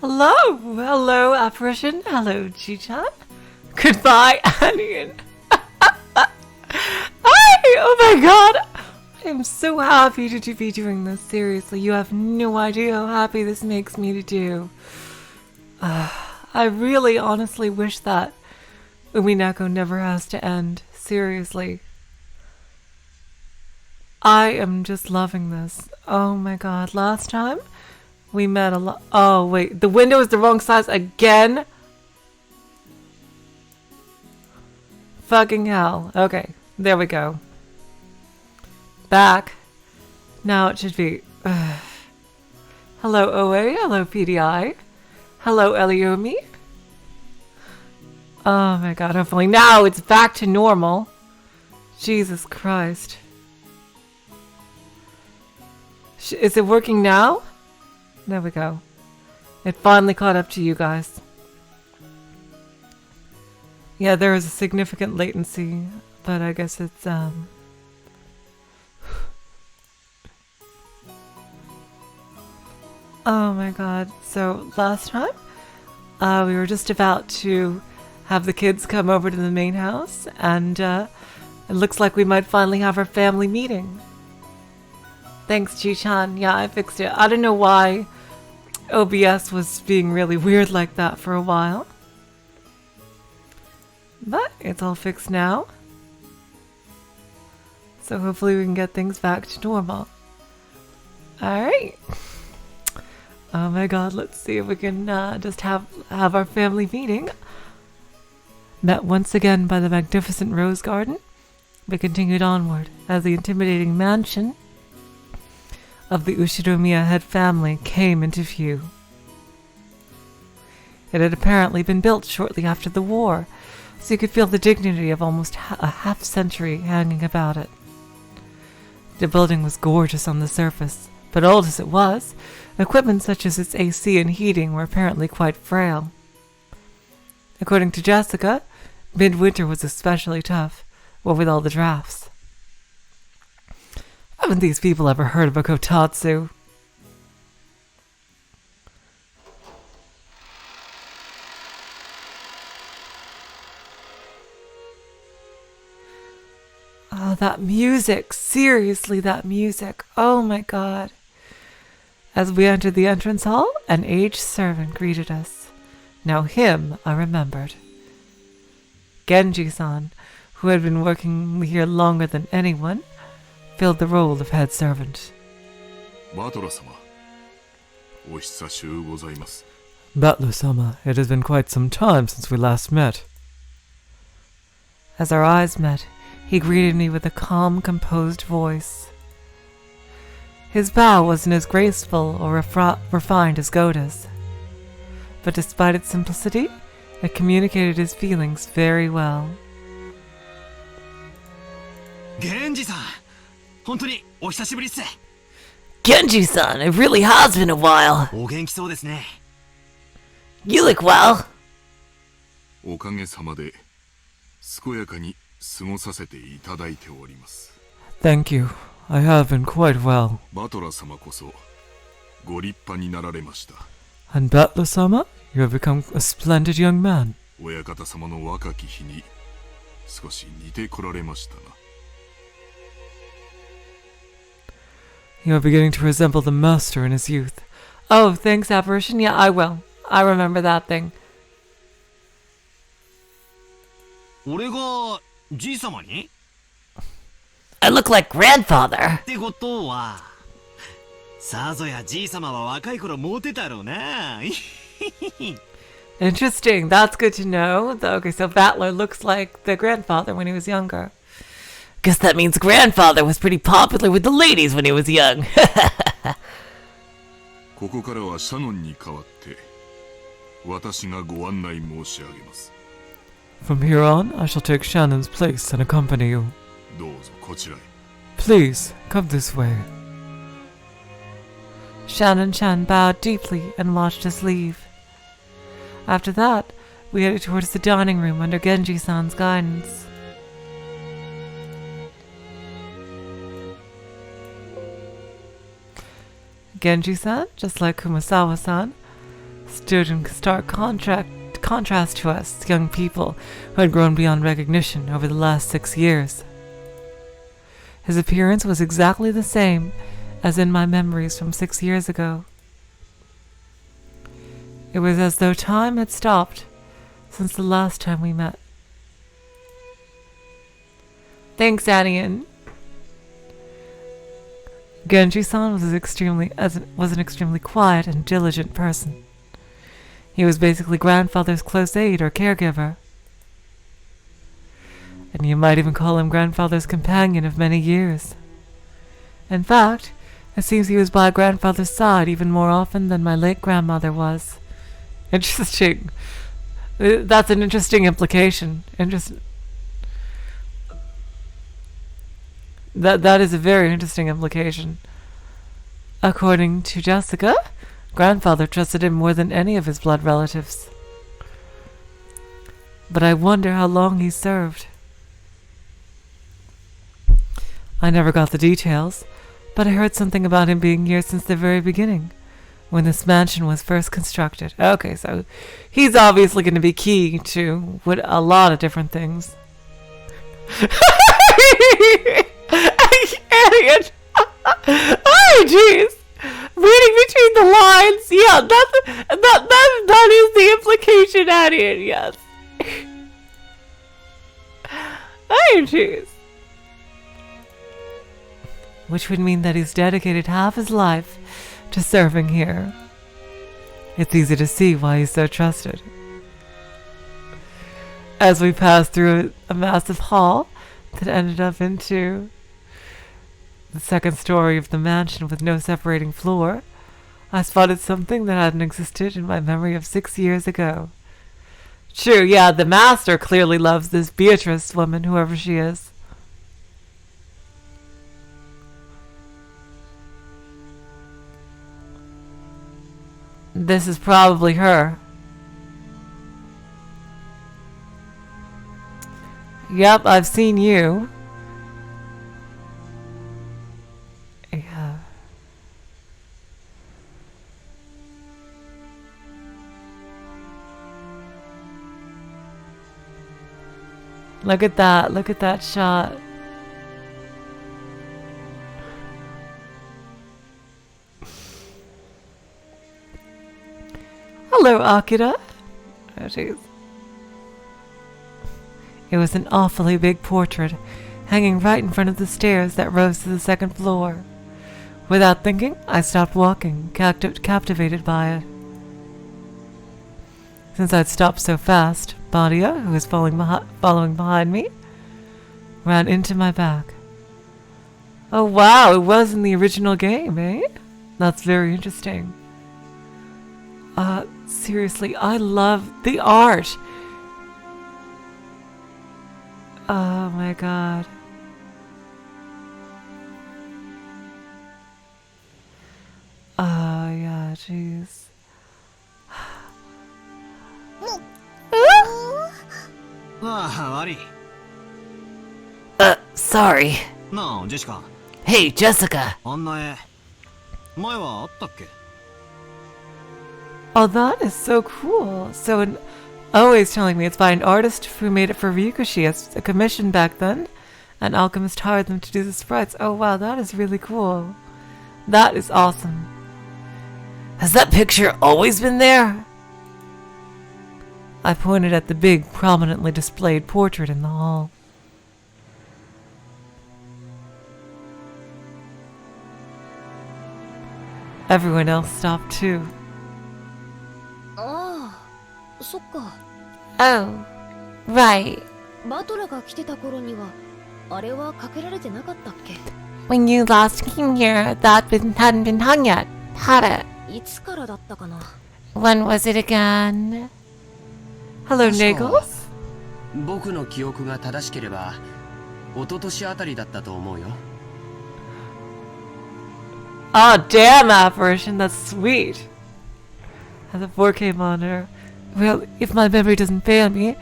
Hello! Hello, apparition. Hello, Chi-chan. Goodbye, Anian. Hi! Oh my god! I am so happy to be doing this. Seriously, you have no idea how happy this makes me to do. I really honestly wish that Umineko never has to end. Seriously. I am just loving this. Oh my god. Last time we met a lot. Oh wait, the window is the wrong size again? Fucking hell. Okay, there we go. Back. Now it should be. Hello OA, hello PDI. Hello Eliomi. Oh my god, hopefully now it's back to normal. Jesus Christ. Is it working now? There we go. It finally caught up to you guys. Yeah, there is a significant latency, but I guess it's Oh my god. So last time, we were just about to have the kids come over to the main house, and it looks like we might finally have our family meeting. Thanks, Chi-chan. Yeah, I fixed it. I don't know why OBS was being really weird like that for a while. But it's all fixed now. So hopefully we can get things back to normal. Alright. Oh my god, let's see if we can just have our family meeting. Met once again by the magnificent rose garden, we continued onward as the intimidating mansion of the Ushiromiya head family came into view. It had apparently been built shortly after the war, so you could feel the dignity of almost a half-century hanging about it. The building was gorgeous on the surface, but old as it was, equipment such as its AC and heating were apparently quite frail. According to Jessica, midwinter was especially tough, what with all the drafts. Haven't these people ever heard of a kotatsu? Oh, that music. Seriously, that music. Oh my god. As we entered the entrance hall, an aged servant greeted us. Now him I remembered. Genji-san, who had been working here longer than anyone, filled the role of head servant. Butler-sama, it has been quite some time since we last met. As our eyes met, he greeted me with a calm, composed voice. His bow wasn't as graceful or refined as Goda's, but despite its simplicity, it communicated his feelings very well. Genji-san! Genji-san, it really has been a while. You look well. Thank you. I have been quite well. And Butler-sama, you have become a splendid young man. You are beginning to resemble the master in his youth. Oh, thanks, apparition. Yeah, I will. I remember that thing. I look like grandfather. Interesting. That's good to know. Okay, so Battler looks like the grandfather when he was younger. Guess that means grandfather was pretty popular with the ladies when he was young. From here on, I shall take Shannon's place and accompany you. Please, come this way. Shannon-chan bowed deeply and watched us leave. After that, we headed towards the dining room under Genji-san's guidance. Genji-san, just like Kumasawa-san, stood in stark contrast to us, young people who had grown beyond recognition over the last 6 years. His appearance was exactly the same as in my memories from 6 years ago. It was as though time had stopped since the last time we met. Thanks, Adian. Genji-san was an extremely quiet and diligent person. He was basically grandfather's close aide or caregiver. And you might even call him grandfather's companion of many years. In fact, it seems he was by grandfather's side even more often than my late grandmother was. Interesting. That's an interesting implication. That is a very interesting implication. According to Jessica, grandfather trusted him more than any of his blood relatives. But I wonder how long he served. I never got the details, but I heard something about him being here since the very beginning, when this mansion was first constructed. Okay, so he's obviously going to be key to a lot of different things. Idiot! Oh, jeez! Reading between the lines, yeah, that is the implication, idiot, yes. Oh, jeez. Which would mean that he's dedicated half his life to serving here. It's easy to see why he's so trusted. As we passed through a massive hall that ended up into the second story of the mansion with no separating floor, I spotted something that hadn't existed in my memory of 6 years ago. True, yeah, the master clearly loves this Beatrice woman, whoever she is. This is probably her. Yep, I've seen you. Yeah. Look at that shot. Hello, Akira. Oh, jeez. It was an awfully big portrait, hanging right in front of the stairs that rose to the second floor. Without thinking, I stopped walking, captivated by it. Since I'd stopped so fast, Badia, who was following behind me, ran into my back. Oh wow, it was in the original game, eh? That's very interesting. Seriously, I love the art. Oh my god. Oh yeah, jeez. Sorry. No, Jessica. Hey, Jessica. Oh, that is so cool. So, always telling me it's by an artist who made it for Ryukoshi as a commission back then. An alchemist hired them to do the sprites. Oh, wow, that is really cool. That is awesome. Has that picture always been there? I pointed at the big, prominently displayed portrait in the hall. Everyone else stopped too. Oh, right. When you last came here, that hadn't been hung yet, had it? When was it again? Hello, Nagels? Oh, damn, apparition, that's sweet. Has a 4K monitor. Well, if my memory doesn't fail me,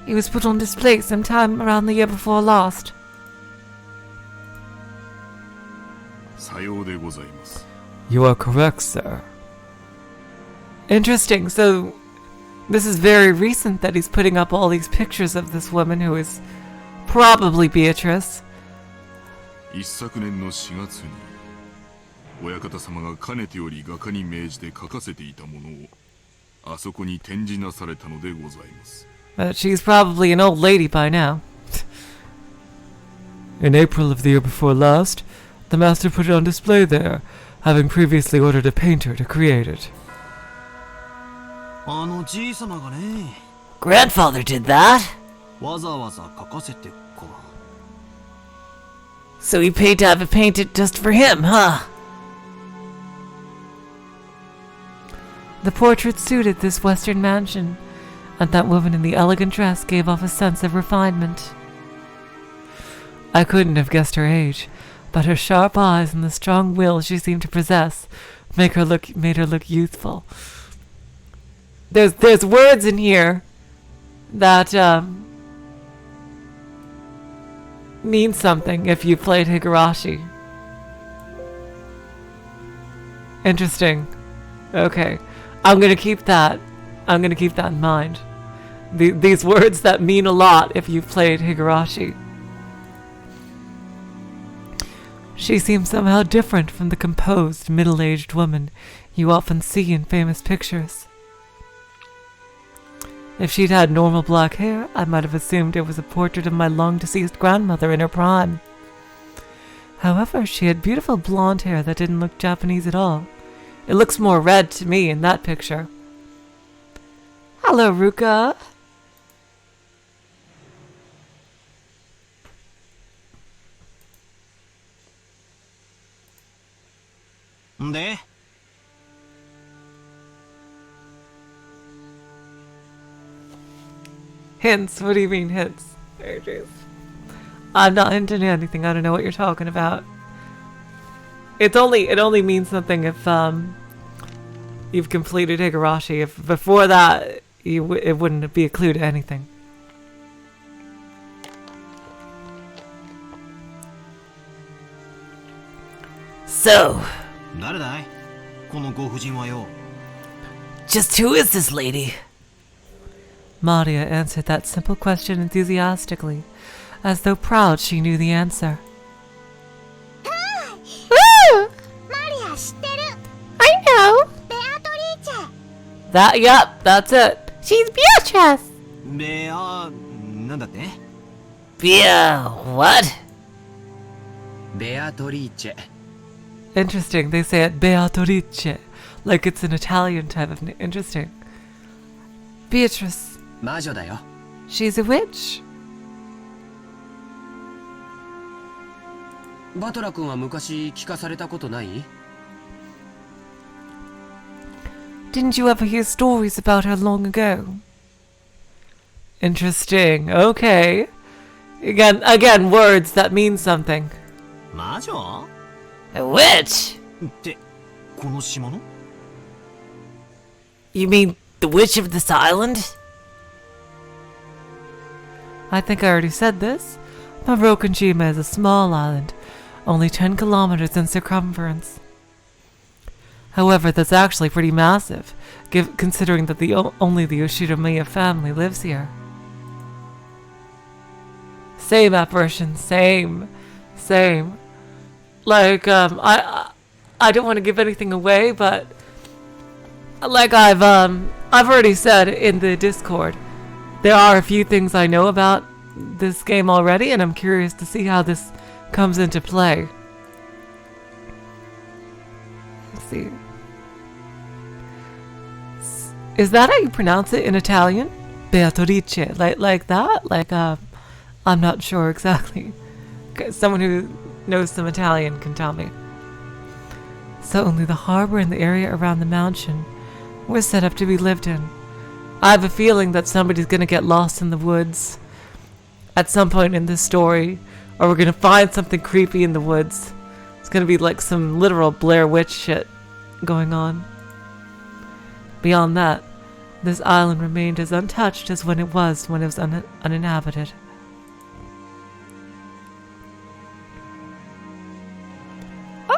it was put on display sometime around the year before last. You are correct, sir. Interesting. So this is very recent that he's putting up all these pictures of this woman who is probably Beatrice. 一昨年の4月に親方様がかねてより画家に命じて描かせていたものをあそこに展示なされたのでございます。But she's probably an old lady by now. In April of the year before last, the master put it on display there, having previously ordered a painter to create it. Grandfather did that? So he paid to have it painted just for him, huh? The portrait suited this western mansion, and that woman in the elegant dress gave off a sense of refinement. I couldn't have guessed her age, but her sharp eyes and the strong will she seemed to possess made her look youthful. There's words in here that mean something if you played Higurashi. Interesting. Okay. I'm gonna keep that in mind. These words that mean a lot if you've played Higurashi. She seems somehow different from the composed, middle-aged woman you often see in famous pictures. If she'd had normal black hair, I might have assumed it was a portrait of my long-deceased grandmother in her prime. However, she had beautiful blonde hair that didn't look Japanese at all. It looks more red to me in that picture. Hello, Ruka. Hints? What do you mean hints? Oh, jeez. I'm not into anything. I don't know what you're talking about. It only means something if you've completed Higurashi. If before that it wouldn't be a clue to anything. So, just who is this lady? Maria answered that simple question enthusiastically, as though proud she knew the answer. I know. Yep, that's it. She's Beatrice. What? Beatrice. Interesting, they say it Beatrice, like it's an Italian type of name. Interesting. Beatrice. 魔女だよ。 She's a witch. バトラ君は昔聞かされたことない？ Didn't you ever hear stories about her long ago? Interesting. Okay. Again, words that mean something. 魔女？ A witch? ってこの島の？ You mean the witch of this island? I think I already said this. Marokanjima is a small island, only 10 kilometers in circumference. However, that's actually pretty massive, considering that only the Yoshiromiya family lives here. Same apparition, same. Like, I don't want to give anything away, but like I've already said in the Discord, there are a few things I know about this game already, and I'm curious to see how this comes into play. Let's see. Is that how you pronounce it in Italian? Beatrice, like that? Like, I'm not sure exactly. Someone who knows some Italian can tell me. So only the harbor and the area around the mansion were set up to be lived in. I have a feeling that somebody's gonna get lost in the woods at some point in this story, or we're gonna find something creepy in the woods. It's gonna be like some literal Blair Witch shit going on. Beyond that, this island remained as untouched as when it was uninhabited.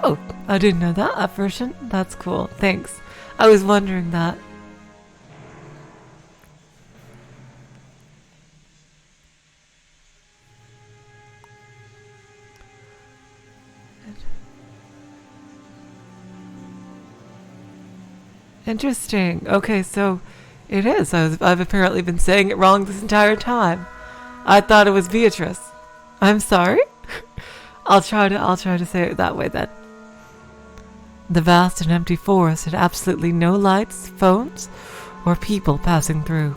Oh, I didn't know that version. That's cool. Thanks. I was wondering that. Interesting. Okay, so it is. I've apparently been saying it wrong this entire time. I thought it was Beatrice. I'm sorry. I'll try to say it that way then. The vast and empty forest had absolutely no lights, phones, or people passing through.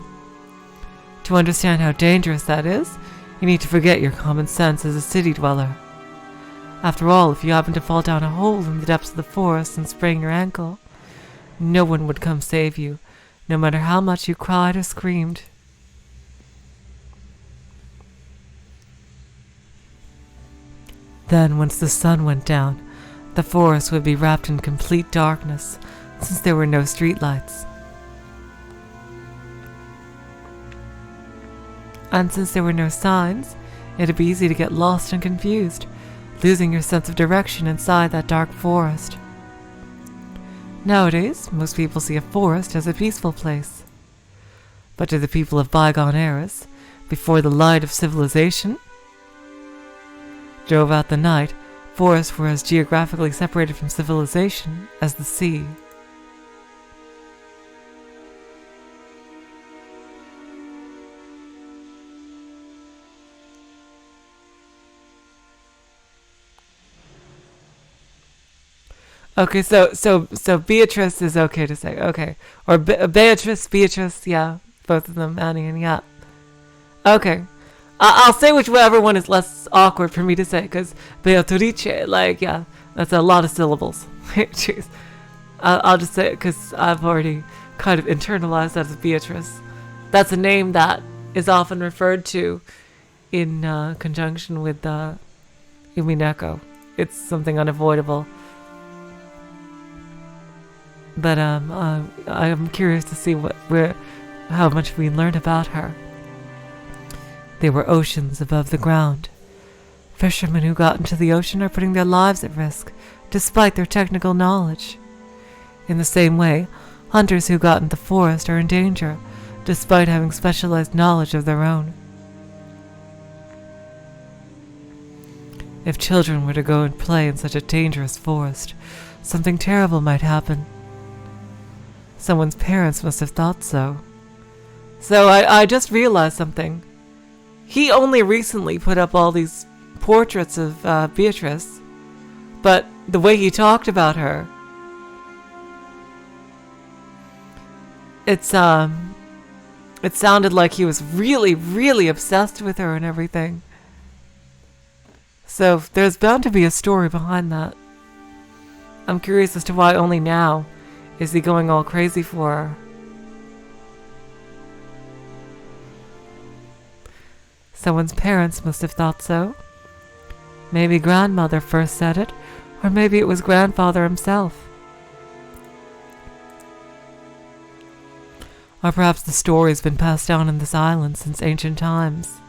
To understand how dangerous that is, you need to forget your common sense as a city dweller. After all, if you happen to fall down a hole in the depths of the forest and sprain your ankle, no one would come save you, no matter how much you cried or screamed. Then, once the sun went down, the forest would be wrapped in complete darkness, since there were no streetlights. And since there were no signs, it'd be easy to get lost and confused, losing your sense of direction inside that dark forest. Nowadays, most people see a forest as a peaceful place. But to the people of bygone eras, before the light of civilization drove out the night, forests were as geographically separated from civilization as the sea. Okay, so Beatrice is okay to say, okay, or Beatrice, yeah, both of them, Annie and yeah. Okay, I'll say whichever one is less awkward for me to say, because Beatrice, like, yeah, that's a lot of syllables. Jeez, I'll just say it because I've already kind of internalized that as Beatrice. That's a name that is often referred to in conjunction with Umineko. It's something unavoidable. But I'm curious to see how much we learned about her. There were oceans above the ground. Fishermen who got into the ocean are putting their lives at risk, despite their technical knowledge. In the same way, hunters who got into the forest are in danger, despite having specialized knowledge of their own. If children were to go and play in such a dangerous forest, something terrible might happen. Someone's parents must have thought so. So I just realized something. He only recently put up all these portraits of Beatrice, but the way he talked about her, it sounded like he was really, really obsessed with her and everything. So there's bound to be a story behind that. I'm curious as to why only now is he going all crazy for her. Someone's parents must have thought so. Maybe grandmother first said it, or maybe it was grandfather himself. Or perhaps the story's been passed down in this island since ancient times.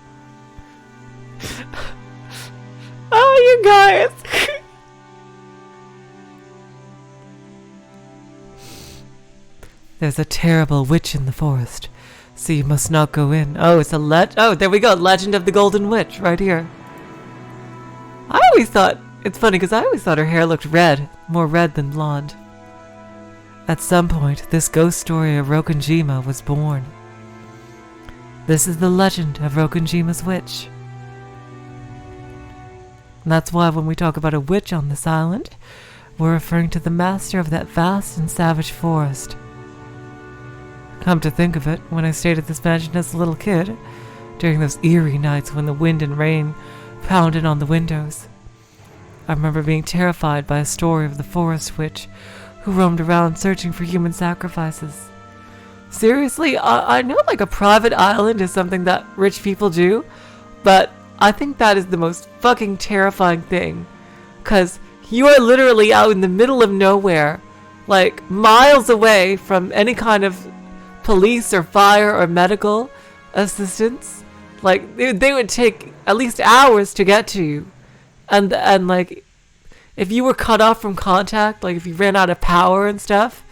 Oh, you guys! There's a terrible witch in the forest, so you must not go in. Oh, it's oh, there we go, Legend of the Golden Witch, right here. I always thought, it's funny because I always thought her hair looked red, more red than blonde. At some point, this ghost story of Rokunjima was born. This is the legend of Rokunjima's witch. And that's why when we talk about a witch on this island, we're referring to the master of that vast and savage forest. Come to think of it, when I stayed at this mansion as a little kid, during those eerie nights when the wind and rain pounded on the windows, I remember being terrified by a story of the forest witch who roamed around searching for human sacrifices. Seriously, I know like a private island is something that rich people do, but I think that is the most fucking terrifying thing. 'Cause you are literally out in the middle of nowhere, like miles away from any kind of police or fire or medical assistance. Like they would take at least hours to get to you. And like if you were cut off from contact, like if you ran out of power and stuff,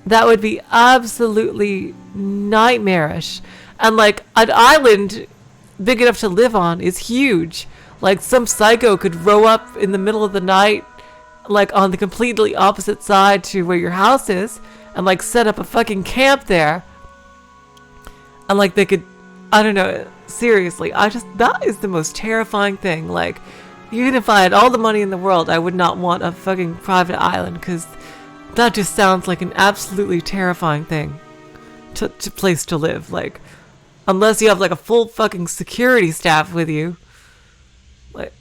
that would be absolutely nightmarish. And like an island big enough to live on is huge. Like some psycho could row up in the middle of the night, like on the completely opposite side to where your house is, and like set up a fucking camp there. And like they could, I don't know, seriously, that is the most terrifying thing. Like, even if I had all the money in the world, I would not want a fucking private island, because that just sounds like an absolutely terrifying thing to place to live. Like, unless you have like a full fucking security staff with you. Like,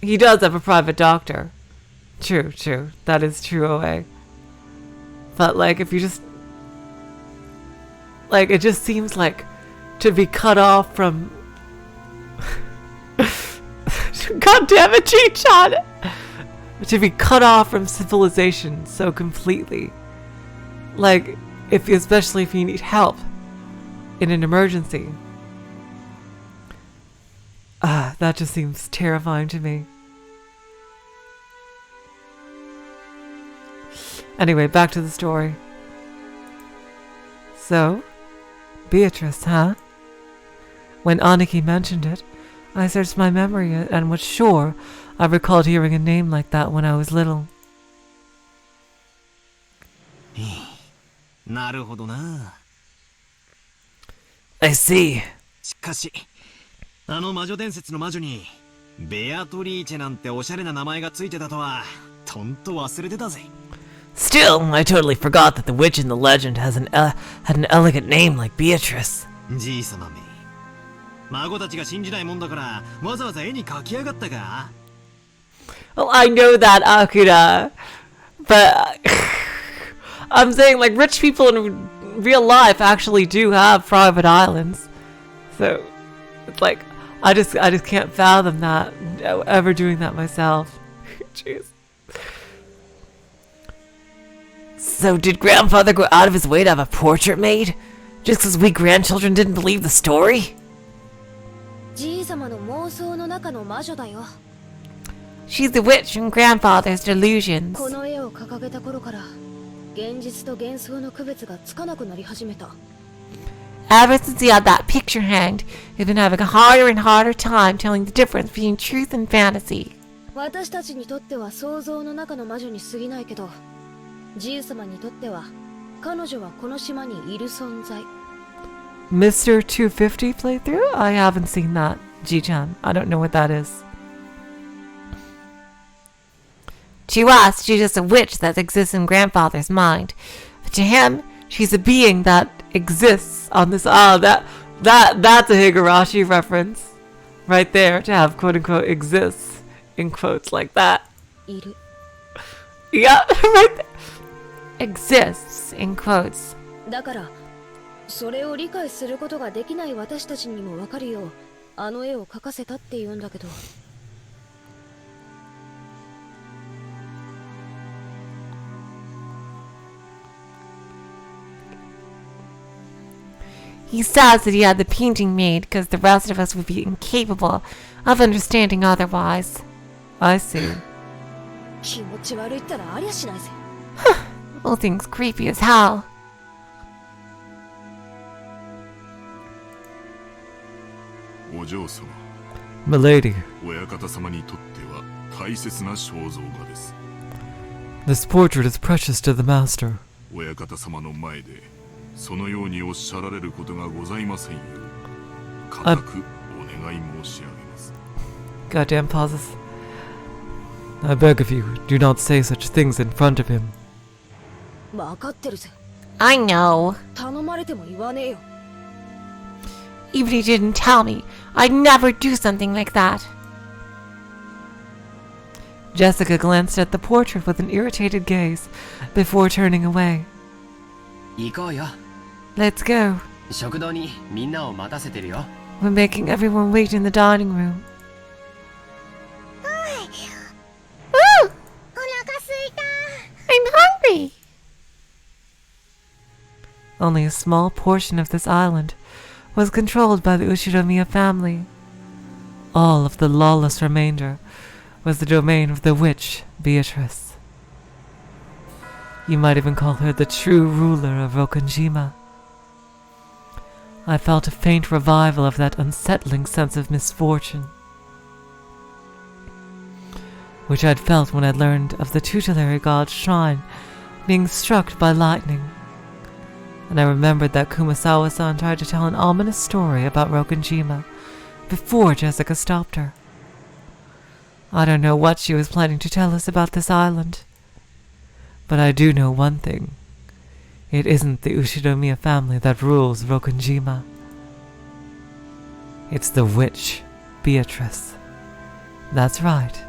he does have a private doctor. True. That is true, OA. But like, if you just, like, it just seems like to be cut off from God damn it, Chi-chan! To be cut off from civilization so completely. Like, especially if you need help in an emergency. That just seems terrifying to me. Anyway, back to the story. So, Beatrice, huh? When Aniki mentioned it, I searched my memory and was sure I recalled hearing a name like that when I was little. なるほどな。I see. しかし、あの魔女伝説の魔女にベアトリーチェなんておしゃれな名前がついてたとは、とんと忘れてたぜ。Still, I totally forgot that the witch in the legend had an elegant name like Beatrice. じいさまめ。孫たちが信じないもんだから、わざわざ絵に描きやがったか。Well, I know that, Akira. But I'm saying, like, rich people in real life actually do have private islands. So, it's like, I just can't fathom that, ever doing that myself. Jeez. So did grandfather go out of his way to have a portrait made? Just because we grandchildren didn't believe the story? She's the witch from grandfather's delusions. Ever since he had that picture hanged, he's been having a harder and harder time telling the difference between truth and fantasy. Mr. 250 playthrough? I haven't seen that, Ji-chan. I don't know what that is. To us, she's just a witch that exists in grandfather's mind. But to him, She's a being that exists on this. That's a Higurashi reference, right there. To have quote unquote exists in quotes like that. Yeah, right there. Exists in quotes. だからそれを理解することができない私たちにも分かるようあの絵を描かせたって言うんだけど。He says that he had the painting made because the rest of us would be incapable of understanding otherwise. I see. 気持ち悪いったらありゃしないぜ。Well, things creepy as hell. お嬢様 Milady, 親方様にとっては大切な肖像画です this portrait is precious to the master. 親方様の前でそのようにおっしゃられることがございませんよ固くお願い申し上げます Goddamn pauses. I beg of you, do not say such things in front of him. 分かってるぜ。 I know. 頼まれても言わねえよ。 Even if he didn't tell me, I'd never do something like that. Jessica glanced at the portrait with an irritated gaze before turning away. 行こうよ。 Let's go. 食堂にみんなを待たせてるよ。 We're making everyone wait in the dining room. I'm hungry. Only a small portion of this island was controlled by the Ushiromiya family. All of the lawless remainder was the domain of the witch Beatrice. You might even call her the true ruler of Rokonjima. I felt a faint revival of that unsettling sense of misfortune, which I'd felt when I learned of the tutelary god's shrine being struck by lightning and I remembered that Kumasawa-san tried to tell an ominous story about Rokonjima before Jessica stopped her. I don't know what she was planning to tell us about this island, but I do know one thing. It isn't the Ushinomiya family that rules Rokonjima. It's the witch, Beatrice. That's right.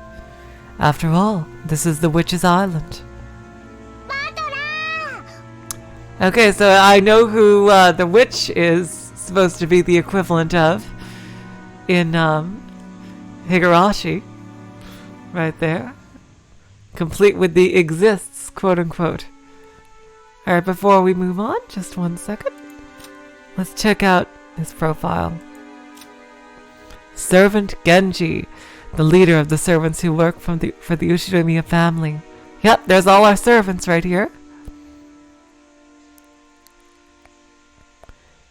After all, this is the witch's island. Okay, so I know who the witch is supposed to be the equivalent of in Higurashi. Right there. Complete with the exists, quote unquote. Alright, before we move on, just 1 second. Let's check out his profile. Servant Genji, the leader of the servants who work for the Ushinomiya family. Yep, there's all our servants right here.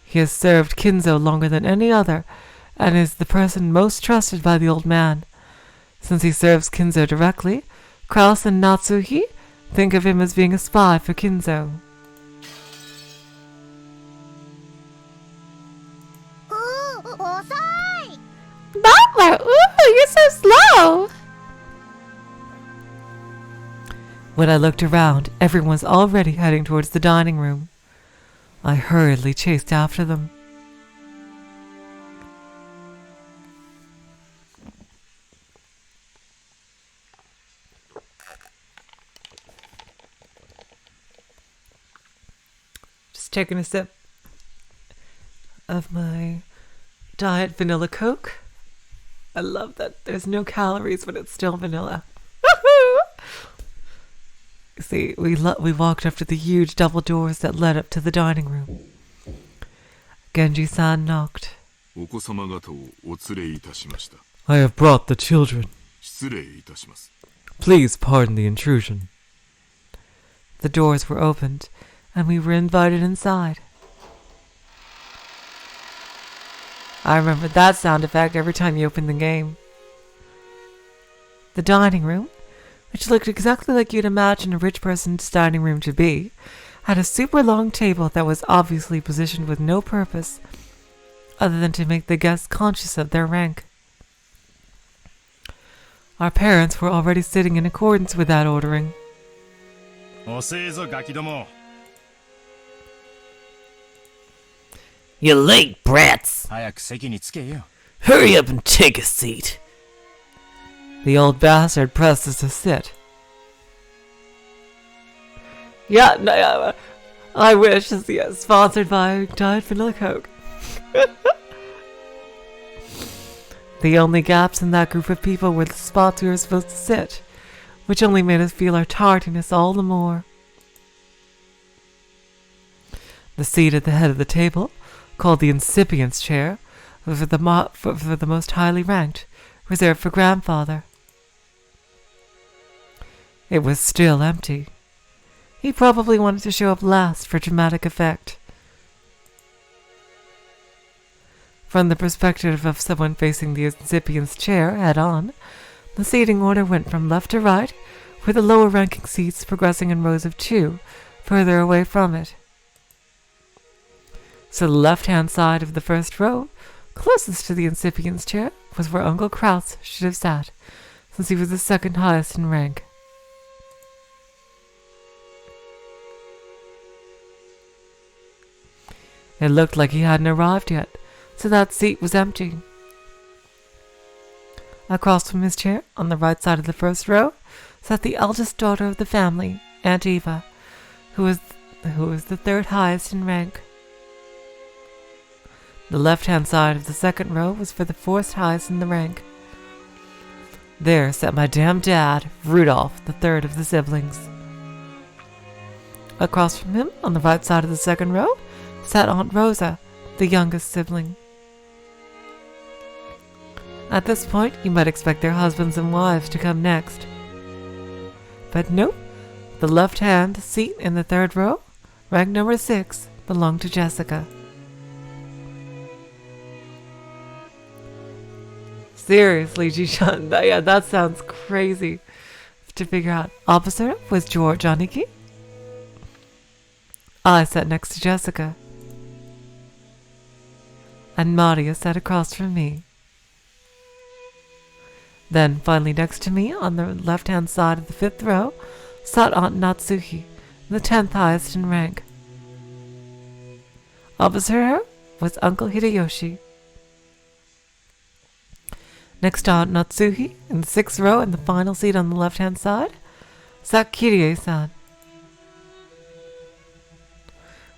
He has served Kinzo longer than any other, and is the person most trusted by the old man. Since he serves Kinzo directly, Kraus and Natsuhi think of him as being a spy for Kinzo. Butler! Ooh, you're so slow! When I looked around, everyone was already heading towards the dining room. I hurriedly chased after them. Just taking a sip of my Diet Vanilla Coke. I love that there's no calories, but it's still vanilla. See, we walked up to the huge double doors that led up to the dining room. Genji-san knocked. I have brought the children. Please pardon the intrusion. The doors were opened, and we were invited inside. I remember that sound effect every time you opened the game. The dining room, which looked exactly like you'd imagine a rich person's dining room to be, had a super long table that was obviously positioned with no purpose other than to make the guests conscious of their rank. Our parents were already sitting in accordance with that ordering. You're late, brats. Hurry up and take a seat. The old bastard pressed us to sit. Yeah, no, I wish. Yeah, sponsored by Diet Vanilla Coke. The only gaps in that group of people were the spots we were supposed to sit, which only made us feel our tardiness all the more. The seat at the head of the table, called the incipient's chair, was for the most highly ranked, reserved for grandfather. It was still empty. He probably wanted to show up last for dramatic effect. From the perspective of someone facing the incipient's chair head-on, the seating order went from left to right, with the lower-ranking seats progressing in rows of 2, further away from it. So the left-hand side of the first row, closest to the incipient's chair, was where Uncle Kraus should have sat, since he was the second highest in rank. It looked like he hadn't arrived yet, so that seat was empty. Across from his chair, on the right side of the first row, sat the eldest daughter of the family, Aunt Eva, who was the third highest in rank. The left-hand side of the second row was for the fourth highest in the rank. There sat my damn dad, Rudolph, the third of the siblings. Across from him, on the right side of the second row, sat Aunt Rosa, the youngest sibling. At this point, you might expect their husbands and wives to come next. But nope, the left-hand seat in the third row, rank number 6, belonged to Jessica. Seriously, Jishan, that sounds crazy to figure out. Opposite was George Aniki. I sat next to Jessica, and Maria sat across from me. Then, finally next to me, on the left-hand side of the 5th row, sat Aunt Natsuhi, the 10th highest in rank. Opposite her was Uncle Hideyoshi. Next to Aunt Natsuhi, in the 6th row in the final seat on the left-hand side, sat Kirie-san.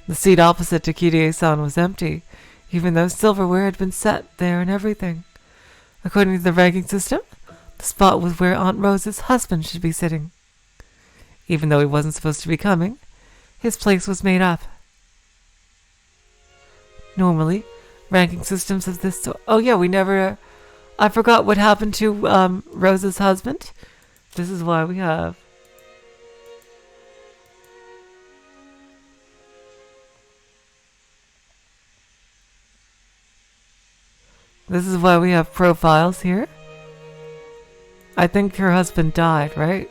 The seat opposite to Kirie-san was empty, even though silverware had been set there and everything. According to the ranking system, the spot was where Aunt Rose's husband should be sitting. Even though he wasn't supposed to be coming, his place was made up. Normally, ranking systems of this sort... Oh yeah, we never... I forgot what happened to Rose's husband. This is why we have... This is why we have profiles here. I think her husband died, right?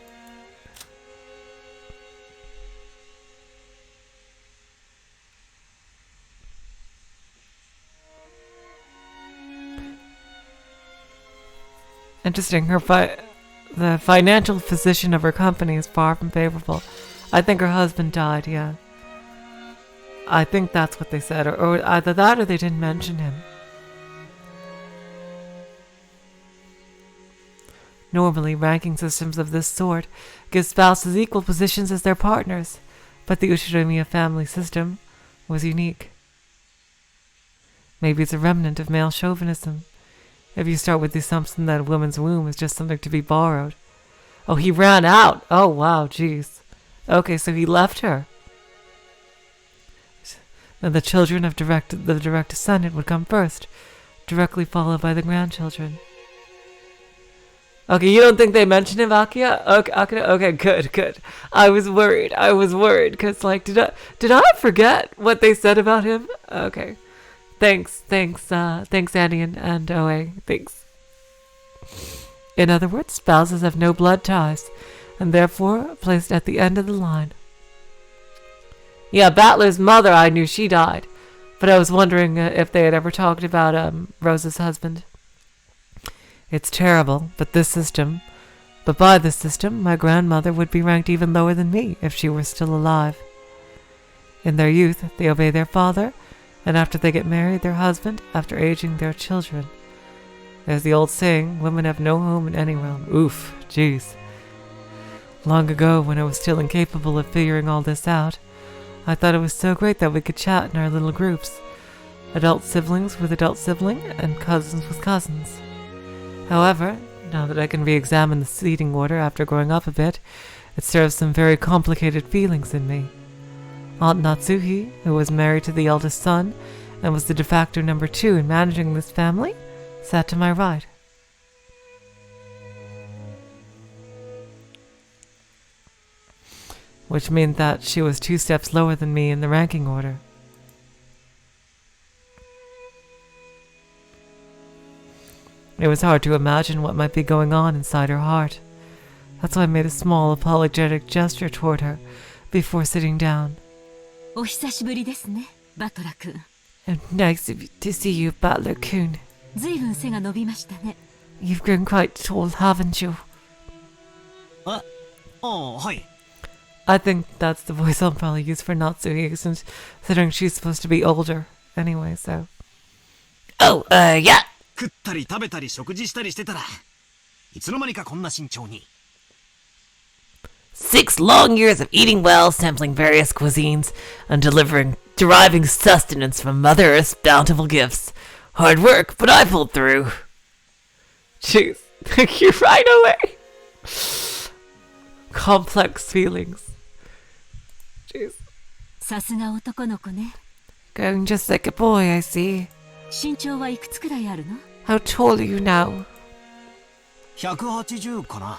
Interesting. The financial position of her company is far from favorable. I think her husband died, yeah. I think that's what they said. Or either that or they didn't mention him. Normally, ranking systems of this sort give spouses equal positions as their partners, but the Uchinomiya family system was unique. Maybe it's a remnant of male chauvinism. If you start with the assumption that a woman's womb is just something to be borrowed. Oh, he ran out! Oh, wow, jeez. Okay, so he left her. Then the children of the direct descendant would come first, directly followed by the grandchildren. Okay, you don't think they mentioned him, Akia? Okay, good. I was worried, because, like, did I forget what they said about him? Okay. Thanks, Annie and OA. Thanks. In other words, spouses have no blood ties, and therefore placed at the end of the line. Yeah, Battler's mother, I knew she died, but I was wondering if they had ever talked about Rose's husband. It's terrible, but by this system, my grandmother would be ranked even lower than me if she were still alive. In their youth, they obey their father, and after they get married, their husband, after aging, their children. There's the old saying, women have no home in any realm. Oof, jeez. Long ago, when I was still incapable of figuring all this out, I thought it was so great that we could chat in our little groups. Adult siblings with adult sibling, and cousins with cousins. However, now that I can re-examine the seating order after growing up a bit, it stirs some very complicated feelings in me. Aunt Natsuhi, who was married to the eldest son and was the de facto number 2 in managing this family, sat to my right. Which meant that she was 2 steps lower than me in the ranking order. It was hard to imagine what might be going on inside her heart. That's why I made a small apologetic gesture toward her before sitting down. お久しぶりですね、バトラ君。Nice to see you, Butler-kun. ずいぶん背が伸びましたね。You've grown quite tall, haven't you? はい。 I think that's the voice I'll probably use for Natsuhi, since considering she's supposed to be older anyway, so. Oh, yeah. 食ったり食べたり食事したりしてたらいつの間にかこんな身長に。 6 long years of eating well, sampling various cuisines, and deriving sustenance from Mother Earth's bountiful gifts. Hard work, but I pulled through. Jeez, you're right away. Complex feelings. Jeez. さすが男の子ね。 Going just like a boy, I see. 身長はいくつくらいあるの？ How tall are you now? 180かな。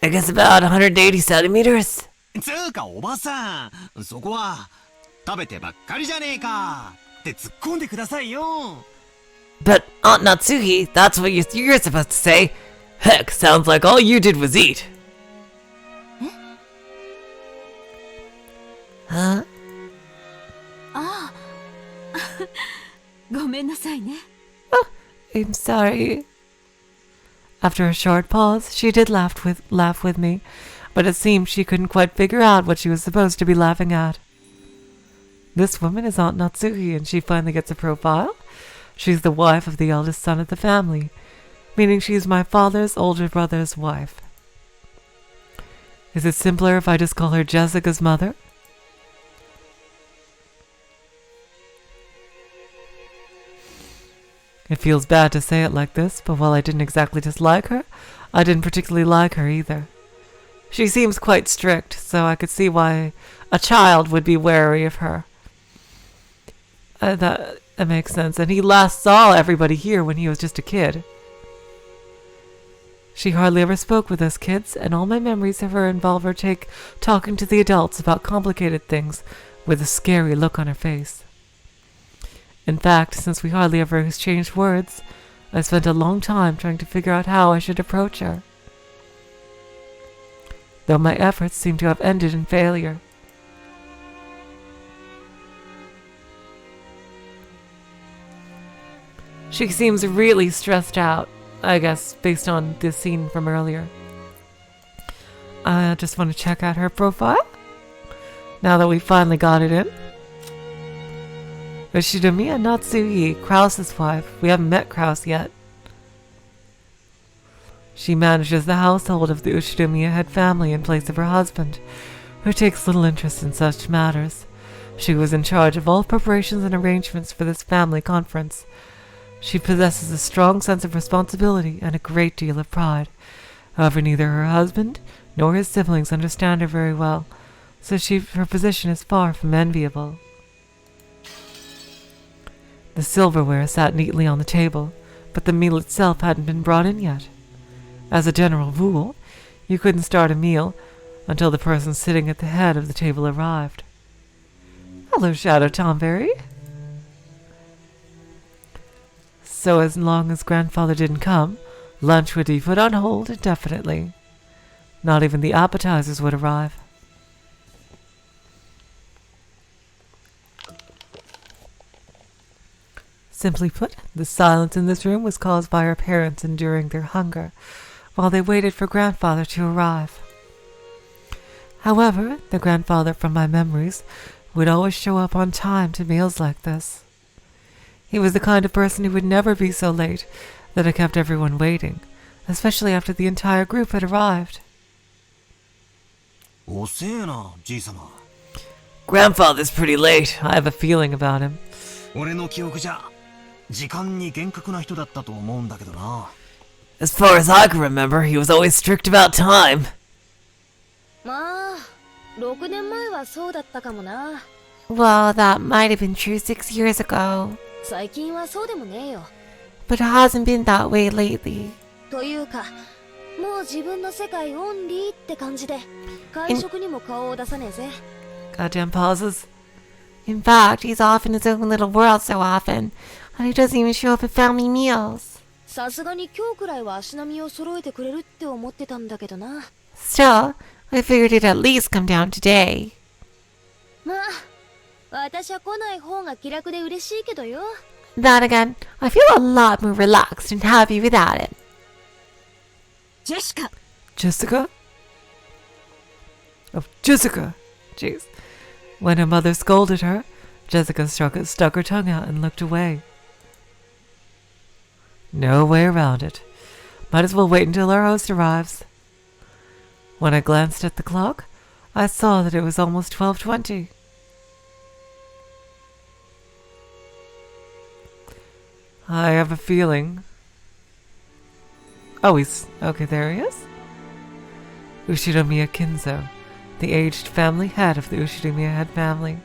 I guess about 180 centimeters. つうかおばさん、そこは食べてばっかりじゃねえかって突っ込んでくださいよ。 But Aunt Natsuhi, that's what you're supposed to say. Heck, sounds like all you did was eat. Huh? ごめんなさいね。 I'm sorry. After a short pause, she did laugh with me, but it seemed she couldn't quite figure out what she was supposed to be laughing at. This woman is Aunt Natsuhi, and she finally gets a profile. She's the wife of the eldest son of the family, meaning she's my father's older brother's wife. Is it simpler if I just call her Jessica's mother? It feels bad to say it like this, but while I didn't exactly dislike her, I didn't particularly like her either. She seems quite strict, so I could see why a child would be wary of her. That makes sense. And he last saw everybody here when he was just a kid. She hardly ever spoke with us kids, and all my memories of her involve her talking to the adults about complicated things with a scary look on her face. In fact, since we hardly ever exchanged words, I spent a long time trying to figure out how I should approach her. Though my efforts seem to have ended in failure. She seems really stressed out, I guess, based on this scene from earlier. I just want to check out her profile, now that we finally got it in. Ushidamiya Natsuhi, Krause's wife. We haven't met Krause yet. She manages the household of the Ushidamiya head family in place of her husband, who takes little interest in such matters. She was in charge of all preparations and arrangements for this family conference. She possesses a strong sense of responsibility and a great deal of pride. However, neither her husband nor his siblings understand her very well, so her position is far from enviable. The silverware sat neatly on the table, but the meal itself hadn't been brought in yet. As a general rule, you couldn't start a meal until the person sitting at the head of the table arrived. Hello, Shadow Tomberry. So as long as Grandfather didn't come, lunch would be put on hold indefinitely. Not even the appetizers would arrive. Simply put, the silence in this room was caused by our parents enduring their hunger, while they waited for Grandfather to arrive. However, the grandfather from my memories would always show up on time to meals like this. He was the kind of person who would never be so late that it kept everyone waiting, especially after the entire group had arrived. Grandfather's pretty late. I have a feeling about him. As far as I can remember, he was always strict about time. まあ、6年前はそうだったかもな。 Well, that might have been true 6 years ago, 最近はそうでもねえよ。 but it hasn't been that way lately. というか、もう自分の世界オンリーって感じで、会食にも顔を出さねえぜ。 Goddamn pauses. In fact, he's off in his own little world so often, and he doesn't even show up at family meals. さすがに今日くらいは足並みを揃えてくれるって思ってたんだけどな。 Still, I figured he'd at least come down today. まあ、私は来ない方が気楽で嬉しいけどよ。 Then again, I feel a lot more relaxed and happy without it. ジェシカ。 Jessica? Oh, Jessica! Jeez. When her mother scolded her, Jessica stuck her tongue out and looked away. No way around it. Might as well wait until our host arrives. When I glanced at the clock, I saw that it was almost 12:20. I have a feeling... Oh, okay, there he is. Ushidamiya Kinzo, the aged family head of the Ushidamiya head family.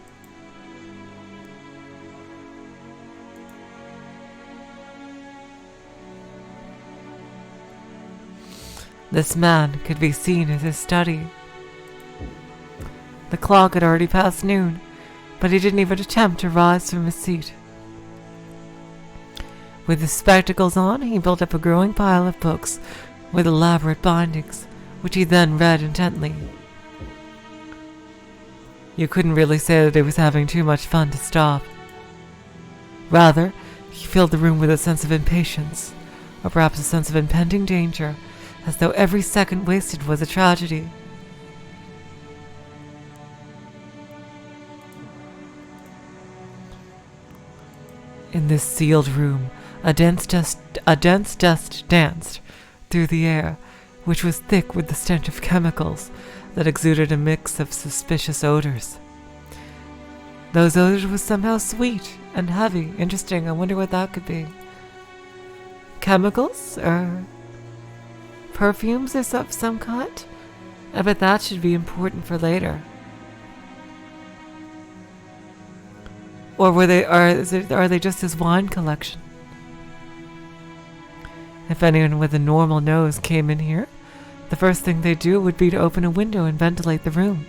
This man could be seen at his study. The clock had already passed noon, but he didn't even attempt to rise from his seat. With his spectacles on, he built up a growing pile of books with elaborate bindings, which he then read intently. You couldn't really say that he was having too much fun to stop. Rather, He filled the room with a sense of impatience, or perhaps a sense of impending danger, as though every second wasted was a tragedy. In this sealed room, a dense dust danced through the air, which was thick with the stench of chemicals that exuded a mix of suspicious odors. Those odors were somehow sweet and heavy. Interesting. I wonder what that could be. Chemicals or perfumes of some kind? I bet that should be important for later. Or are they just his wine collection? If anyone with a normal nose came in here, the first thing they'd do would be to open a window and ventilate the room.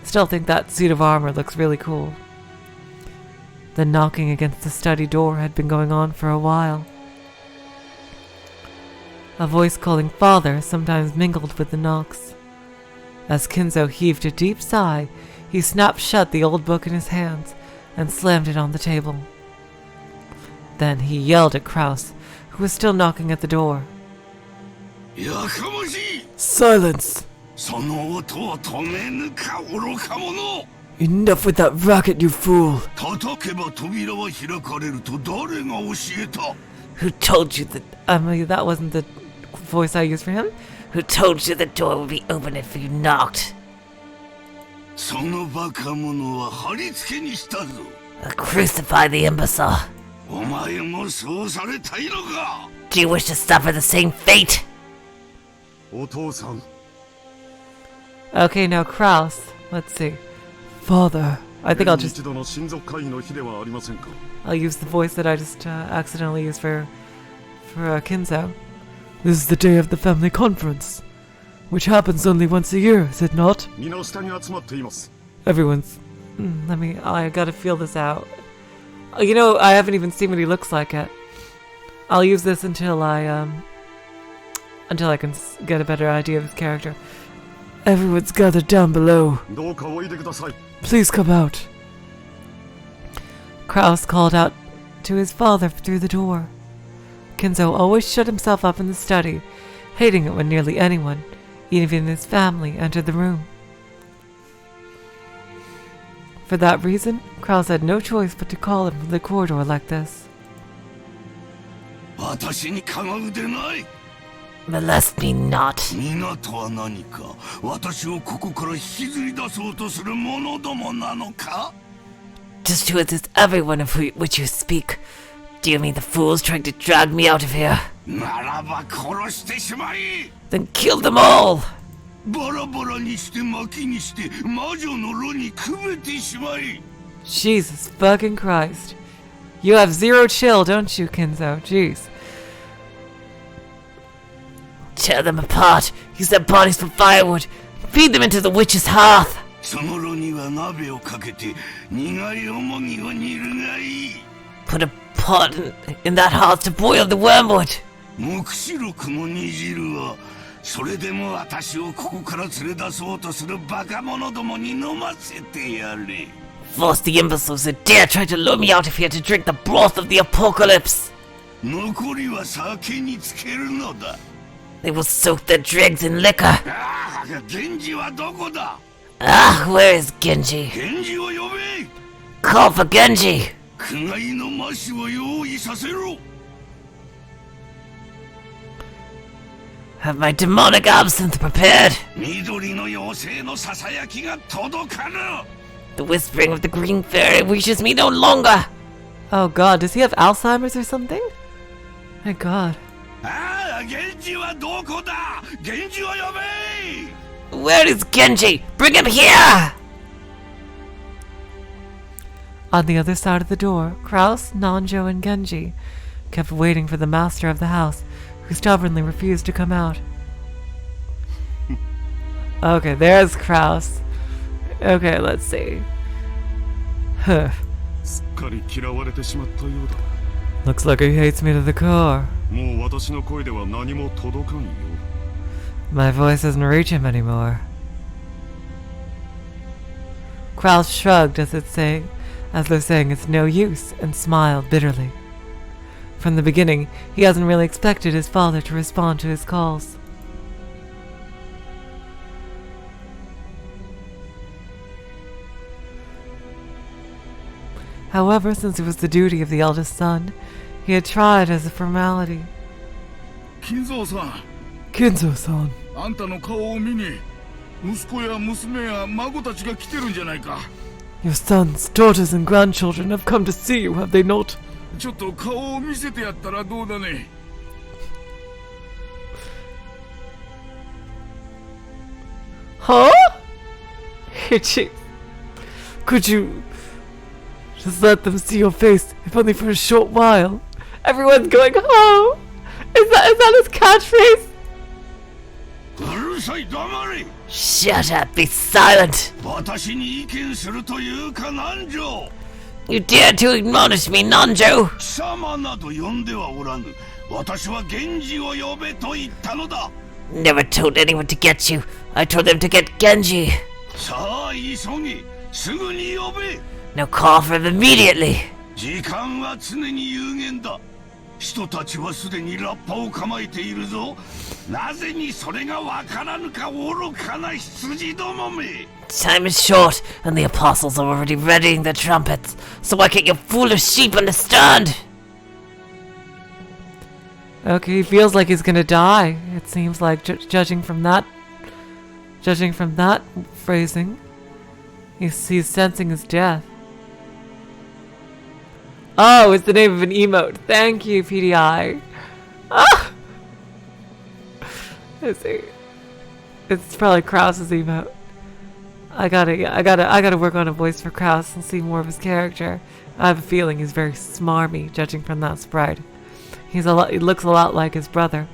Still think that suit of armor looks really cool. The knocking against the study door had been going on for a while. A voice calling father sometimes mingled with the knocks. As Kinzo heaved a deep sigh, he snapped shut the old book in his hands and slammed it on the table. Then he yelled at Kraus, who was still knocking at the door. Silence! Enough with that racket, you fool! Who told you that? That wasn't the voice I used for him. Who told you the door would be open if you knocked? Crucify the imbecile. Do you wish to suffer the same fate? Okay, now Kraus. Let's see. Father. I think I'll use the voice that I just accidentally used for Kinzo. This is the day of the family conference, which happens only once a year, is it not? Everyone's... I gotta feel this out. You know, I haven't even seen what he looks like yet. I'll use this until I can get a better idea of his character. Everyone's gathered down below. Please come out. Kraus called out to his father through the door. Kinzo always shut himself up in the study, hating it when nearly anyone, even his family, entered the room. For that reason, Kraus had no choice but to call him from the corridor like this. Molest me not. Just who is this everyone of which you speak? Do you mean the fools trying to drag me out of here? Then kill them all! Jesus fucking Christ. You have zero chill, don't you, Kinzo? Jeez. Tear them apart, use their bodies for firewood, feed them into the witch's hearth. Put a pot in that hearth to boil the wormwood. Force the imbeciles that dare try to lure me out of here to drink the broth of the apocalypse. They will soak their dregs in liquor. Where is Genji? Call for Genji. Have my demonic absinthe prepared. The whispering of the green fairy reaches me no longer. Oh god, does he have Alzheimer's or something? My god. Where is Genji? Bring him here! On the other side of the door, Kraus, Nanjo, and Genji kept waiting for the master of the house, who stubbornly refused to come out. Okay, there's Kraus. Okay, let's see. Huh. Looks like he hates me to the core. My voice doesn't reach him anymore. Kraus shrugged as as though saying it's no use, and smiled bitterly. From the beginning, he hasn't really expected his father to respond to his calls. However, since it was the duty of the eldest son, he had tried as a formality. Kinzo-san. Kinzo-san. あんたの顔を見に息子や娘や孫たちが来てるんじゃないか。 Your sons, daughters, and grandchildren have come to see you, have they not? ちょっと顔を見せてやったらどうだね。 Huh? Hitchy. Could you just let them see your face, if only for a short while? Everyone's going, oh! Is that his catchphrase? うるさい黙れ。 Shut up, be silent! 私に意見するというか南條。 You dare to admonish me, Nanjo! 貴様など呼んではおらぬ。私は源氏を呼べと言ったのだ。 Never told anyone to get you. I told them to get Genji. さあ急げ。すぐに呼べ。 Now call for him immediately. 時間は常に有限だ。人たちはすでにラッパを構えているぞ。なぜにそれがわからぬか愚かな羊どもめ。 Time is short, and the apostles are already readying their trumpets. So why can't you foolish sheep understand? Okay, he feels like he's gonna die. It seems like, judging from that phrasing, he's sensing his death. Oh, it's the name of an emote. Thank you, PDI. Ah! It's probably Krause's emote. I gotta work on a voice for Krause and see more of his character. I have a feeling he's very smarmy, judging from that sprite. He looks a lot like his brother.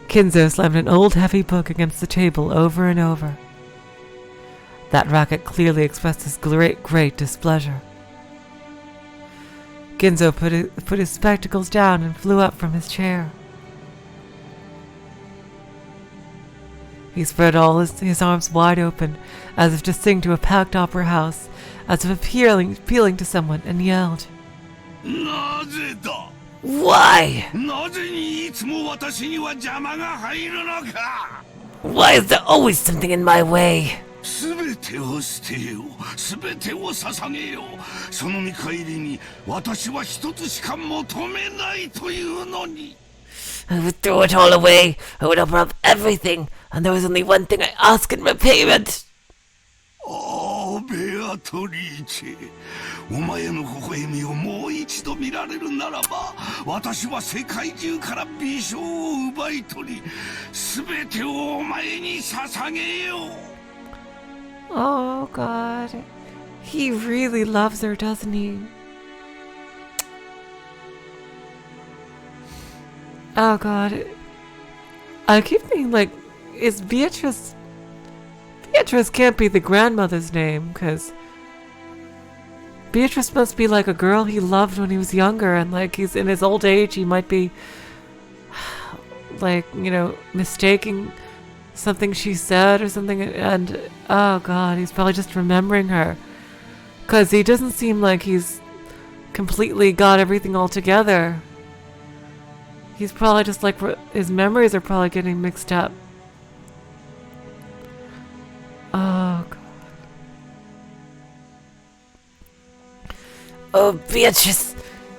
Kinzo slammed an old heavy book against the table over and over. That racket clearly expressed his great displeasure. Kinzo put his spectacles down and flew up from his chair. He spread all his arms wide open, as if to sing to a packed opera house, as if appealing to someone, and yelled. なぜだ。 Why? なぜにいつも私には邪魔が入るのか。 Why is there always something in my way? すべてを捨てよう。すべてを捧げよう。その見返りに私は一つしか求めないというのに。 I would throw it all away. I would offer up everything, and there was only one thing I ask in repayment. ああ、ベアトリーチェ。お前の微笑みをもう一度見られるならば、私は世界中から美少を奪い取り、すべてをお前に捧げよう。 Oh God, he really loves her, doesn't he? Oh God, I keep thinking like, is Beatrice? Beatrice can't be the grandmother's name, because Beatrice must be like a girl he loved when he was younger, and like he's in his old age, he might be like, you know, mistaking something she said or something, and oh God, he's probably just remembering her, because he doesn't seem like he's completely got everything all together. He's probably just like, his memories are probably getting mixed up. Oh God. Oh, Beatrice,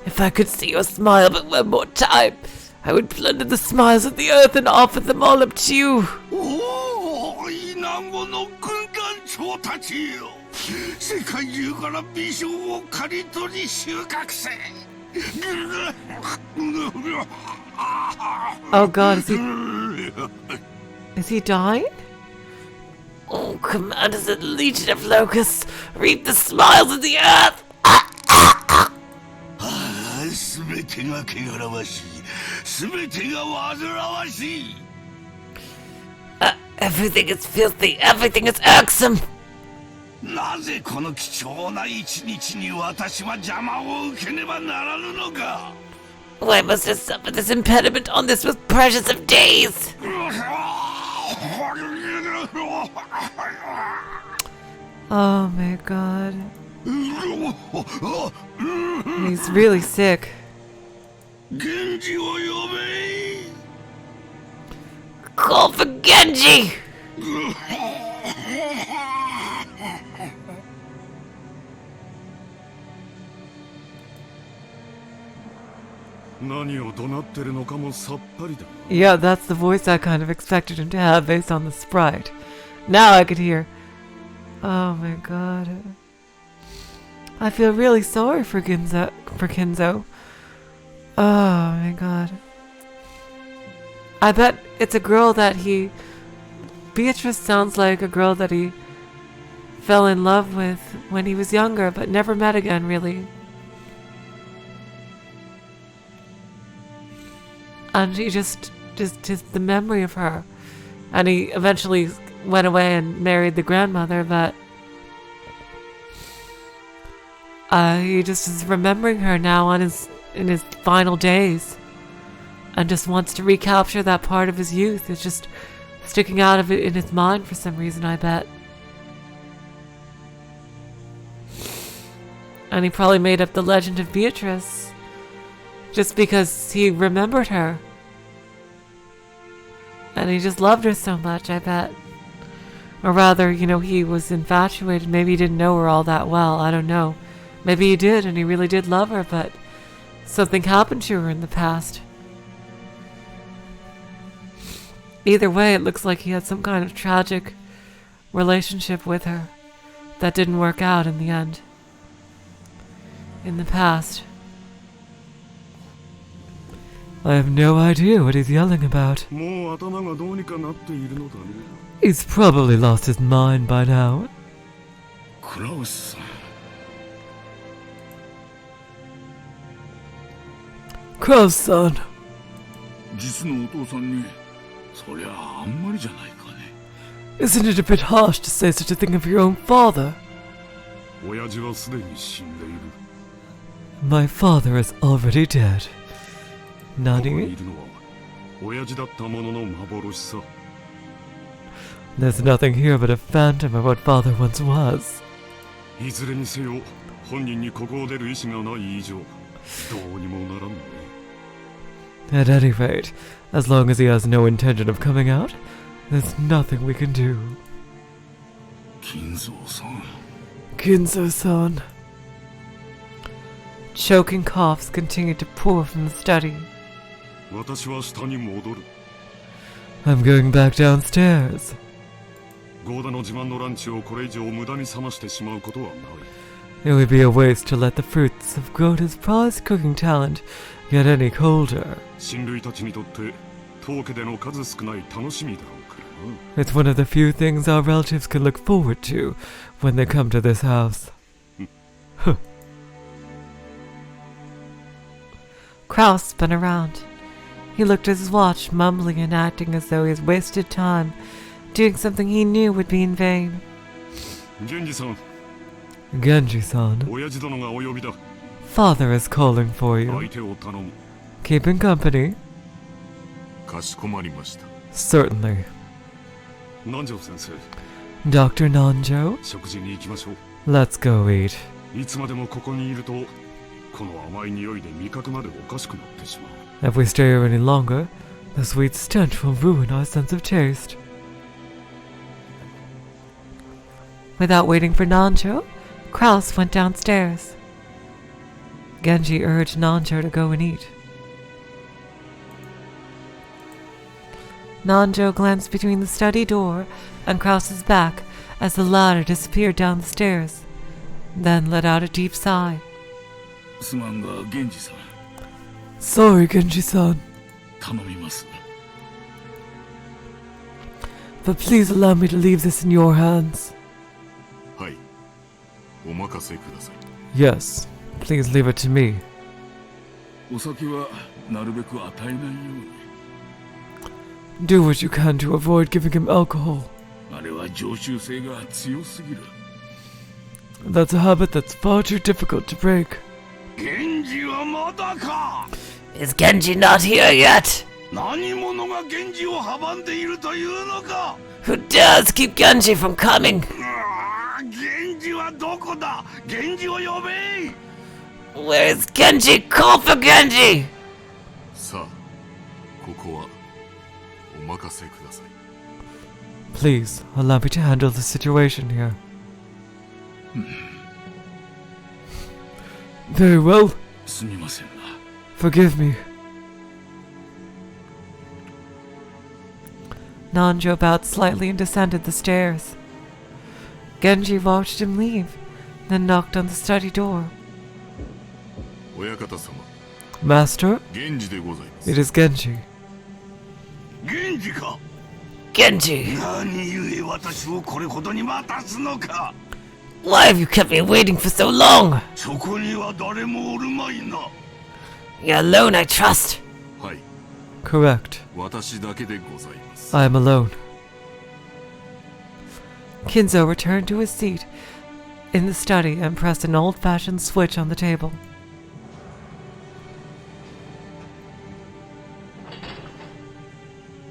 if I could see your smile but one more time, I would plunder the smiles of the earth and offer them all up to you. おお、イナゴの軍団長たちよ。世界中から美少を刈り取り収穫せ。Oh God, is he dying? Oh, commanders of the Legion of Locusts, reap the smiles of the earth! すべてが汚らわしい。すべてが煩わしい。Everything is filthy, everything is irksome! なぜこの貴重な一日に私は邪魔を受けねばならぬのか。 Why must I suffer this impediment on this most precious of days? Oh my god. He's really sick. 源氏を呼べ。 Call for Genji! 何を怒鳴ってるのかもさっぱりだ。 Yeah, that's the voice I kind of expected him to have based on the sprite. Now I could hear. Oh my god. I feel really sorry for Kinzo. Oh my god. I bet it's a girl that he... Beatrice sounds like a girl that he fell in love with when he was younger, but never met again, really. And he just the memory of her. And he eventually went away and married the grandmother, but he just is remembering her now in his final days. And just wants to recapture that part of his youth. It's just sticking out of it in his mind for some reason, I bet. And he probably made up the legend of Beatrice just because he remembered her. And he just loved her so much, I bet. Or rather, he was infatuated. Maybe he didn't know her all that well. I don't know. Maybe he did, and he really did love her, but something happened to her in the past. Either way, it looks like he had some kind of tragic relationship with her that didn't work out in the end. In the past. I have no idea what he's yelling about. He's probably lost his mind by now. Kraus-san. 実のお父さんにそりゃあんまりじゃないかね。 Isn't it a bit harsh to say such a thing of your own father? 親父はすでに死んでいる。 My father is already dead. ここに Nani? いるのは親父だったものの幻さ。 There's nothing here but a phantom of what father once was. いずれにせよ本人にここを出る意思がない以上どうにもならんね。 At any rate, as long as he has no intention of coming out, there's nothing we can do. 金蔵さん。 Kinzo-san. Choking coughs continued to pour from the study. 私は下に戻る。 I'm going back downstairs. ゴーダの自慢のランチをこれ以上無駄に冷ましてしまうことはない。 It would be a waste to let the fruits of Goda's prized cooking talent get any colder. 親類たちにとって当家での数少ない楽しみだろうからな。 It's one of the few things our relatives can look forward to when they come to this house. Kraus spun around. He looked at his watch, mumbling and acting as though he had wasted time, doing something he knew would be in vain. 源氏さん、 Genji-san, 親父殿がお呼びだ。 father is calling for 相 you. 手を頼む。 Keeping company? かしこまりました。 Certainly. 南條先生、 Dr. Nanjo, 食事に行きましょう。 let's go eat. いつまでもここにいると、この甘い匂いで味覚までおかしくなってしまう。 If we stay here any longer, the sweet stench will ruin our sense of taste. Without waiting for Nanjo, Kraus went downstairs. Genji urged Nanjo to go and eat. Nanjo glanced between the study door and Kraus's back as the latter disappeared down the stairs, then let out a deep sigh. すまんが源氏さん、 Sorry, Genji-san, 頼みます。 but please allow me to leave this in your hands. はい、お任せください。 Yes, please leave it to me. お酒はなるべく与えないように。 Do what you can to avoid giving him alcohol. あれは常習性が強すぎる。 That's a habit that's far too difficult to break. 源氏はまだか。 Is Genji not here yet? 何者が源氏を阻んでいるというのか。 Who dares keep Genji from coming? 源氏はどこだ。源氏を呼べ。 Where's Genji? Call for Genji! さあ、ここはお任せください。 Please, allow me to handle the situation here. Very well. すみませんな。 Forgive me. Nanjo bowed slightly and descended the stairs. Genji watched him leave, then knocked on the study door. 親方様、 Master, 源氏でございます。 it is Genji. 源氏か。 Genji! 何故私をこれほどに待たすのか。 Why have you kept me waiting for so long? そこには誰もおるまいな。 You're alone, I trust. はい、 Correct. 私だけでございます。 I am alone. Kinzo returned to his seat in the study and pressed an old-fashioned switch on the table.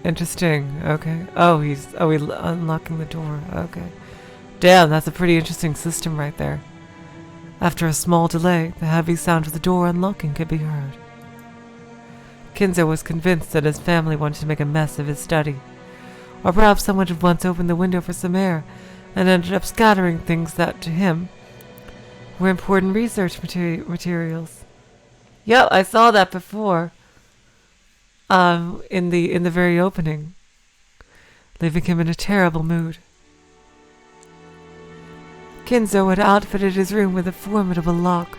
Interesting. Okay. Oh, he's unlocking the door. Okay. Damn, that's a pretty interesting system right there. After a small delay, the heavy sound of the door unlocking could be heard. Kinzo was convinced that his family wanted to make a mess of his study. Or perhaps someone had once opened the window for some air and ended up scattering things that, to him, were important research materials. Yep, I saw that before. In the very opening, leaving him in a terrible mood. Kinzo had outfitted his room with a formidable lock,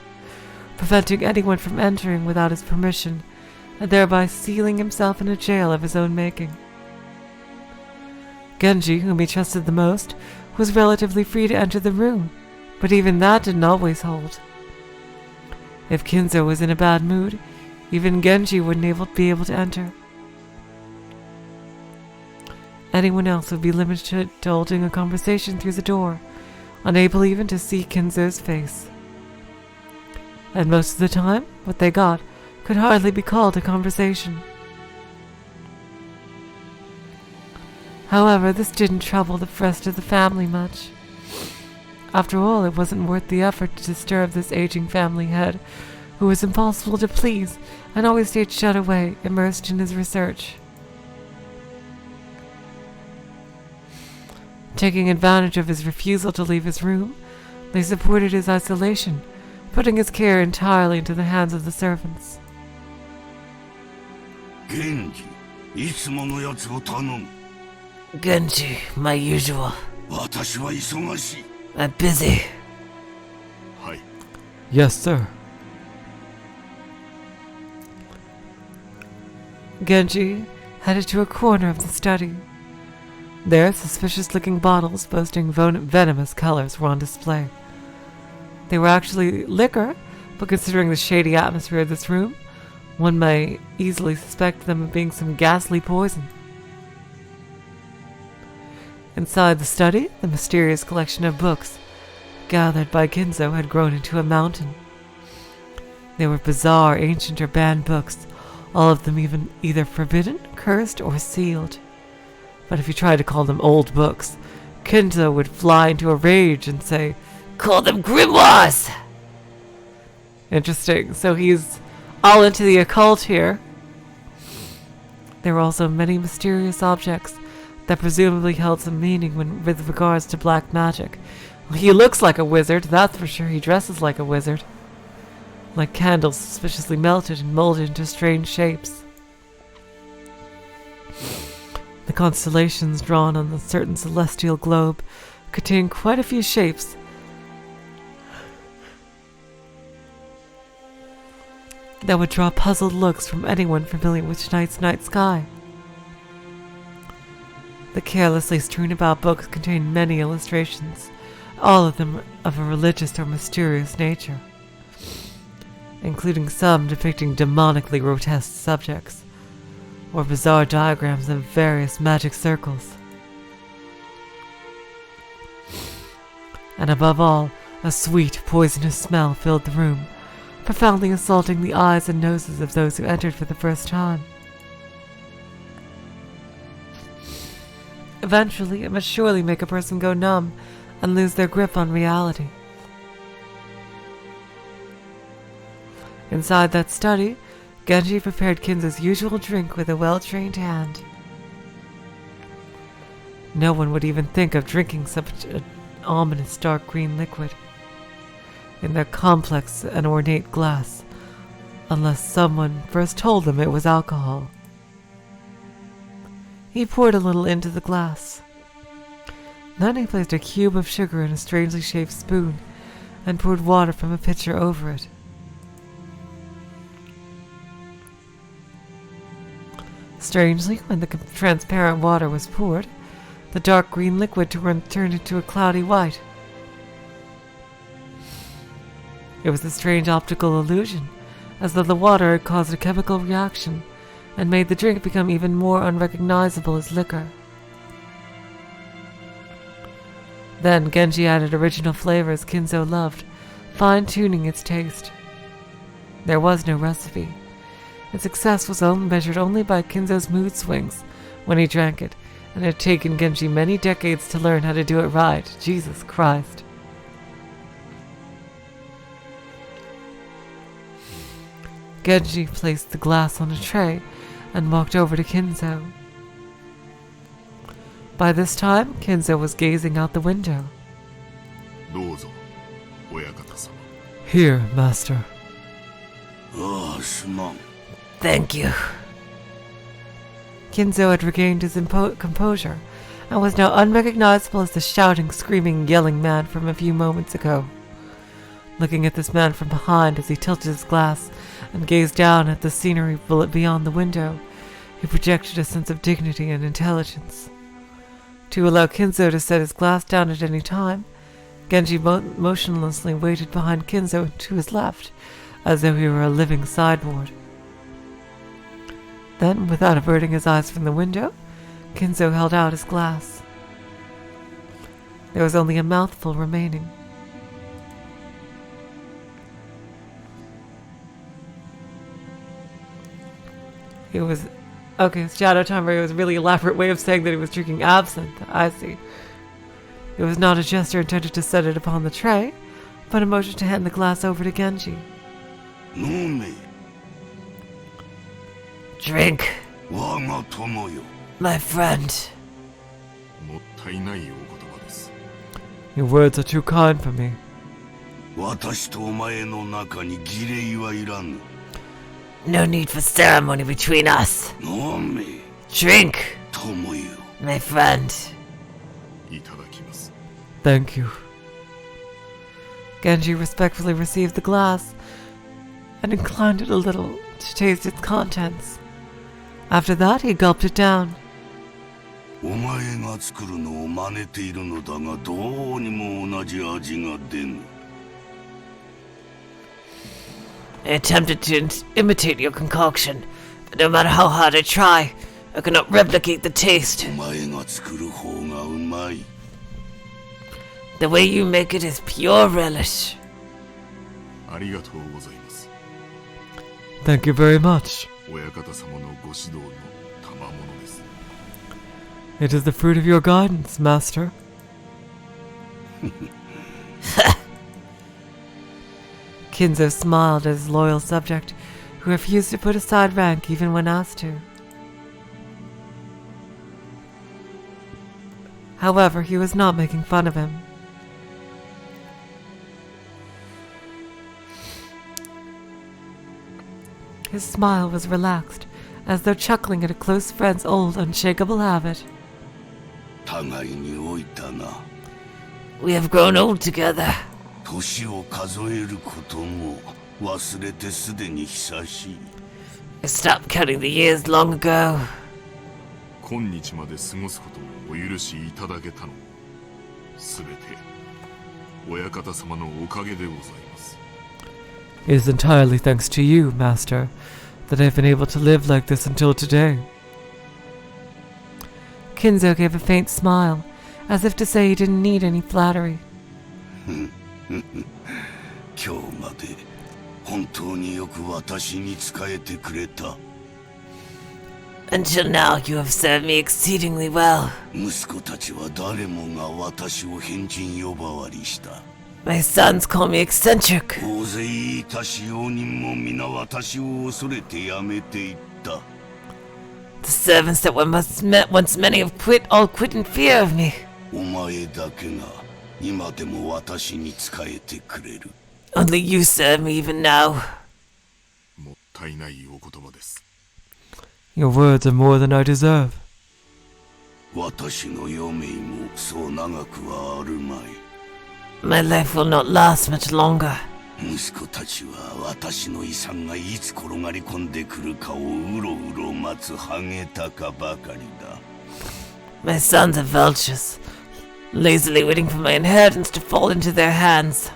preventing anyone from entering without his permission, and thereby sealing himself in a jail of his own making. Genji, whom he trusted the most, was relatively free to enter the room, but even that didn't always hold. If Kinzo was in a bad mood, even Genji wouldn't be able to enter. Anyone else would be limited to holding a conversation through the door, unable even to see Kinzo's face. And most of the time, what they got could hardly be called a conversation. However, this didn't trouble the rest of the family much. After all, it wasn't worth the effort to disturb this aging family head, who was impossible to please and always stayed shut away, immersed in his research. Taking advantage of his refusal to leave his room, they supported his isolation, putting his care entirely into the hands of the servants. 源氏、いつものやつを頼む。 Genji, my usual. 私は忙しい。 I'm busy. はい、 Yes, sir. Genji headed to a corner of the study. There, suspicious-looking bottles boasting venomous colors were on display. They were actually liquor, but considering the shady atmosphere of this room, one may easily suspect them of being some ghastly poison. Inside the study, the mysterious collection of books gathered by Kinzo had grown into a mountain. They were bizarre, ancient, or banned books, all of them either forbidden, cursed, or sealed. But if you tried to call them old books, Kinzo would fly into a rage and say, Call them grimoires! Interesting. So he's all into the occult here. There were also many mysterious objects that presumably held some meaning with regards to black magic. Well, he looks like a wizard, that's for sure. He dresses like a wizard. Like candles suspiciously melted and molded into strange shapes. The constellations drawn on the certain celestial globe contain quite a few shapes that would draw puzzled looks from anyone familiar with tonight's night sky. The carelessly strewn about books contain many illustrations, all of them of a religious or mysterious nature, including some depicting demonically grotesque subjects, or bizarre diagrams of various magic circles. And above all, a sweet, poisonous smell filled the room, profoundly assaulting the eyes and noses of those who entered for the first time. Eventually, it must surely make a person go numb, and lose their grip on reality. Inside that study, Genji prepared Kinzo's usual drink with a well-trained hand. No one would even think of drinking such an ominous dark green liquid in their complex and ornate glass, unless someone first told them it was alcohol. He poured a little into the glass. Then he placed a cube of sugar in a strangely shaped spoon and poured water from a pitcher over it. Strangely, when the transparent water was poured, the dark green liquid turned into a cloudy white. It was a strange optical illusion, as though the water had caused a chemical reaction and made the drink become even more unrecognizable as liquor. Then Genji added original flavors Kinzo loved, fine-tuning its taste. There was no recipe. Its success was measured only by Kinzo's mood swings when he drank it, and it had taken Genji many decades to learn how to do it right. Jesus Christ. Genji placed the glass on a tray and walked over to Kinzo. By this time, Kinzo was gazing out the window. どうぞ、親方様。 Here, master. ああ、すまん。 Thank you. Kinzo had regained his composure and was now unrecognizable as the shouting, screaming, yelling man from a few moments ago. Looking at this man from behind as he tilted his glass and gazed down at the scenery beyond the window, he projected a sense of dignity and intelligence. To allow Kinzo to set his glass down at any time, Genji motionlessly waited behind Kinzo to his left, as though he were a living sideboard. Then, without averting his eyes from the window, Kinzo held out his glass. There was only a mouthful remaining. It was... Okay, Shadow Timer was a really elaborate way of saying that he was drinking absinthe. I see. It was not a gesture intended to set it upon the tray, but a motion to hand the glass over to Genji. 飲め。 Drink, 我が友よ。 my friend. もったいないお言葉です。 Your words are too kind for me. 私とお前の中に儀礼はいらぬ。 No need for ceremony between us. 飲め。 Drink, 友よ。 my friend. いただきます。 Thank you. Genji respectfully received the glass and inclined it a little to taste its contents. After that, he gulped it down. お前が作るのを真似ているのだが、どうにも同じ味が出ぬ。 I attempted to imitate your concoction, but no matter how hard I try, I cannot replicate the taste. お前が作る方がうまい。 The way you make it is pure relish. ありがとうございます。 Thank you very much. 親方様のご指導の賜物です。 It is the fruit of your guidance, master. Kinzo smiled at his loyal subject, who refused to put aside rank even when asked to. However, he was not making fun of him. His smile was relaxed, as though chuckling at a close friend's old, unshakable habit. 互いに老いたな。 We have grown old together. 年を数えることも忘れてすでに久しい。 I stopped counting the years long ago. 今日まで過ごすことをお許しいただけたのも、すべて親方様のおかげでございます。 It is entirely thanks to you, master, that I've been able to live like this until today. Kinzo gave a faint smile, as if to say he didn't need any flattery. 今日まで本当によく私に仕えてくれた。Until now, you have served me exceedingly well. 息子たちは誰もが私を変人呼ばわりした。 My sons call me eccentric. 大勢いた使用人も皆私を恐れてやめていった。 The servants that once many have all quit in fear of me. お前だけが今でも私に仕えてくれる。 Only you serve me even now. もったいないお言葉です。 Your words are more than I deserve. 私の余命もそう長くはあるまい。 My life will not last much longer. 息子たちは私の遺産がいつ転がり込んでくるかをうろうろ待つハゲタカばかりだ。 My sons are vultures, lazily waiting for my inheritance to fall into their hands.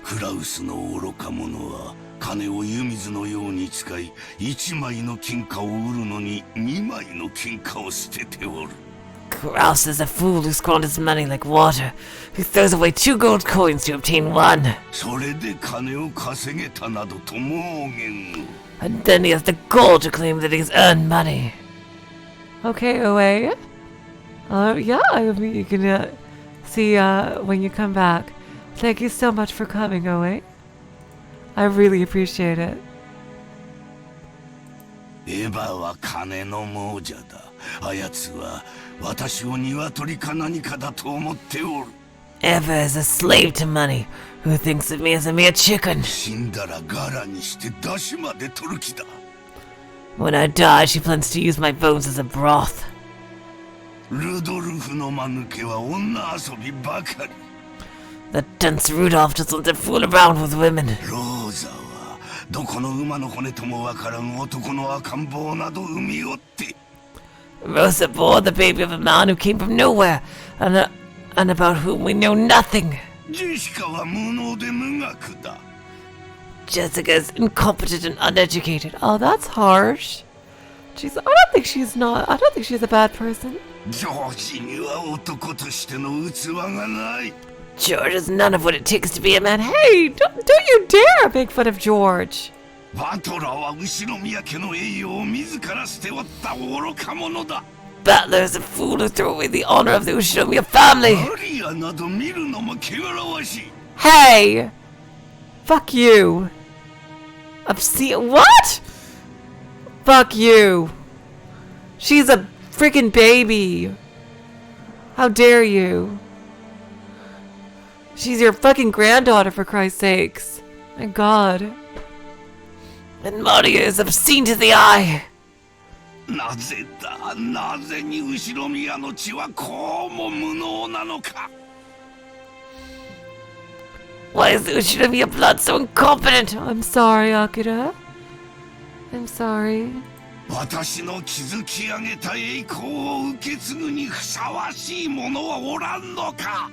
クラウスの愚か者は金を湯水のように使い、1枚の金貨を売るのに2枚の金貨を捨てておる。 Grouse is a fool who squanders money like water, who throws away 2 gold coins to obtain 1. それで金を稼げたなどと妄言を。 And then he has the gall to claim that he's earned money. Okay, OA. Yeah, I mean, you can see when you come back. Thank you so much for coming, OA. I really appreciate it. エヴァは金の亡者だ。あやつは私を鶏か何かだと思っておる。 Eva is a slave to money, who thinks of me as a mere chicken. 死んだらガラにして出汁まで取る気だ。 When I die, she plans to use my bones as a broth. ルドルフの間抜けは女遊びばかり。 That dunce Rudolph just wants to fool around with women. ローザはどこの馬の骨ともわからん男の赤ん坊など産みおって。 Rosa bore the baby of a man who came from nowhere, and about whom we know nothing. ジェシカは無能で無学だ。 Jessica is incompetent and uneducated. Oh, that's harsh. I don't think she's a bad person. ジョージには男としての器がない。 George has none of what it takes to be a man. Hey, don't you dare make fun of George. バトラーは後宮家の栄誉を自ら捨ておった愚か者だ。 Battler is a fool who threw away the honor of the Ushinomiya family. アリアなど見るのも汚らわしい。 Hey! Fuck you. What? Fuck you. She's a freaking baby. How dare you? She's your fucking granddaughter, for Christ's sakes. My God. And Maria is obscene to the eye. なぜだ、なぜに後宮の血はこうも無能なのか。 Why is the Ushinomiya blood so incompetent? I'm sorry, Akira. I'm sorry. 私の築き上げた栄光を受け継ぐにふさわしい者はおらんのか。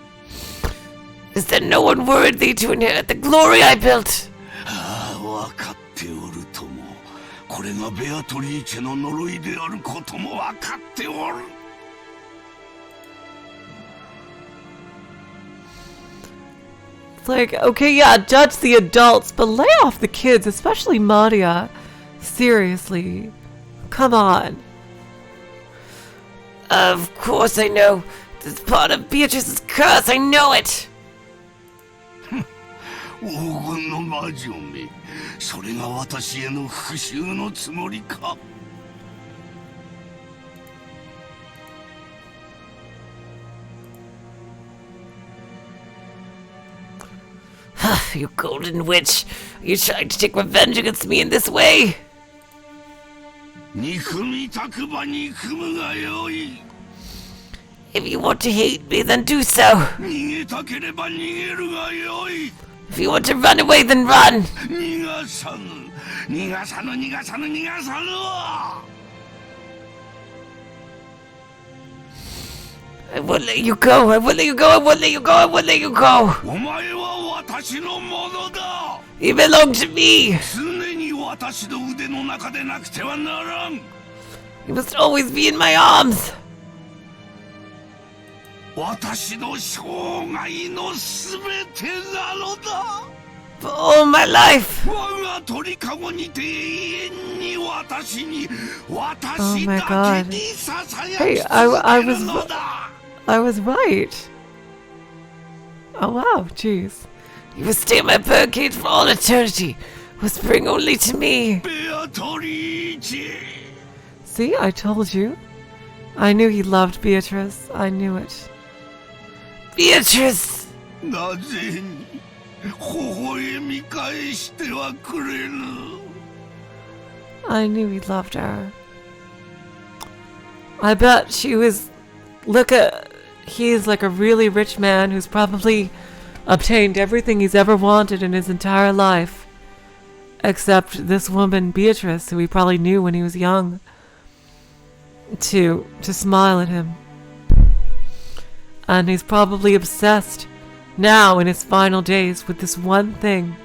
Is there no one worthy to inherit the glory I built? ああ、わかっておるとも。これがベアトリーチェの呪いであることもわかっておる。 It's like, okay, yeah, judge the adults, but lay off the kids, especially Maria. Seriously. Come on. Of course I know. This is part of Beatrice's curse. I know it. 黄金の魔女め、それが私への復讐のつもりか。 You golden witch. Are you trying to take revenge against me in this way? 憎みたくば憎むがよい。 If you want to hate me, then do so. 逃げたければ逃げるがよい。 If you want to run away, then run. 逃がさぬ、逃がさぬ、逃がさぬ、逃がさぬわ。 I won't let you go. I won't let you go. I won't let you go. I won't let you go. お前は私のものだ。 You belong to me. 常に私の腕の中でなくてはならん。 You must always be in my arms. 私の生涯のすべてなのだ。for all my life. 我が鳥かごにて永遠に私に Oh 私 my だ God. けにささや Hey, き I 続ける was のだ I was right. Oh wow, jeez. You will stay in my birdcage for all eternity, whispering only to me. ベアトリーチェ See, I told you. I knew he loved Beatrice. I knew it. Beatrice! なぜに微笑み返してはくれぬ I knew he loved her. I bet she was. Look at. He's like a really rich man who's probably obtained everything he's ever wanted in his entire life. Except this woman, Beatrice, who he probably knew when he was young, to smile at him. And he's probably obsessed now in his final days with this one thing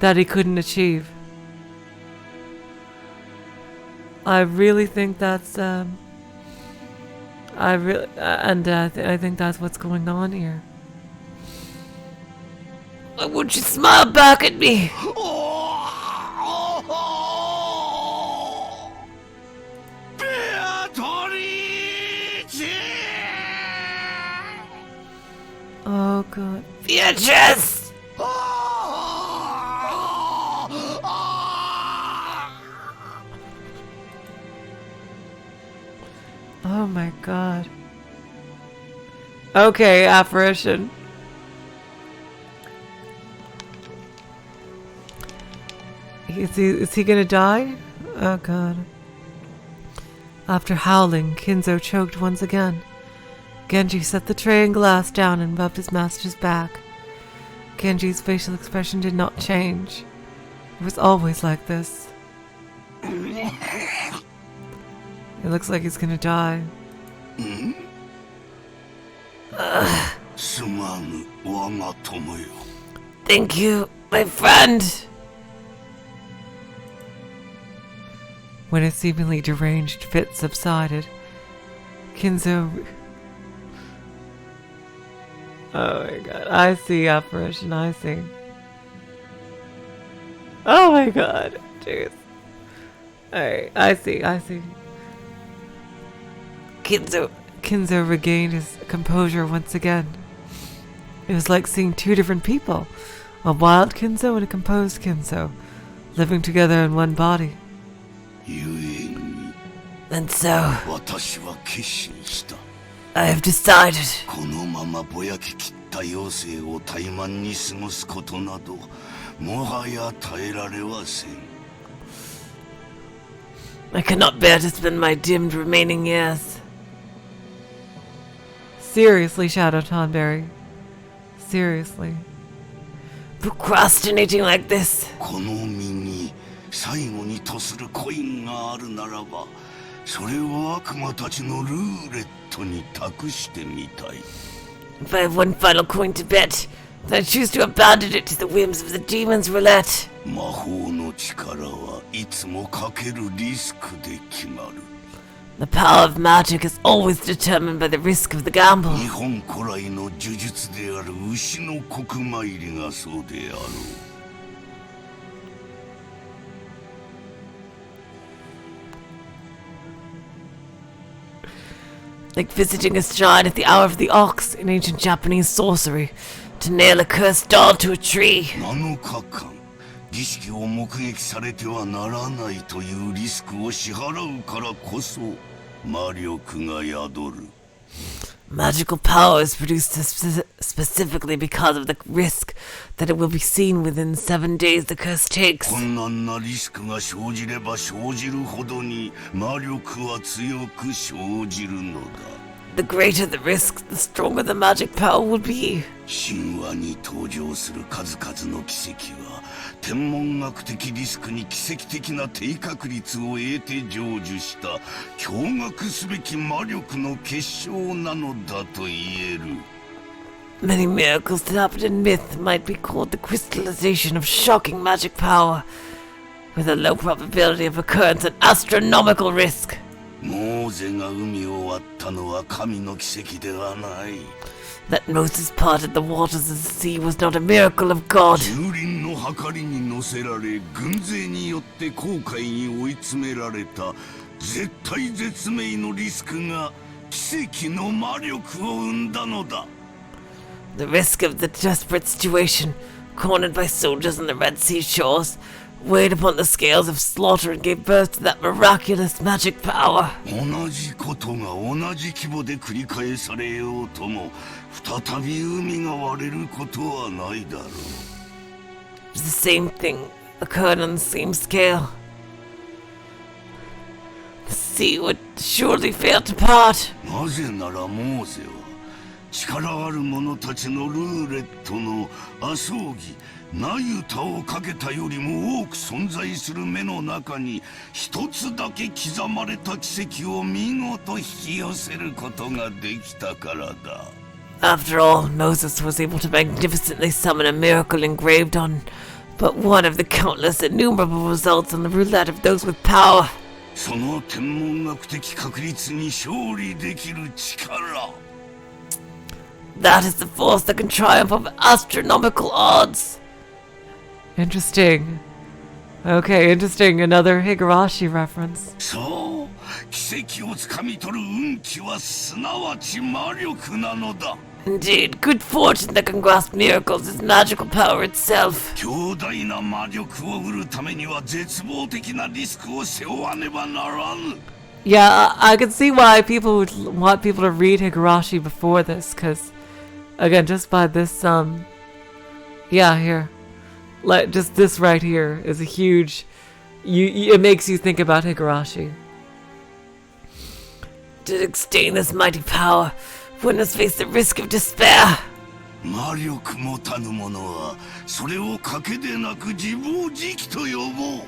that he couldn't achieve. I really think that's I think that's what's going on here. Why won't you smile back at me? Oh god. Beatrice! Oh my god. Okay, apparition. Is he gonna die? Oh god. After howling, Kinzo choked once again. Genji set the tray and glass down and rubbed his master's back. Genji's facial expression did not change. It was always like this. It looks like he's gonna die. Thank you, my friend. When his seemingly deranged fit subsided, Kinzo... Oh my god, I see apparition, I see. Oh my god, jeez. Alright, I see. Kinzo regained his composure once again. It was like seeing two different people. A wild Kinzo and a composed Kinzo, living together in one body. And so, I have decided. I cannot bear to spend my dimmed remaining years. Seriously, Shadow Tonberry. Seriously. Procrastinating like this. 最後にとするコインがあるならば、それを悪魔たちのルーレットに託してみたい。If I have one final coin to bet, then I choose to abandon it to the whims of the demon's roulette. 魔法の力はいつもかけるリスクで決まる。The power of magic is always determined by the risk of the gamble. 日本古来の呪術である牛の国参りがそうであろう。Like visiting a shrine at the hour of the ox in ancient Japanese sorcery, to nail a cursed doll to a tree. 7日間、儀式を目撃されてはならないというリスクを支払うからこそ、魔力が宿る。Magical power is produced specifically because of the risk that it will be seen within 7 days the curse takes. 困難なリスクが生じれば生じるほどに魔力は強く生じるのだ。The greater the risk, the stronger the magic power will be. 神話に登場する数々の奇跡は天文学的リスクに奇跡的な低確率を得て成就した驚愕すべき魔力の結晶なのだと言える。 Many miracles that happen in myth might be called the crystallization of shocking magic power, with a low probability of occurrence and astronomical risk. モーゼが海を割ったのは神の奇跡ではない。 That Moses parted the waters of the sea was not a miracle of God. 樹林の計りに乗せられ軍勢によって航海に追い詰められた絶体絶命のリスクが奇跡の魔力を生んだのだ。 The risk of the desperate situation, cornered by soldiers on the Red Sea shores, weighed upon the scales of slaughter and gave birth to that miraculous magic power. 同じことが同じ規模で繰り返されようとも再び海が割れることはないだろう。 The same thing occurred on the same scale. The sea would surely fail to part. なぜならモーゼは力ある者たちのルーレットのアソーギナユタをかけたよりも多く存在する目の中に一つだけ刻まれた奇跡を見事引き寄せることができたからだ。 After all, Moses was able to magnificently summon a miracle engraved on but one of the countless innumerable results on the roulette of those with power. その天文学的確率に勝利できる力。 That is the force that can triumph over astronomical odds. Interesting. Okay, interesting. Another Higurashi reference. そう、奇跡をつかみ取る運気はすなわち魔力なのだ。 Indeed, good fortune that can grasp miracles is magical power itself. 強大な魔力を売るためには絶望的なリスクを背負わねばならぬ。 Yeah, I can see why people would want people to read Higurashi before this, because, again, just by this, yeah, here. Like, just this right here is a huge, it makes you think about Higurashi. To extend this mighty power, one must face the risk of despair. 魔力持たぬ者はそれを賭けでなく自暴自棄と呼ぼう。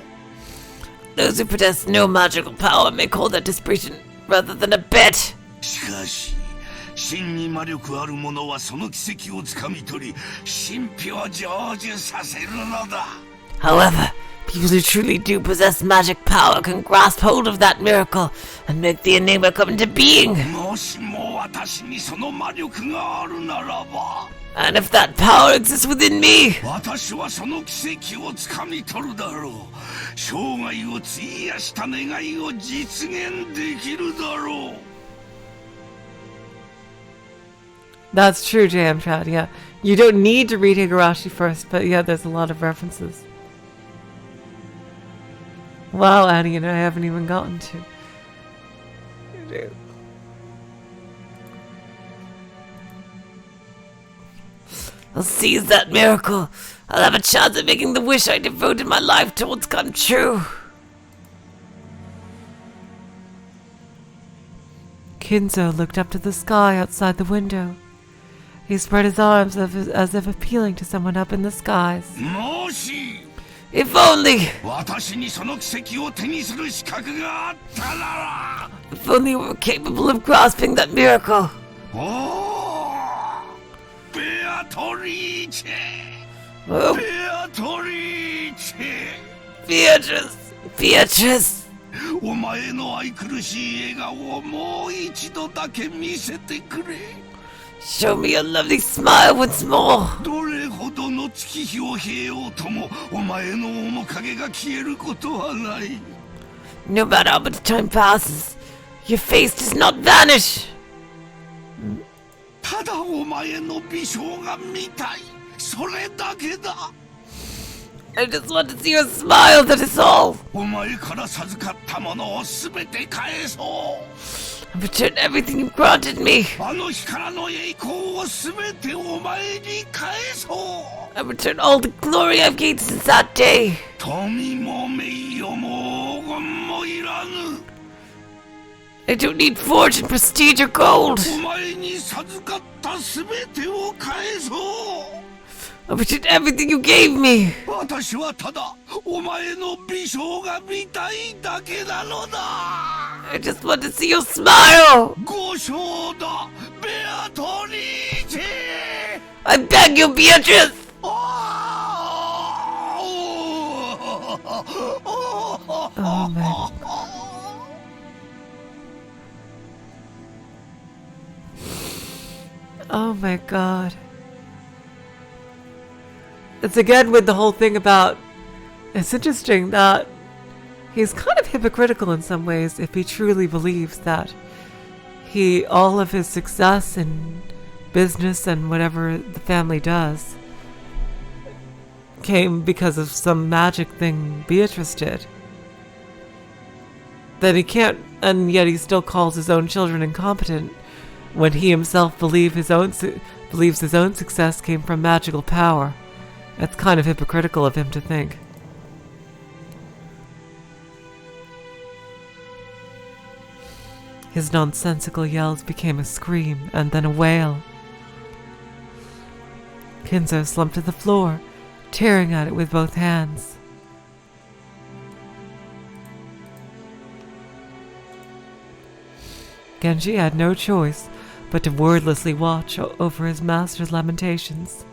Those who possess no magical power may call that desperation rather than a bet. しかし真に魔力ある者はその奇跡をつかみ取り神秘を成就させるのだ。 However, people who truly do possess magic power can grasp hold of that miracle and make the enigma come into being. もしも私にその魔力があるならば And if that power exists within me, 私はその奇跡をつかみ取るだろう。生涯を費やした願いを実現できるだろう。 That's true, Jamchad, yeah. You don't need to read Higurashi first, but yeah, there's a lot of references. Wow, Annie, and I haven't even gotten to. I'll seize that miracle. I'll have a chance at making the wish I devoted my life towards come true. Kinzo looked up to the sky outside the window. He spread his arms as if appealing to someone up in the skies. もし If only, 私にその奇跡を手にする資格があったなら if only we were capable of grasping that miracle. おおベアトリーチェ Oh, ベアトリーチェ Beatrice. お前の愛くるしい笑顔をもう一度だけ見せてくれ。 Show me your lovely smile once more. どれほどの月日を経ようともお前の面影が消えることはない。 No matter how much time passes, your face does not vanish. ただお前の美少が見たい。それだけだ。 I just want to see your smile, that is all. お前から授かったものをすべて返そう。 Return everything you granted me. あの日からの栄光をすべてお前に返そう。 I return all the glory I've gained since that day. 富も名誉も黄金もいらぬ。 I don't need fortune, prestige, or gold. お前に授かったすべてを返そう。 I return everything you gave me. 私はただお前の美少が見たいだけなのだ。 I just want to see your smile. 五章だベアトリーチェ。 I beg you, Beatrice. Oh man. Oh my god. it's again with the whole thing about, it's interesting that he's kind of hypocritical in some ways if he truly believes that all of his success in business and whatever the family does came because of some magic thing Beatrice did. That he can't, and yet he still calls his own children incompetent when he himself believes his own success came from magical power. That's kind of hypocritical of him to think. His nonsensical yells became a scream and then a wail. Kinzo slumped to the floor, tearing at it with both hands. Genji had no choice but to wordlessly watch over his master's lamentations.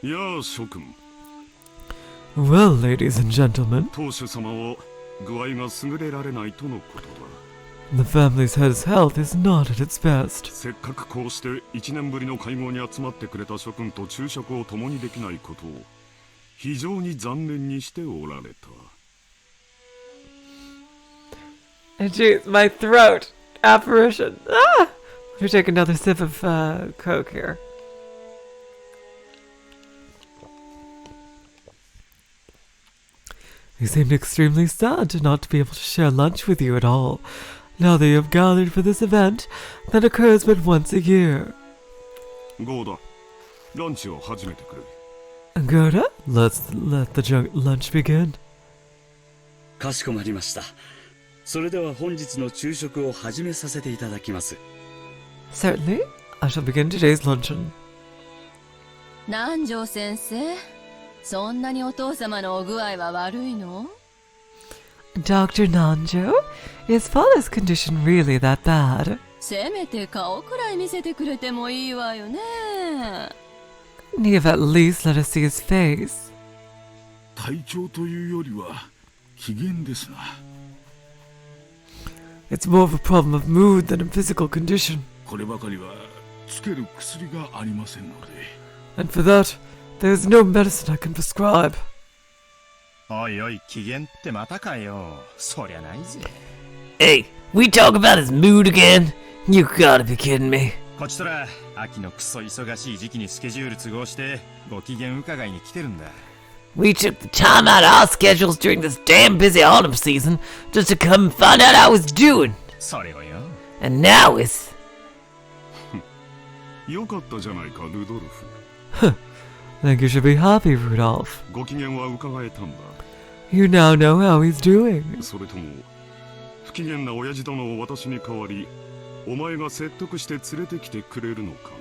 Yeah, Shokun. Well, ladies and gentlemen, 当主様は具合が優れられないとのことだ。 the family's health is not at its best. せっかくこうして1年ぶりの会合に集まってくれた諸君と昼食を共にできないことを非常に残念にしておられた。 Jeez, my throat! Apparition! Ah! Let me take another sip of Coke here. They seemed extremely sad not to be able to share lunch with you at all, now that you have gathered for this event that occurs but once a year. Goda, lunchを始めてくれ。 Goda, let's let the lunch begin. かしこまりました。それでは本日の昼食を始めさせていただきます。 Certainly, I shall begin today's luncheon. 南條先生、そんなにお父様のお具合は悪いの？ Dr. Nanjo, is father's condition really that bad? せめて顔くらい見せてくれてもいいわよね。 You've at least let us see his face. 体調というよりは機嫌ですな。 It's more of a problem of mood than a physical condition. こればかりはつける薬がありませんので。 And for that, there is no medicine I can prescribe. おいおい、機嫌ってまたかよ。そりゃないぜ。 Hey, we talk about his mood again? You gotta be kidding me. こっちとら、秋のクソ忙しい時期にスケジュール都合して、ご機嫌伺いに来てるんだ。We took the time out of our schedules during this damn busy autumn season just to come and find out how he's doing. それをよ。 And now it's... よかったじゃないか、ルドルフ。 I think you should be happy, Rudolph. ご機嫌は伺えたんだ。 You now know how he's doing. それとも不機嫌な親父殿を私に代わりお前が説得して連れてきてくれるのかね。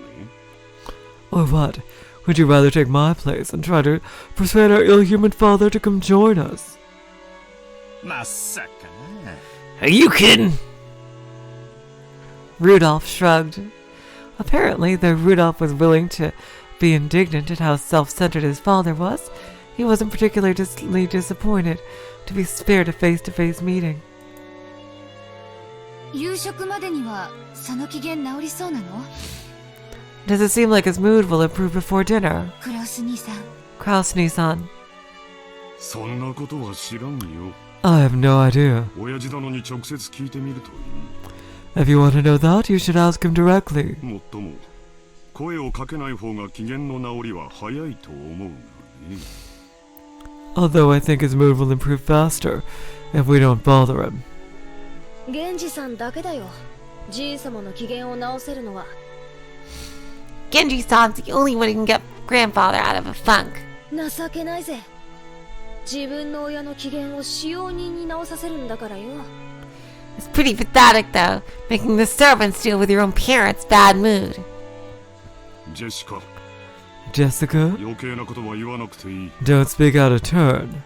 Or what? Would you rather take my place and try to persuade our ill-human father to come join us? まさかな。 Are you kidding? Rudolph shrugged. Apparently, though Rudolph was willing to be indignant at how self-centered his father was, he wasn't particularly disappointed to be spared a face-to-face meeting. 夕食までにはその機嫌治りそうなの？ Does it seem like his mood will improve before dinner? クロス兄さん。 Krausny-san. そんなことは知らんよ。 I have no idea. 親父殿に直接聞いてみるといい。 If you want to know that, you should ask him directly. もっとも声をかけない方が機嫌の治りは早いと思うがね。 Although I think his mood will improve faster if we don't bother him. 源氏さんだけだよ。じい様の機嫌を直せるのは。 Genji-san's the only one who can get grandfather out of a funk. 情けないぜ。自分の親の機嫌を使用人に直させるんだからよ。 It's pretty pathetic, though, making the servants deal with your own parents' bad mood. ジェシカ、 Jessica, 余計なことは言わなくていい。 don't speak out of turn.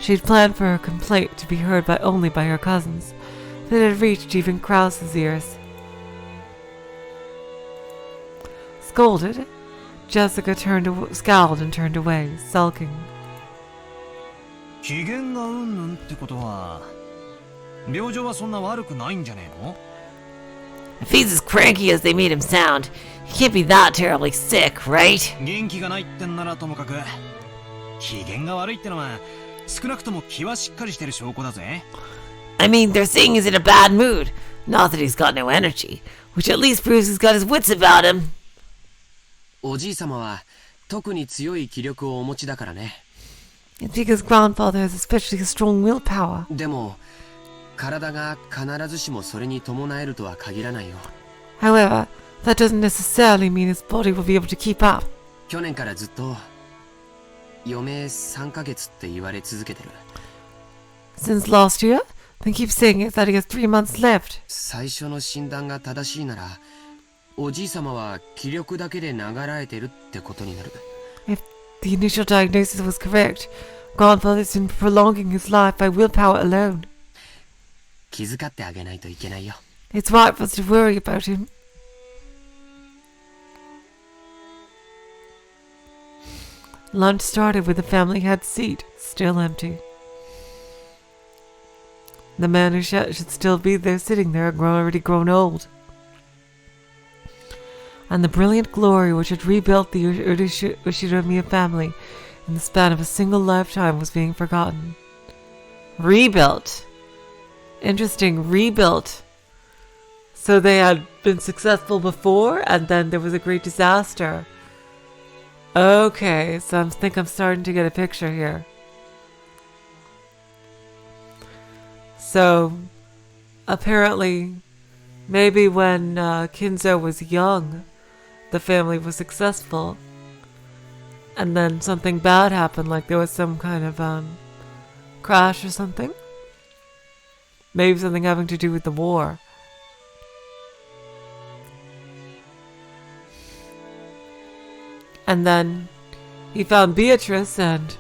She'd planned for her complaint to be heard only by her cousins, but it had reached even Krause's ears. Scolded, Jessica scowled and turned away, sulking. 機嫌がうんぬんってことは病状はそんな悪くないんじゃねえの？ If he's as cranky as they made him sound, he can't be that terribly sick, right? 元気がないってんならともかく機嫌が悪いってのは少なくとも気はしっかりしてる証拠だぜ。 I mean, they're saying he's in a bad mood. Not that he's got no energy, which at least proves he's got his wits about him. おじい様は特に強い気力をお持ちだからね。It's because grandfather has especially strong willpower. でも体が必ずしもそれに伴えるとは限らないよ。 However, that doesn't necessarily mean his body will be able to keep up. 去年からずっと余命3ヶ月って言われ続けてる。 Since last year, they keep saying it that he has 3 months left. 最初の診断が正しいなら、おじい様は気力だけで流らえてるってことになる。 If the initial diagnosis was correct, grandfather's been prolonging his life by willpower alone. 気遣ってあげないといけないよ。 It's right for us to worry about him. Lunch started with the family head seat, still empty. The man who should still be there sitting there had already grown old. And the brilliant glory which had rebuilt the Ushinomiya family in the span of a single lifetime was being forgotten. Rebuilt. Interesting, rebuilt. So they had been successful before, and then there was a great disaster. Okay, so I think I'm starting to get a picture here. So, apparently, maybe when Kinzo was young, the family was successful, and then something bad happened, like there was some kind of crash or something. Maybe something having to do with the war. And then he found Beatrice, and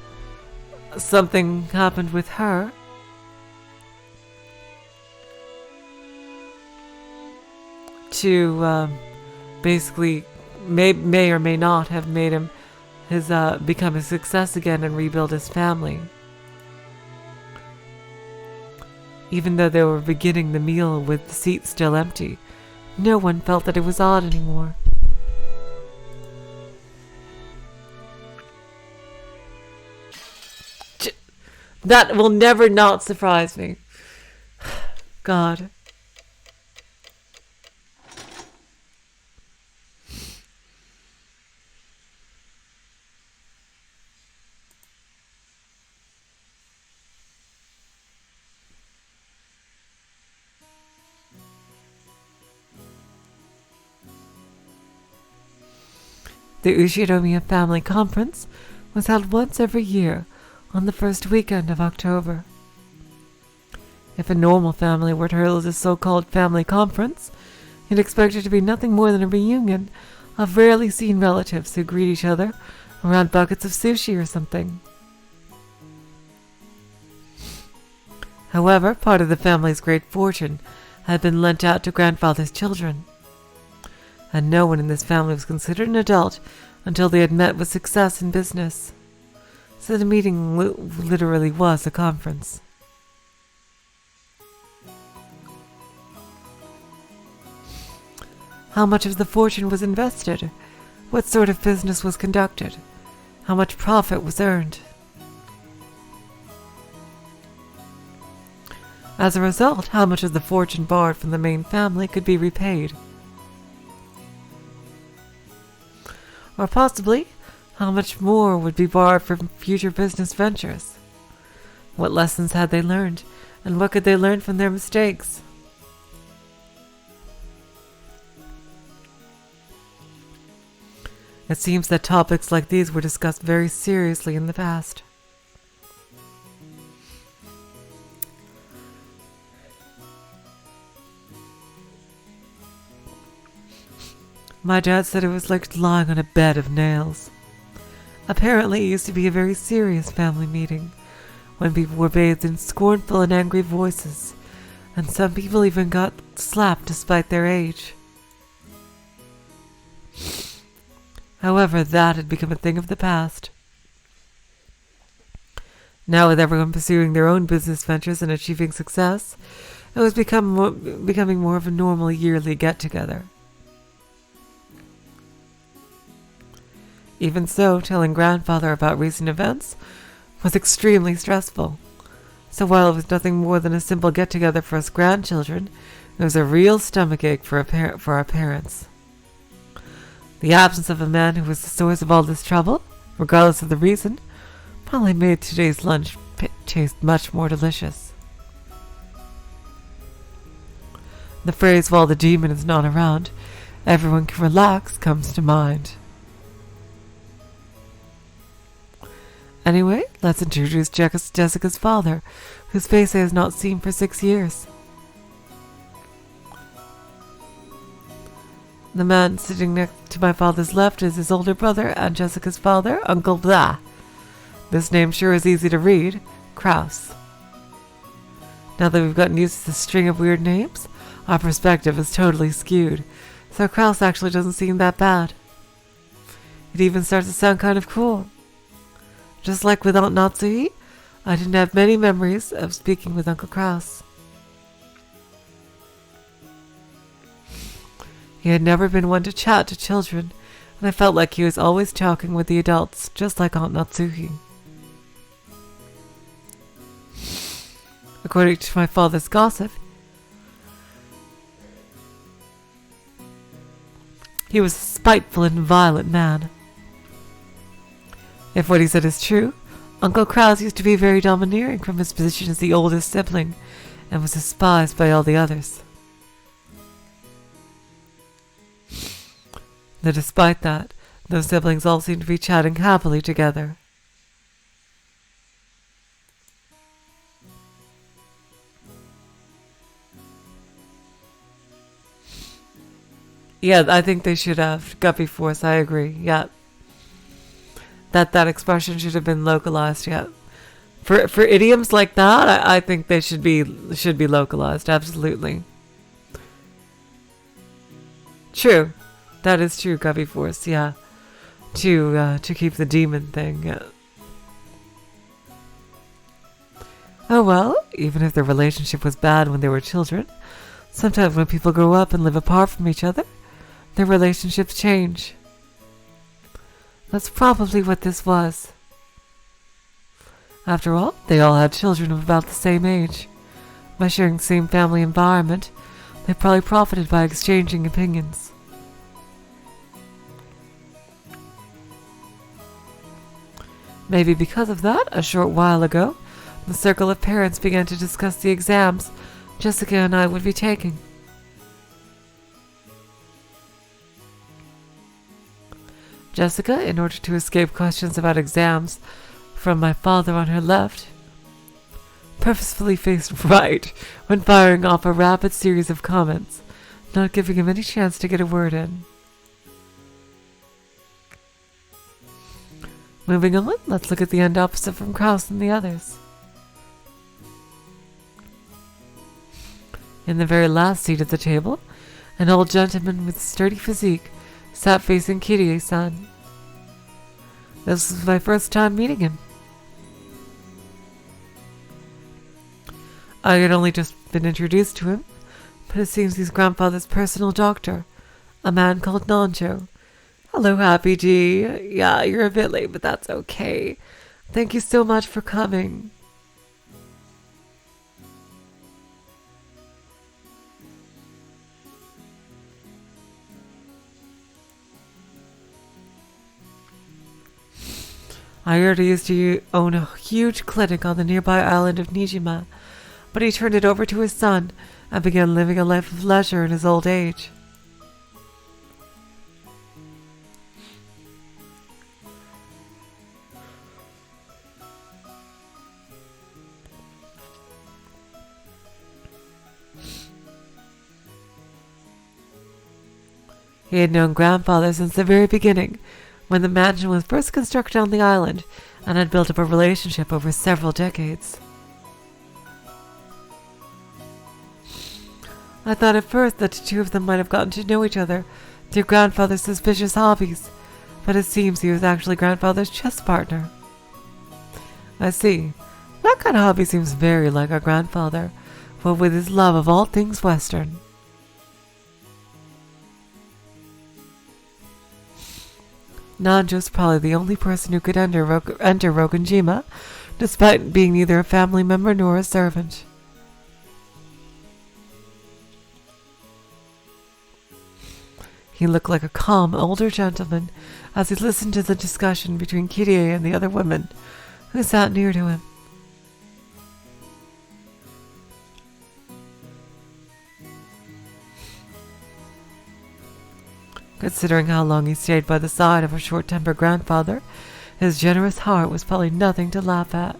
something happened with her. To basically may or may not have made him become a success again and rebuild his family. Even though they were beginning the meal with the seat still empty, no one felt that it was odd anymore. That will never not surprise me. God. The Ushinomiya Family Conference was held once every year on the first weekend of October. If a normal family were to hold a so-called family conference, you'd expect it to be nothing more than a reunion of rarely seen relatives who greet each other around buckets of sushi or something. However, part of the family's great fortune had been lent out to grandfather's children, and no one in this family was considered an adult until they had met with success in business. So the meeting literally was a conference. How much of the fortune was invested? What sort of business was conducted? How much profit was earned? As a result, how much of the fortune borrowed from the main family could be repaid? Or possibly, how much more would be borrowed from future business ventures? What lessons had they learned, and what could they learn from their mistakes? It seems that topics like these were discussed very seriously in the past. My dad said it was like lying on a bed of nails. Apparently it used to be a very serious family meeting, when people were bathed in scornful and angry voices, and some people even got slapped despite their age. However, that had become a thing of the past. Now, with everyone pursuing their own business ventures and achieving success, it was becoming more of a normal yearly get-together. Even so, telling grandfather about recent events was extremely stressful. So while it was nothing more than a simple get-together for us grandchildren, it was a real stomachache for our parents. The absence of a man who was the source of all this trouble, regardless of the reason, probably made today's lunch taste much more delicious. The phrase, "while the demon is not around, everyone can relax," comes to mind. Anyway, let's introduce Jessica's father, whose face I have not seen for 6 years. The man sitting next to my father's left is his older brother and Jessica's father, Uncle Blah. This name sure is easy to read, Kraus. Now that we've gotten used to the string of weird names, our perspective is totally skewed, so Kraus actually doesn't seem that bad. It even starts to sound kind of cool. Just like with Aunt Natsuhi, I didn't have many memories of speaking with Uncle Kraus. He had never been one to chat to children, and I felt like he was always talking with the adults, just like Aunt Natsuhi. According to my father's gossip, he was a spiteful and violent man. If what he said is true, Uncle Kraus used to be very domineering from his position as the oldest sibling, and was despised by all the others. Though despite that, those siblings all seemed to be chatting happily together. Yeah, I think they should have Guppy Force, I agree, yeah. That expression should have been localized, yeah. For idioms like that, I think they should be localized, absolutely. True. That is true, Guppy Force, yeah. To keep the demon thing, yeah. Oh well, even if their relationship was bad when they were children, sometimes when people grow up and live apart from each other, their relationships change. That's probably what this was. After all, they all had children of about the same age. By sharing the same family environment, they probably profited by exchanging opinions. Maybe because of that, a short while ago, the circle of parents began to discuss the exams Jessica and I would be taking. Jessica, in order to escape questions about exams from my father on her left, purposefully faced right when firing off a rapid series of comments, not giving him any chance to get a word in. Moving on, let's look at the end opposite from Kraus and the others. In the very last seat at the table, an old gentleman with a sturdy physique sat facing Kirie-san. This was my first time meeting him. I had only just been introduced to him, but it seems he's grandfather's personal doctor, a man called Nanjo. Hello, Happy G. Yeah, you're a bit late, but that's okay. Thank you so much for coming. I heard he used to own a huge clinic on the nearby island of Nijima, but he turned it over to his son and began living a life of leisure in his old age. He had known grandfather since the very beginning, when the mansion was first constructed on the island, and had built up a relationship over several decades. I thought at first that the two of them might have gotten to know each other through grandfather's suspicious hobbies, but it seems he was actually grandfather's chess partner. I see. That kind of hobby seems very like our grandfather, but with his love of all things Western. Nanjo's probably the only person who could enter Rogunjima, despite being neither a family member nor a servant. He looked like a calm, older gentleman as he listened to the discussion between Kirie and the other women who sat near to him. Considering how long he stayed by the side of a short-tempered grandfather, his generous heart was probably nothing to laugh at.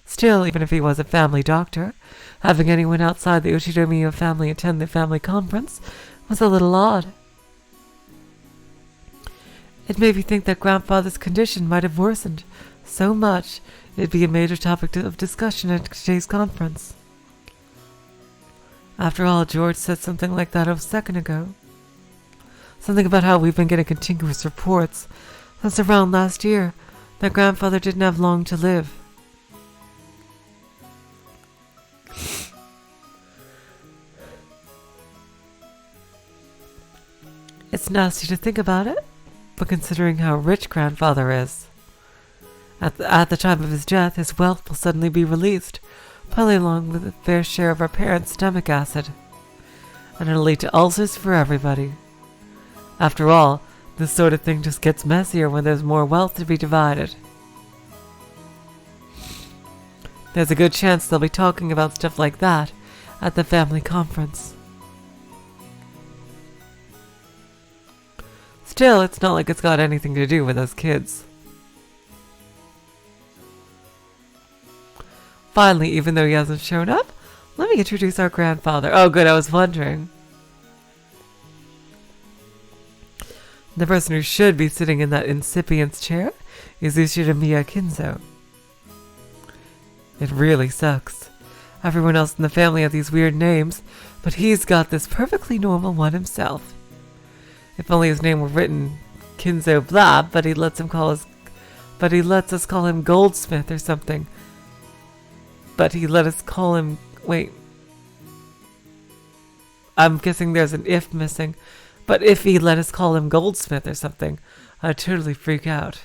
Still, even if he was a family doctor, having anyone outside the Uchinomiya family attend the family conference was a little odd. It made me think that grandfather's condition might have worsened so much it'd be a major topic of discussion at today's conference. After all, George said something like that a second ago. Something about how we've been getting continuous reports since around last year that grandfather didn't have long to live. It's nasty to think about it, but considering how rich grandfather is, at the time of his death, his wealth will suddenly be released, probably along with a fair share of our parents' stomach acid, and it'll lead to ulcers for everybody. After all, this sort of thing just gets messier when there's more wealth to be divided. There's a good chance they'll be talking about stuff like that at the family conference. Still, it's not like it's got anything to do with us kids. Finally, even though he hasn't shown up, let me introduce our grandfather. Oh good, I was wondering. The person who should be sitting in that incipient's chair is Uchinomiya Kinzo. It really sucks. Everyone else in the family has these weird names, but he's got this perfectly normal one himself. If only his name were written Kinzo blah, but he lets us call him Goldsmith or something. But he let us call him, wait. I'm guessing there's an if missing. But if he let us call him Goldsmith or something, I'd totally freak out.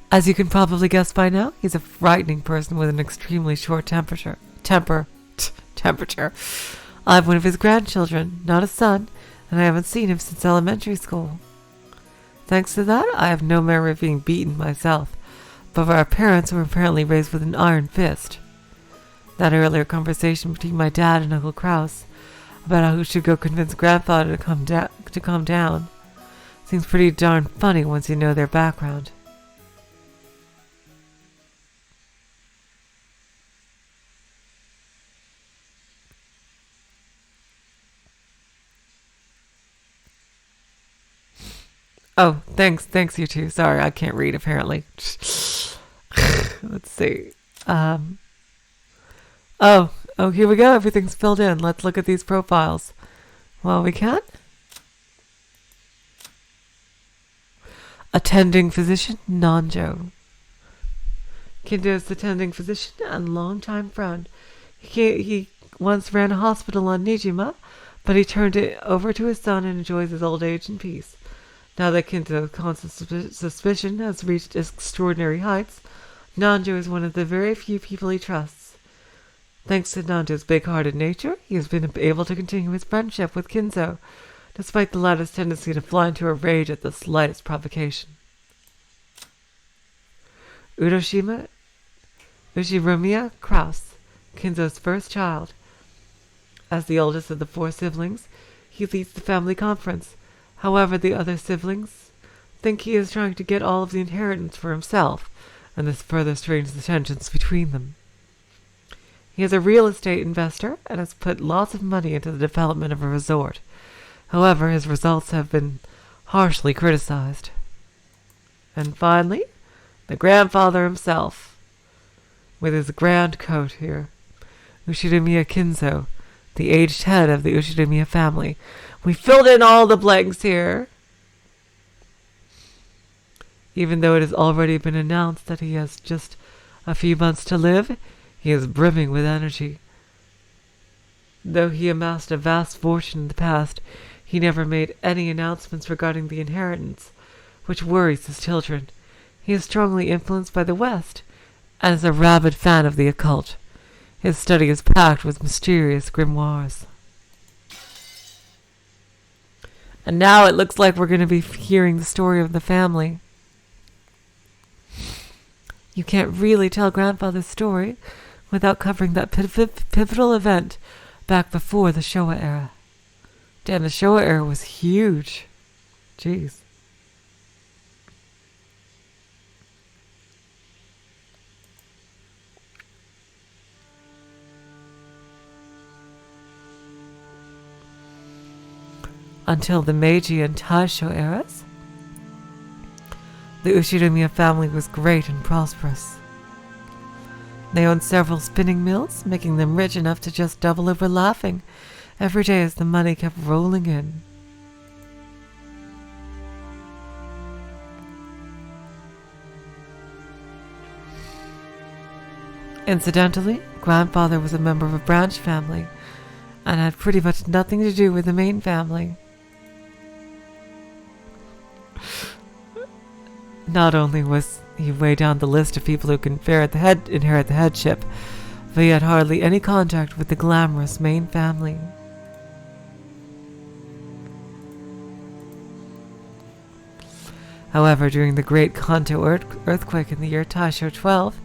As you can probably guess by now, he's a frightening person with an extremely short temperature. I'm one of his grandchildren, not a son, and I haven't seen him since elementary school. Thanks to that, I have no memory of being beaten myself, but our parents were apparently raised with an iron fist. That earlier conversation between my dad and Uncle Kraus about who should go convince grandfather to calm down seems pretty darn funny once you know their background. Oh, thanks you two. Sorry, I can't read apparently. Let's see. Oh, here we go. Everything's filled in. Let's look at these profiles. Well, we can. Attending physician, Nanjo. Kinzo's attending physician and longtime friend. He once ran a hospital on Nijima, but he turned it over to his son and enjoys his old age in peace. Now that Kinzo's constant suspicion has reached extraordinary heights, Nanjo is one of the very few people he trusts. Thanks to Nanjo's big-hearted nature, he has been able to continue his friendship with Kinzo, despite the latter's tendency to fly into a rage at the slightest provocation. Uchinomiya Kraus, Kinzo's first child. As the oldest of the 4 siblings, he leads the family conference. However, the other siblings think he is trying to get all of the inheritance for himself, and this further strains the tensions between them. He is a real estate investor and has put lots of money into the development of a resort. However, his results have been harshly criticized. And finally, the grandfather himself, with his grand coat here, Ushidamiya Kinzo, the aged head of the Ushidamiya family. We filled in all the blanks here, even though it has already been announced that he has just a few months to live. He is brimming with energy. Though he amassed a vast fortune in the past, he never made any announcements regarding the inheritance, which worries his children. He is strongly influenced by the West, and is a rabid fan of the occult. His study is packed with mysterious grimoires. And now it looks like we're going to be hearing the story of the family. You can't really tell Grandfather's story without covering that pivotal event back before the Showa era. Damn, the Showa era was huge. Jeez. Until the Meiji and Taisho eras, the Ushidamiya family was great and prosperous. They owned several spinning mills, making them rich enough to just double over laughing every day as the money kept rolling in. Incidentally, Grandfather was a member of a branch family and had pretty much nothing to do with the main family. Not only was he way down the list of people who can inherit the headship, but he had hardly any contact with the glamorous main family. However, during the Great Kanto earthquake in the year Taisho 12,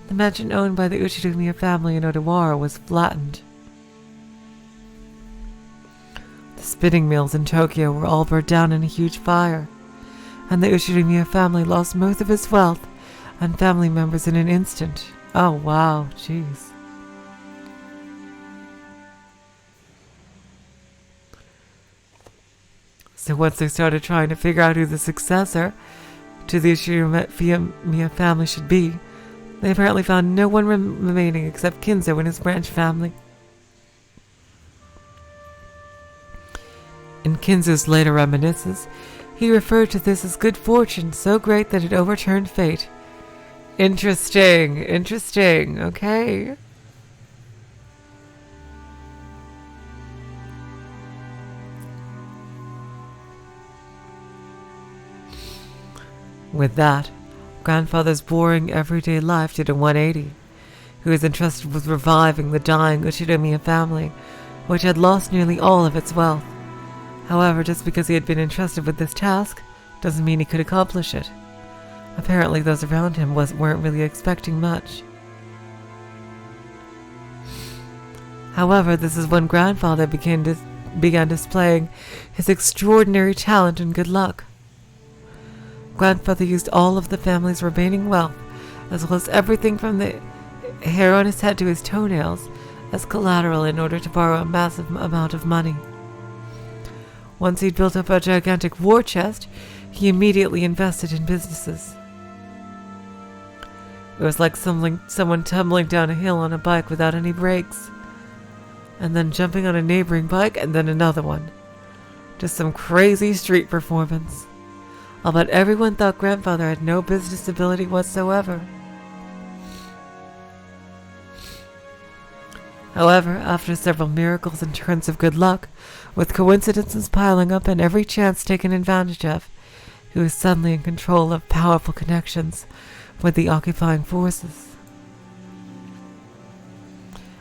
the mansion owned by the Ushidamiya family in Odawara was flattened. The spinning mills in Tokyo were all burned down in a huge fire, and the Ushidamiya family lost most of its wealth and family members in an instant. Oh wow, jeez. So once they started trying to figure out who the successor to the Ushidamiya family should be, they apparently found no one remaining except Kinzo and his branch family. In Kinzo's later reminiscences, he referred to this as good fortune so great that it overturned fate. Interesting, okay. With that, Grandfather's boring everyday life did a 180. He was entrusted with reviving the dying Ushidamiya family, which had lost nearly all of its wealth. However, just because he had been entrusted with this task doesn't mean he could accomplish it. Apparently those around him weren't really expecting much. However, this is when Grandfather began displaying his extraordinary talent and good luck. Grandfather used all of the family's remaining wealth, as well as everything from the hair on his head to his toenails, as collateral in order to borrow a massive amount of money. Once he'd built up a gigantic war chest, he immediately invested in businesses. It was like someone tumbling down a hill on a bike without any brakes, and then jumping on a neighboring bike and then another one. Just some crazy street performance. I'll bet everyone thought Grandfather had no business ability whatsoever. However, after several miracles and turns of good luck, with coincidences piling up and every chance taken advantage of, he was suddenly in control of powerful connections with the occupying forces.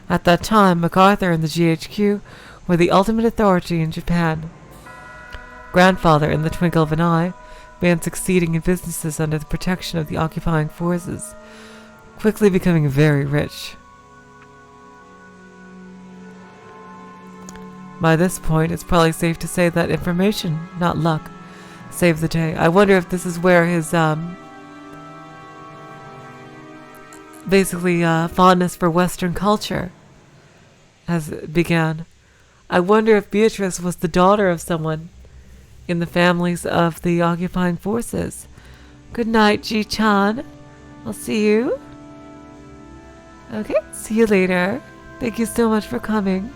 At that time, MacArthur and the GHQ were the ultimate authority in Japan. Grandfather, in the twinkle of an eye, began succeeding in businesses under the protection of the occupying forces, quickly becoming very rich. By this point, it's probably safe to say that information, not luck, saved the day. I wonder if this is where his, fondness for Western culture began. I wonder if Beatrice was the daughter of someone in the families of the occupying forces. Good night, Ji-chan. I'll see you. Okay, see you later. Thank you so much for coming.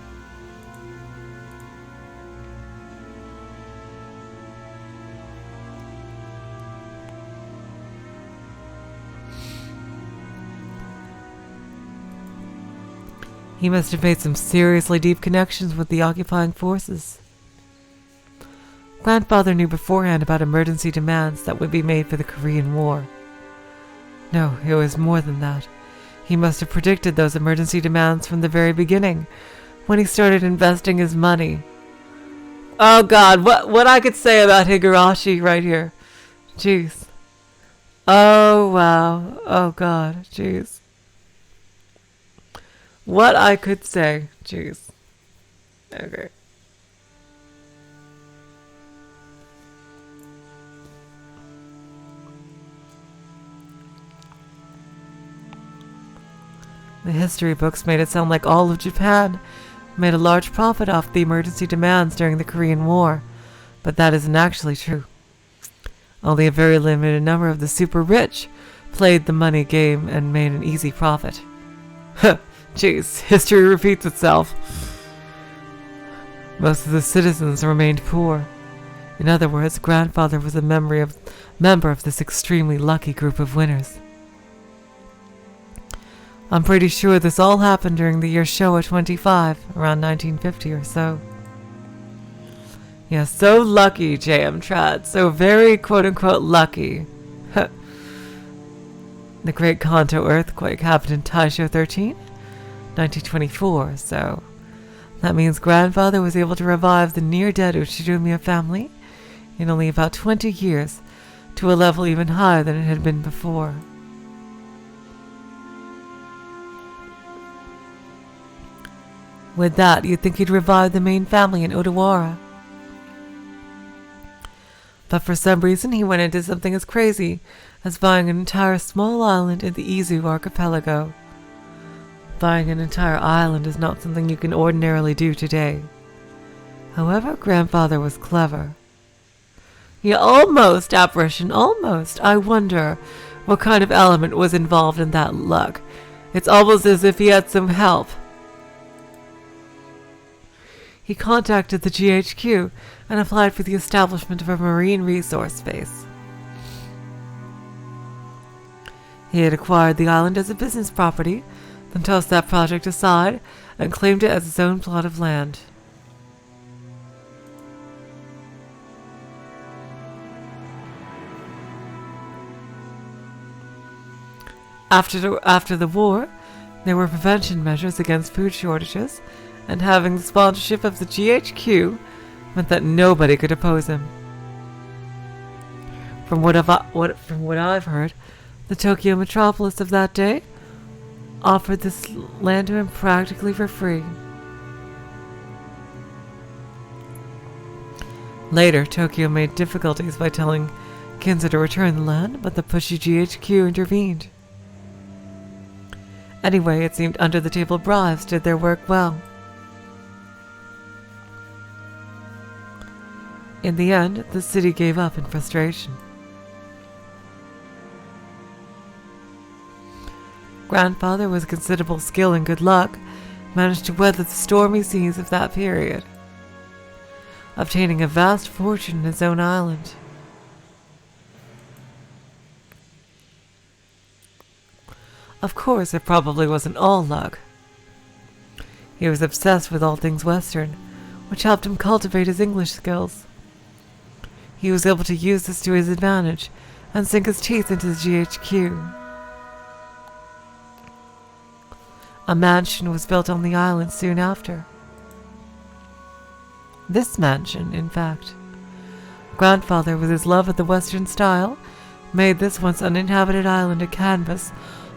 He must have made some seriously deep connections with the occupying forces. Grandfather knew beforehand about emergency demands that would be made for the Korean War. No, it was more than that. He must have predicted those emergency demands from the very beginning, when he started investing his money. Oh God, what I could say about Higurashi right here. Jeez. Oh wow. Oh God, jeez. What I could say. Jeez. Okay. The history books made it sound like all of Japan made a large profit off the emergency demands during the Korean War, but that isn't actually true. Only a very limited number of the super rich played the money game and made an easy profit. Jeez, history repeats itself. Most of the citizens remained poor. In other words, Grandfather was a member of this extremely lucky group of winners. I'm pretty sure this all happened during the year Showa 25, around 1950 or so. Yeah, so lucky, J.M. Trad. So very quote-unquote lucky. The Great Kanto earthquake happened in Taisho 13, 1924, so that means Grandfather was able to revive the near-dead Uchinomiya family in only about 20 years to a level even higher than it had been before. With that, you'd think he'd revive the main family in Odawara. But for some reason, he went into something as crazy as buying an entire small island in the Izu archipelago. Buying an entire island is not something you can ordinarily do today. However, Grandfather was clever. Yeah, almost, Apparition, almost. I wonder what kind of element was involved in that luck. It's almost as if he had some help. He contacted the GHQ and applied for the establishment of a marine resource base. He had acquired the island as a business property, then tossed that project aside and claimed it as his own plot of land. After the war, there were prevention measures against food shortages, and having the sponsorship of the GHQ meant that nobody could oppose him. From what I've heard, the Tokyo metropolis of that day offered this land to him practically for free. Later, Tokyo made difficulties by telling Kinzo to return the land, but the pushy GHQ intervened. Anyway, it seemed under-the-table bribes did their work well. In the end, the city gave up in frustration. Grandfather, with considerable skill and good luck, managed to weather the stormy seas of that period, obtaining a vast fortune in his own island. Of course, it probably wasn't all luck. He was obsessed with all things Western, which helped him cultivate his English skills. He was able to use this to his advantage and sink his teeth into the GHQ. A mansion was built on the island soon after. This mansion, in fact. Grandfather, with his love of the Western style, made this once uninhabited island a canvas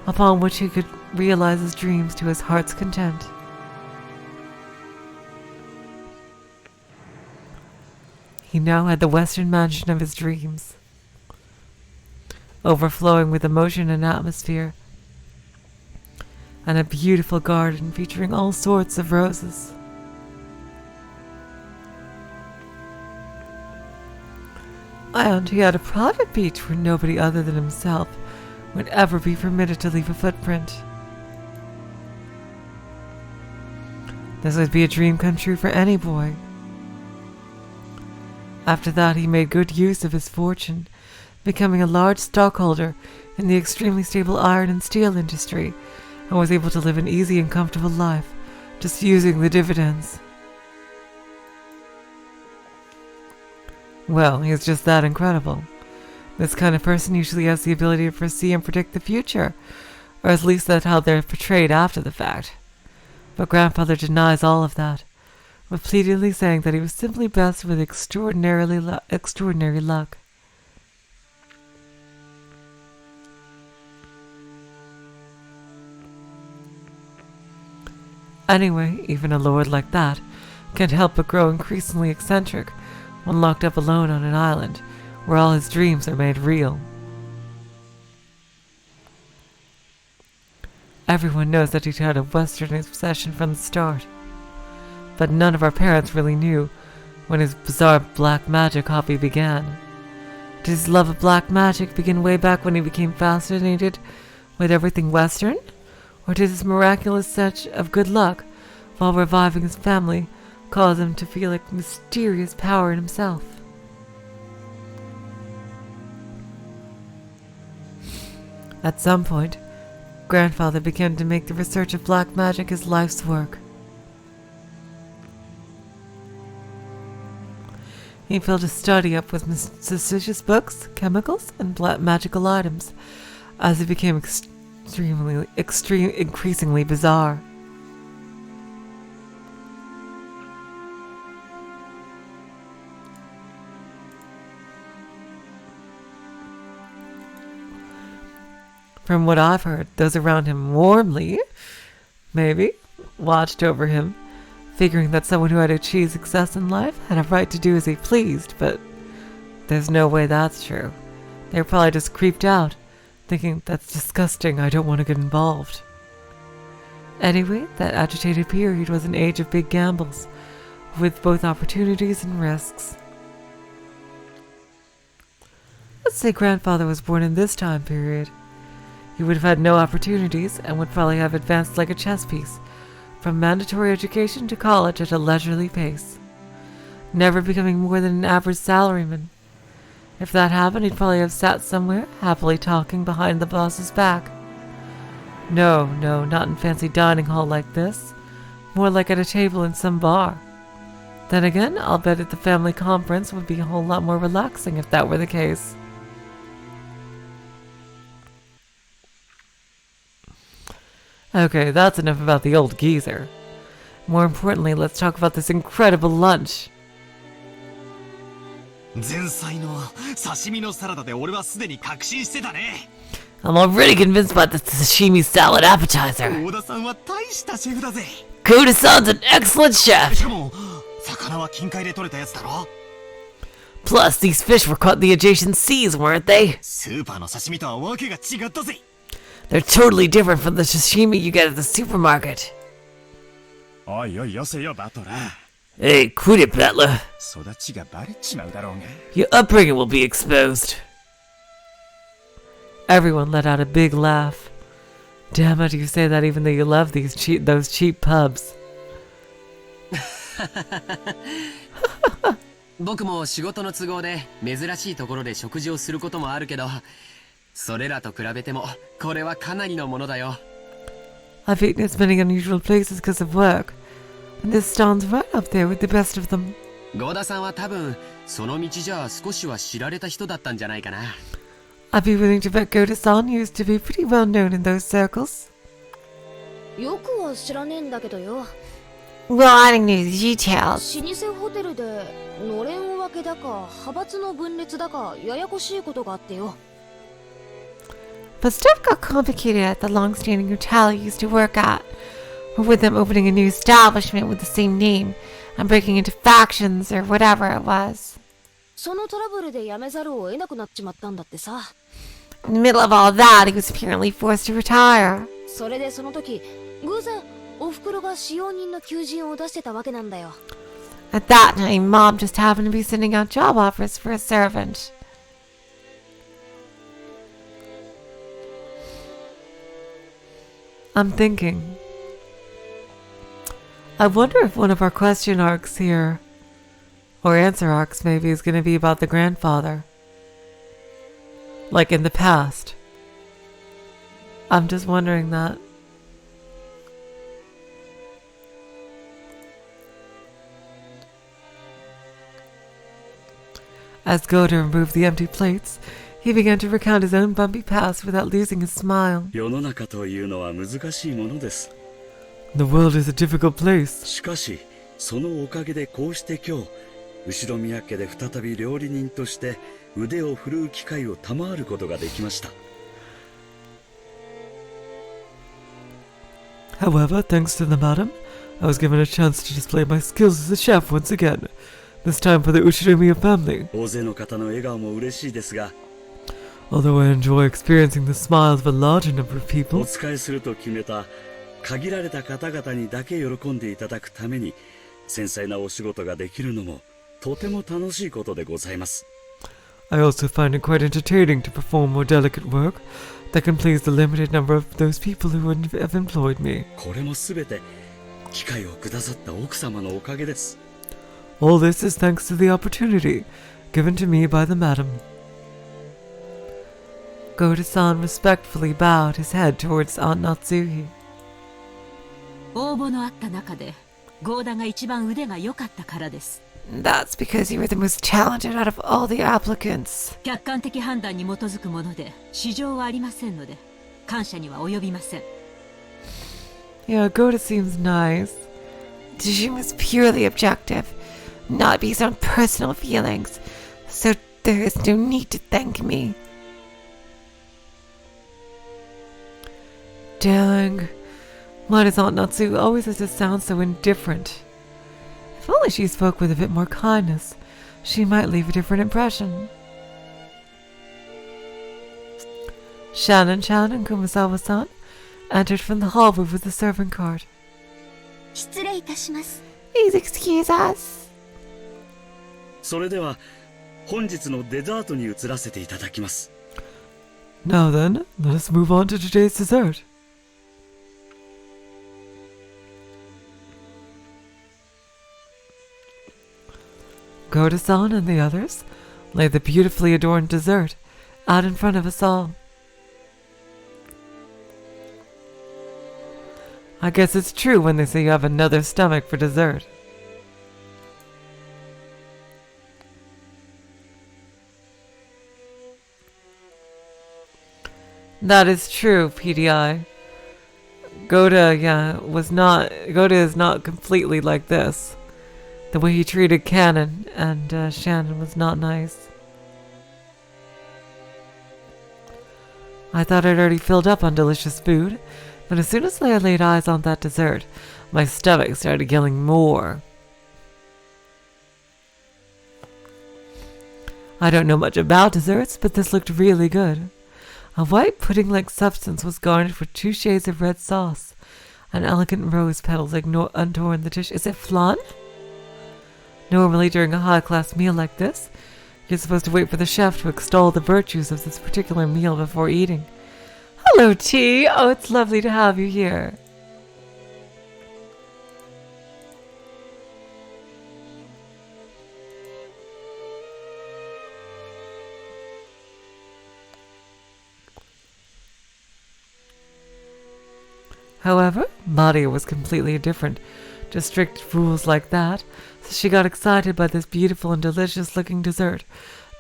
upon which he could realize his dreams to his heart's content. He now had the Western mansion of his dreams, overflowing with emotion and atmosphere, and a beautiful garden featuring all sorts of roses. And he had a private beach where nobody other than himself would ever be permitted to leave a footprint. This would be a dream come true for any boy. After that, he made good use of his fortune, becoming a large stockholder in the extremely stable iron and steel industry, and was able to live an easy and comfortable life, just using the dividends. Well, he's just that incredible. This kind of person usually has the ability to foresee and predict the future, or at least that's how they're portrayed after the fact. But Grandfather denies all of that, repeatedly saying that he was simply blessed with extraordinary luck. Anyway, even a lord like that can't help but grow increasingly eccentric when locked up alone on an island where all his dreams are made real. Everyone knows that he'd had a Western obsession from the start, but none of our parents really knew when his bizarre black magic hobby began. Did his love of black magic begin way back when he became fascinated with everything Western? Or did his miraculous touch of good luck while reviving his family cause him to feel a mysterious power in himself? At some point, Grandfather began to make the research of black magic his life's work. He filled his study up with suspicious books, chemicals, and black magical items as he became increasingly bizarre. From what I've heard, those around him warmly, maybe, watched over him, figuring that someone who had achieved success in life had a right to do as he pleased, but there's no way that's true. They were probably just creeped out, thinking, that's disgusting, I don't want to get involved. Anyway, that agitated period was an age of big gambles, with both opportunities and risks. Let's say Grandfather was born in this time period. He would have had no opportunities and would probably have advanced like a chess piece, from mandatory education to college at a leisurely pace, never becoming more than an average salaryman. If that happened, he'd probably have sat somewhere, happily talking behind the boss's back. No, not in fancy dining hall like this, more like at a table in some bar. Then again, I'll bet at the family conference would be a whole lot more relaxing if that were the case. Okay, that's enough about the old geezer. More importantly, let's talk about this incredible lunch. 前菜の刺身のサラダで俺はすでに確信してたね。I'm already convinced about the sashimi salad appetizer. 大田さんは大したシェフだぜ。Koda-san's an excellent chef. しかも魚は近海で取れたやつだろ。 Plus, these fish were caught in the adjacent seas, weren't they? スーパーの刺身とはわけが違ったぜ。 They're totally different from the sashimi you get at the supermarket. おいおいよせよバトラー。 Hey, quit it, Butler. 育ちがバレちまうだろうが。 Your upbringing will be exposed. Everyone let out a big laugh. Damn it, you say that even though you love those cheap pubs. 僕も仕事の都合で珍しいところで食事をすることもあるけど、それらと比べてもこれはかなりのものだよ。 I've eaten at many unusual places because of work, and this stands right up there with the best of them. ゴーダさんは多分その道じゃ少しは知られた人だったんじゃないかな。 I'd be willing to bet Goda-san used to be pretty well known in those circles. よくは知らねえんだけどよ。 Well, I don't know the details. 老舗ホテルでのれん分けだか派閥の分裂だかややこしいことがあってよ。 But stuff got complicated at the long-standing hotel I used to work at, or with them opening a new establishment with the same name and breaking into factions or whatever it was. そのトラブルで辞めざるを得なくなっちまったんだってさ。 In the middle of all that, he was apparently forced to retire. それでその時偶然お袋が使用人の求人を出してたわけなんだよ。 At that time, Mom just happened to be sending out job offers for a servant. I'm thinking. I wonder if one of our question arcs here, or answer arcs maybe, is going to be about the grandfather. Like in the past. I'm just wondering that. As Goda removed the empty plates, he began to recount his own bumpy past without losing his smile. 世の中というのは難しいものです。 The world is a difficult place. しかし、そのおかげでこうして今日、後宮家で再び料理人として腕を振るう機会を賜ることができました。 However, thanks to the madam, I was given a chance to display my skills as a chef once again. This time for the Uchinomiya family. 大勢の方の笑顔も嬉しいですが、 Although I enjoy experiencing the smiles of a larger number of お people, 仕えすると決めた限られた方々にだけ喜んでいただくために繊細なお仕事ができるのもとても楽しいことでございます。 I also find it quite entertaining to perform more delicate work that can please the limited number of those people who have employed me. これもすべて機会をくださった奥様のおかげです。 All this is thanks to the opportunity given to me by the madam. Goda-san respectfully bowed his head towards Aunt Natsuhi. 応募のあった中でゴーダが一番腕が良かったからです。 That's because you were the most talented out of all the applicants. 客観的判断に基づくもので市場はありませんので感謝には及びません。 Yeah, Goda seems nice. Jim was purely objective, not based on personal feelings, so there is no need to thank me. Dang. Why does Aunt Natsu always have to sound so indifferent? If only she spoke with a bit more kindness, she might leave a different impression. Shannon-chan and Kumasawa-san entered from the hallway with the servant cart. 失礼いたします。 Please excuse us. それでは本日のデザートに移らせていただきます。 Now then, let us move on to today's dessert. Goda-san and the others laid the beautifully adorned dessert out in front of us all. I guess it's true when they say you have another stomach for dessert. That is true, PDI. Goda is not completely like this. The way he treated Cannon and Shannon was not nice. I thought I'd already filled up on delicious food, but as soon as I laid eyes on that dessert, my stomach started yelling more. I don't know much about desserts, but this looked really good. A white pudding-like substance was garnished with 2 shades of red sauce. An elegant rose petals adorned the dish. Is it flan? Normally, during a high-class meal like this, you're supposed to wait for the chef to extol the virtues of this particular meal before eating. Hello, T! Oh, it's lovely to have you here. However, Maria was completely indifferent to strict rules like that, so she got excited by this beautiful and delicious-looking dessert,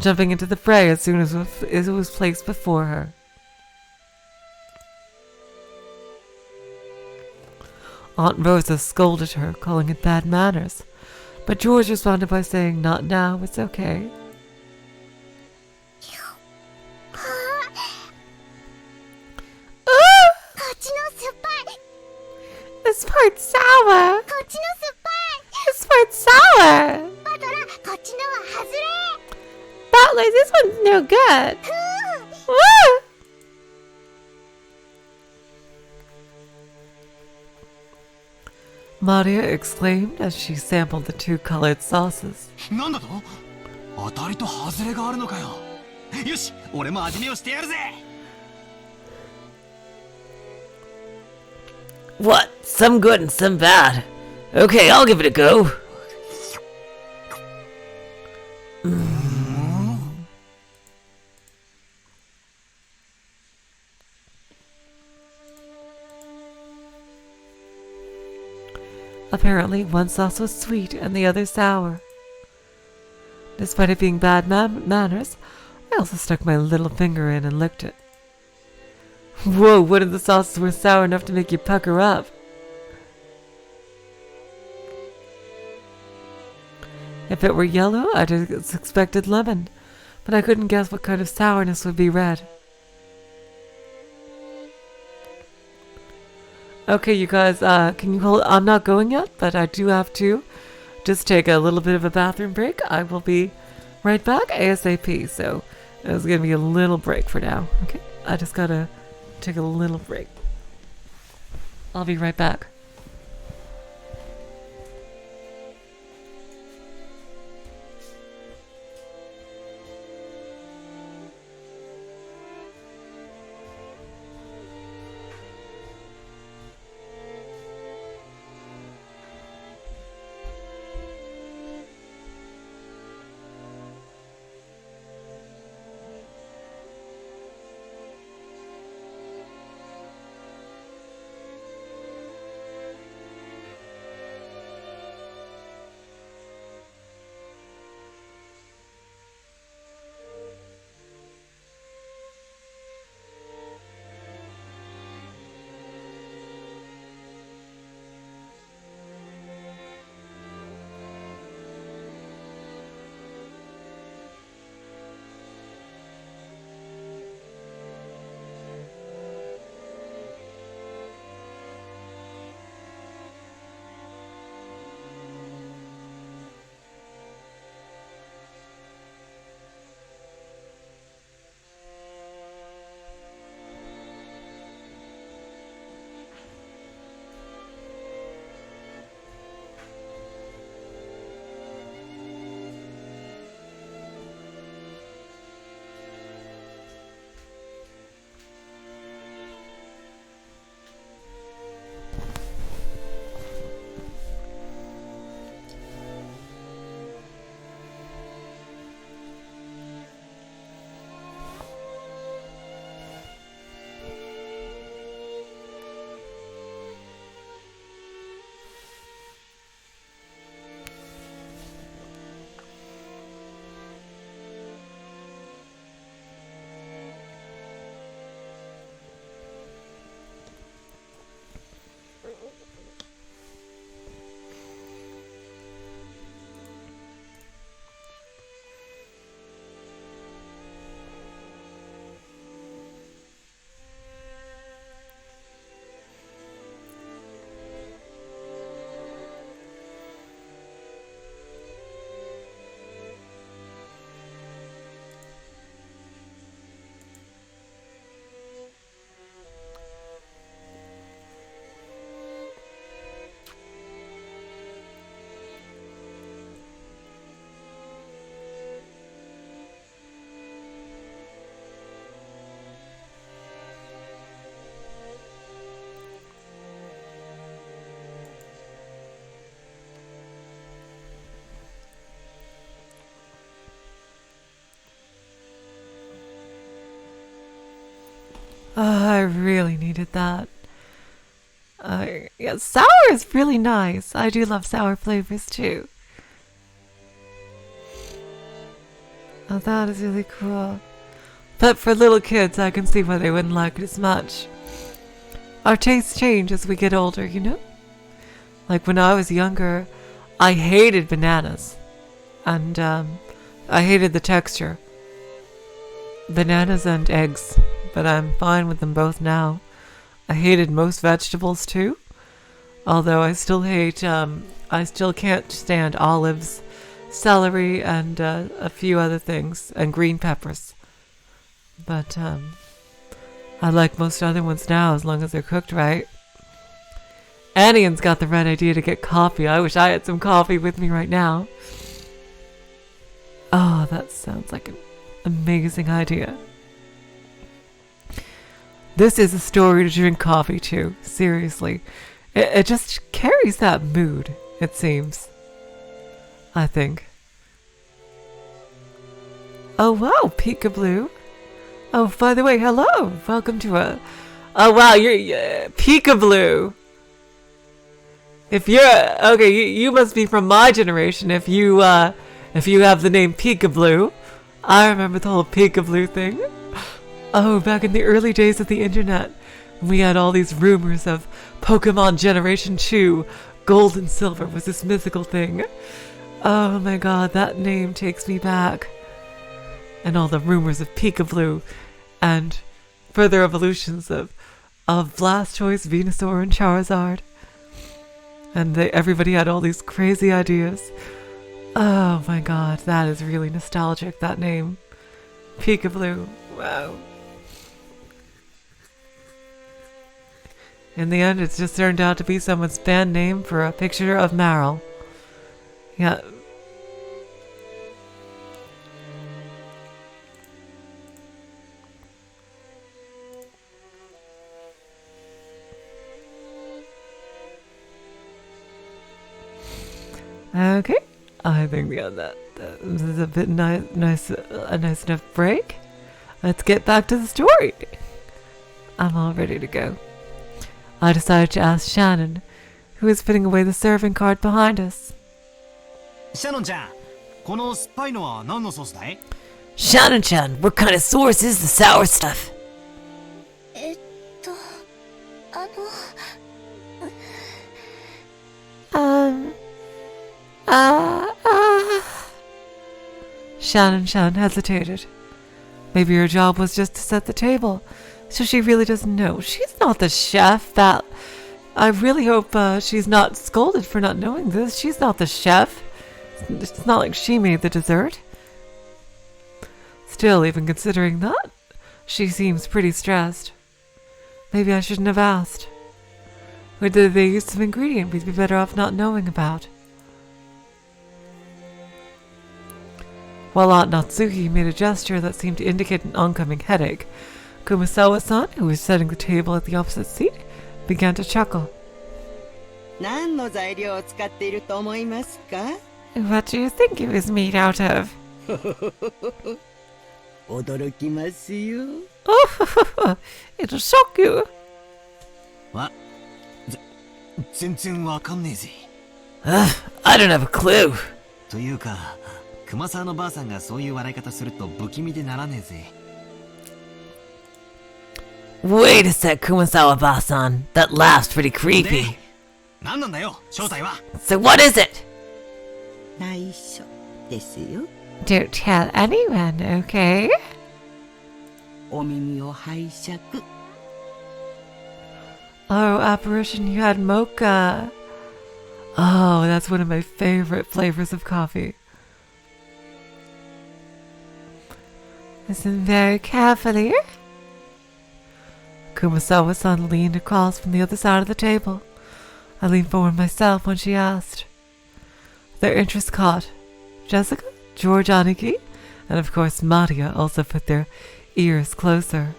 jumping into the fray as soon as it was placed before her. Aunt Rosa scolded her, calling it bad manners, but George responded by saying, "Not now, it's okay." This part's sour. This part's sour. Butler, this one's no good. Woo! Maria exclaimed as she sampled the 2 colored sauces. なんだと？当たりと外れがあるのかよ。よし、俺も味見をしてやるぜ。What? Some good and some bad. Okay, I'll give it a go. Apparently, one sauce was sweet and the other sour. Despite it being bad manners, I also stuck my little finger in and licked it. Whoa, one of the sauces were sour enough to make you pucker up. If it were yellow, I'd have expected lemon, but I couldn't guess what kind of sourness would be red. Okay, you guys, can you hold? I'm not going yet, but I do have to just take a little bit of a bathroom break. I will be right back ASAP, so it's going to be a little break for now. Okay, I just gotta take a little break. I'll be right back. Oh, I really needed that. Yeah, sour is really nice. I do love sour flavors too. Oh, that is really cool. But for little kids, I can see why they wouldn't like it as much. Our tastes change as we get older, you know? Like when I was younger, I hated bananas. And I hated the texture. Bananas and eggs. But I'm fine with them both now. I hated most vegetables too. Although I still hate, I still can't stand olives, celery, and a few other things, and green peppers. But I like most other ones now as long as they're cooked right. Annian's got the right idea to get coffee. I wish I had some coffee with me right now. Oh, that sounds like an amazing idea. This is a story to drink coffee to. Seriously. It just carries that mood, it seems. I think. Oh wow, Peekaboo. Oh, by the way, hello. Welcome to a... Oh wow, you're Peekaboo. If you're... Okay, you must be from my generation if you have the name Peekaboo. I remember the whole Peekaboo thing. Oh, back in the early days of the internet, we had all these rumors of Pokemon Generation 2, Gold and Silver was this mythical thing. Oh my god, that name takes me back. And all the rumors of Peekaboo and further evolutions of Blastoise, Venusaur, and Charizard. And everybody had all these crazy ideas. Oh my god, that is really nostalgic, that name. Peekaboo, wow. In the end, it's just turned out to be someone's band name for a picture of Meryl. Yeah. Okay, I think we got that. That was a bit a nice enough break. Let's get back to the story. I'm all ready to go. I decided to ask Shannon, who is putting away the serving cart behind us. Shannon-chan, この酸っぱいのは何のソースだい? Shannon-chan, what kind of sauce is the sour stuff? Shannon hesitated. Maybe her job was just to set the table, so she really doesn't know. She's not the chef. That I really hope she's not scolded for not knowing this. She's not the chef. It's not like she made the dessert. Still, even considering that, she seems pretty stressed. Maybe I shouldn't have asked. Whether they used some ingredient we'd be better off not knowing about. While Aunt Natsuki made a gesture that seemed to indicate an oncoming headache, Kumasawa-san, who was setting the table at the opposite seat, began to chuckle. What do you think it was made out of? Oh, it'll shock you. What? 全然わかんねえぜ。I don't have a clue. というか、熊沢のばあさんがそういう笑い方すると不気味でならねえぜ。Wait a sec, Kumasawa-ba-san. That laugh's pretty creepy. 何なんだよ、正体は。So what is it? 内緒ですよ。Don't tell anyone, okay? お耳を拝借。Oh, apparition, you had mocha. Oh, that's one of my favorite flavors of coffee. Listen very carefully. Kumasawa-san leaned across from the other side of the table. I leaned forward myself when she asked. Their interest caught. Jessica, George Aniki, and of course Maria also put their ears closer.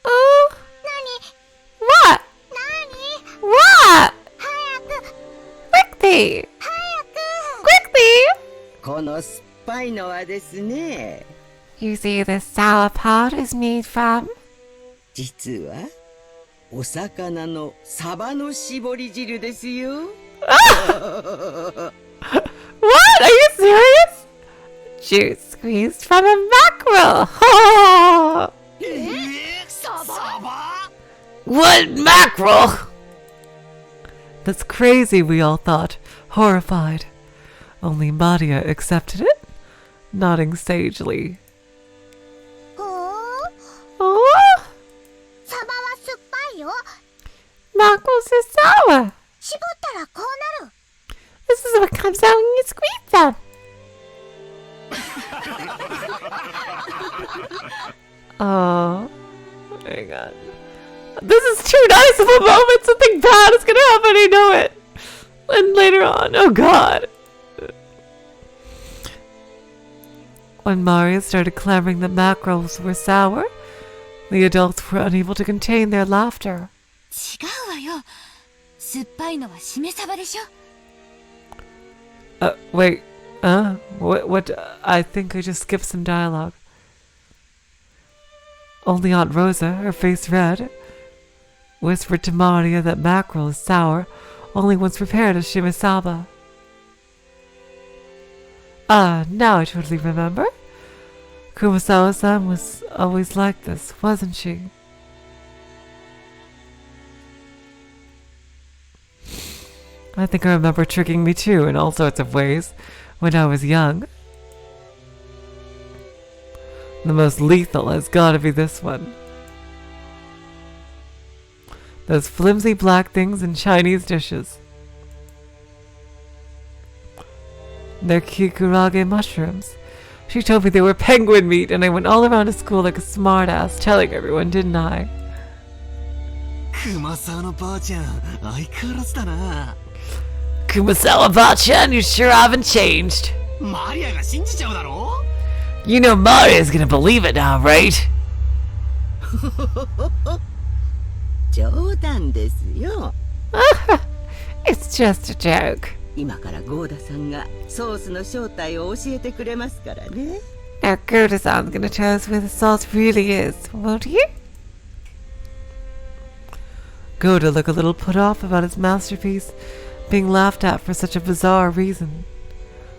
Oh! What? What? Quickly! Quickly! この酸っぱいのはですね。You see, this sour pot is made from? 実はお魚のサバの絞り汁ですよ。What? Are you serious? Juice squeezed from a mackerel. Oh. What mackerel? That's crazy, we all thought, horrified. Only Maria accepted it, nodding sagely. Oh? Mackerels are sour. This is what comes out when you squeeze them. Oh my god. This is too nice of a moment. Something bad is gonna happen, I know it. And later on, oh god. When Maria started clamoring that mackerels were sour, The adults were unable to contain their laughter. 違うわよ。酸っぱいのはしめ鯖でしょ。Wait. What? I think I just skipped some dialogue. Only Aunt Rosa, her face red, whispered to Maria that mackerel is sour only once prepared as shimasaba. Now I totally remember. Kumasawa-san was always like this, wasn't she? I think I remember tricking me too in all sorts of ways when I was young. The most lethal has gotta be this one. Those flimsy black things in Chinese dishes. They're kikurage mushrooms. She told me they were penguin meat, and I went all around to school like a smartass, telling everyone, didn't I? Kumasawa-ba-chan, you sure haven't changed. You know Maria's gonna believe it now, right? 冗談ですよ。It's just a joke. 今からゴーダさんがソースの正体を教えてくれますからね。Now Goda-san's gonna tell us where the sauce really is, won't he? Goda looked a little put off about his masterpiece being laughed at for such a bizarre reason.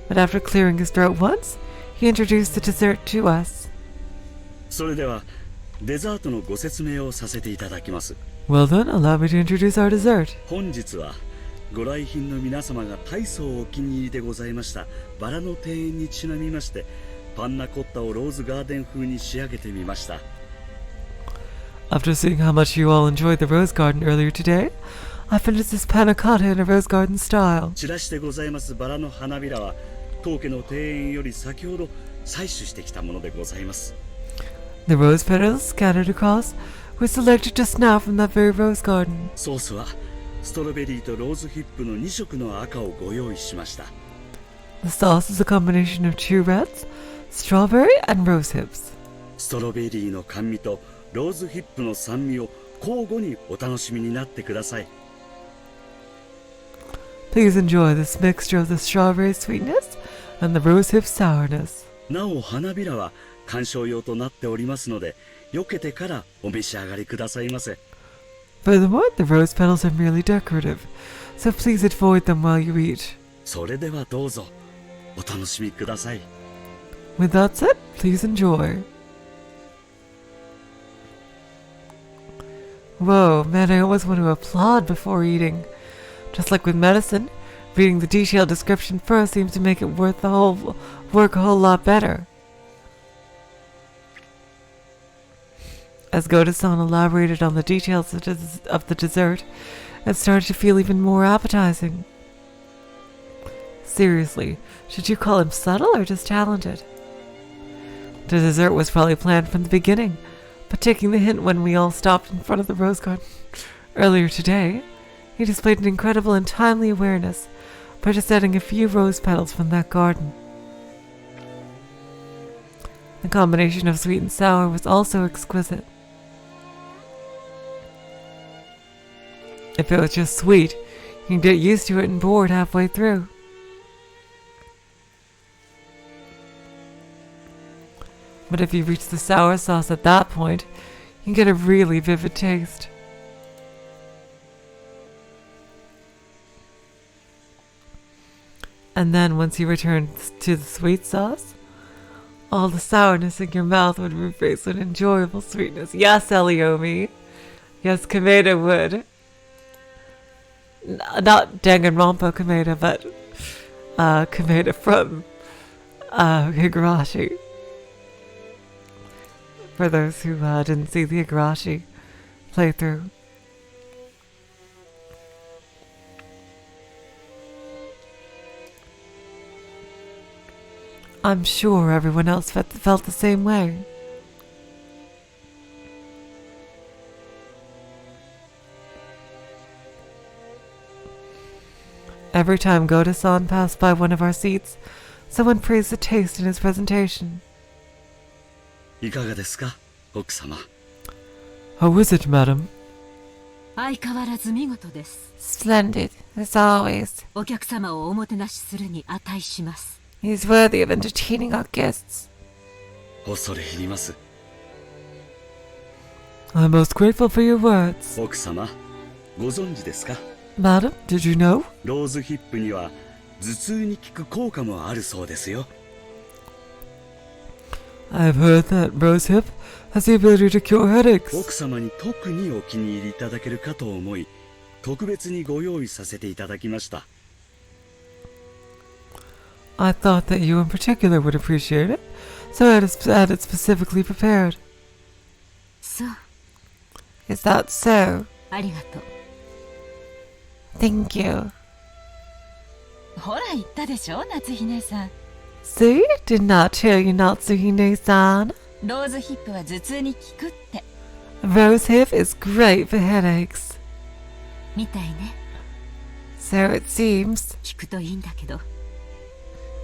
But after clearing his throat once, he introduced the dessert to us. それではデザートのご説明をさせていただきます。Well then, allow me to introduce our dessert. 本日はご来賓の皆様が大層お気に入りでございましたバラの庭園にちなみましてパンナコッタをローズガーデン風に仕上げてみました。 After seeing how much you all enjoyed the rose garden earlier today, I finished this panna cotta in a rose garden style. 散らしてございますバラの花びらは当家の庭園より先ほど採取してきたものでございます。 The rose petals scattered across were selected just now from that very rose garden. ソースはストロベリーとローズヒップの2色の赤をご用意しました。 The sauce is a combination of two reds, strawberry and rose hips. ストロベリーの甘味とローズヒップの酸味を交互にお楽しみになってください。 Please enjoy this mixture of the strawberry sweetness and the rose hip sourness. なお花びらは観賞用となっておりますので、避けてからお召し上がりくださいませ。 Furthermore, the rose petals are merely decorative, so please avoid them while you eat. それではどうぞお楽しみください。 With that said, please enjoy. Whoa, man, I almost want to applaud before eating. Just like with medicine, reading the detailed description first seems to make it work a whole lot better. As Goda-san elaborated on the details of the dessert, it started to feel even more appetizing. Seriously, should you call him subtle or just talented? The dessert was probably planned from the beginning, but taking the hint when we all stopped in front of the rose garden earlier today, he displayed an incredible and timely awareness by just adding a few rose petals from that garden. The combination of sweet and sour was also exquisite. If it was just sweet, you'd get used to it and bored halfway through. But if you reach the sour sauce at that point, you get a really vivid taste. And then once you return to the sweet sauce, all the sourness in your mouth would replace with enjoyable sweetness. Yes, Eliomi. Yes, Kameda would. Not Danganronpa Kameda, but Kameda from Higurashi. For those who didn't see the Higurashi playthrough. I'm sure everyone else felt the same way. Every time Goda-san passed by one of our seats, someone praised the taste in his presentation. いかがですか、奥様? How is it, madam? 相変わらず見事です。Splendid, as always. お客様をおもてなしするに値します。He's worthy of entertaining our guests. 恐れ入ります。I'm most grateful for your words. 奥様、ご存知ですか？ Madam, did you know? ローズヒップには頭痛に効く効果もあるそうですよ。I've heard that rosehip has the ability to cure headaches. 奥様に特にお気に入りいただけるかと思い、特別にご用意させていただきました。I thought that you in particular would appreciate it, so I had it specifically prepared. そう。Is that so? ありがとう。Thank you. ほら言ったでしょ、夏日姉さん。See? Did not tell you, Natsuhine-san. ローズヒップは頭痛に効くって。Rosehip is great for headaches. みたいね。So it seems. 効くといいんだけど。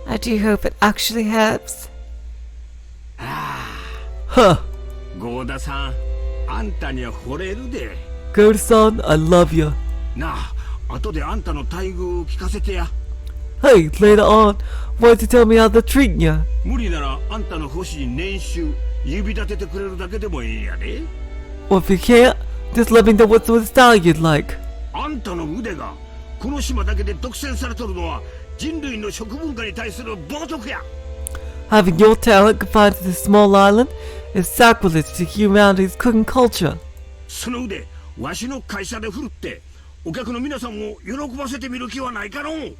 I do hope it actually helps. Huh. ゴーダさん、あんたには惚れるで。Goda-san, I love you. なあ、後であんたの待遇を聞かせてや。Hey, later on, why don't you tell me how they're treating you? 無理ならあんたの欲しい年収、指立ててくれるだけでもいいんやで。Or if you can't, just let me know what sort of style you'd like. あんたの腕がこの島だけで独占されとるのは人類の食文化に対する冒涜や。Having your talent confined to this small island is sacrilege to humanity's cooking culture. その腕、わしの会社で振るってお客の皆さんを喜ばせてみる気はないかのう。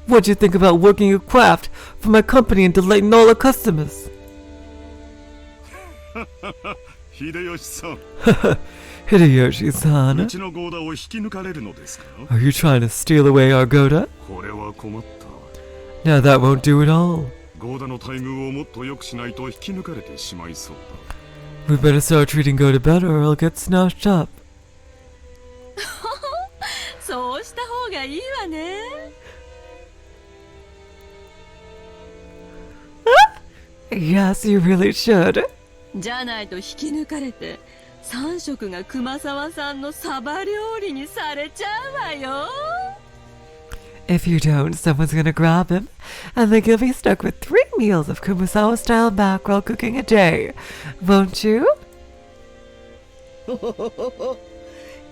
What do you think about working your craft for my company and delighting all our customers? 秀吉さん。Hideyoshi-san, うちのゴーダを引き抜かれるのですか？ are you trying to steal away our Goda? これは困った。 Now that won't do at all. ゴーダの待遇をもっと良くしないと引き抜かれてしまいそうだ。 We better start treating Goda better or I'll get snatched up. そうした方がいいわね。Yes, you really should. じゃないと引き抜かれて3食が熊沢さんのサバ料理にされちゃうわよ。 If you don't, someone's gonna grab him, and then you'll be stuck with 3 meals of Kumasawa-style mackerel cooking a day. Won't you?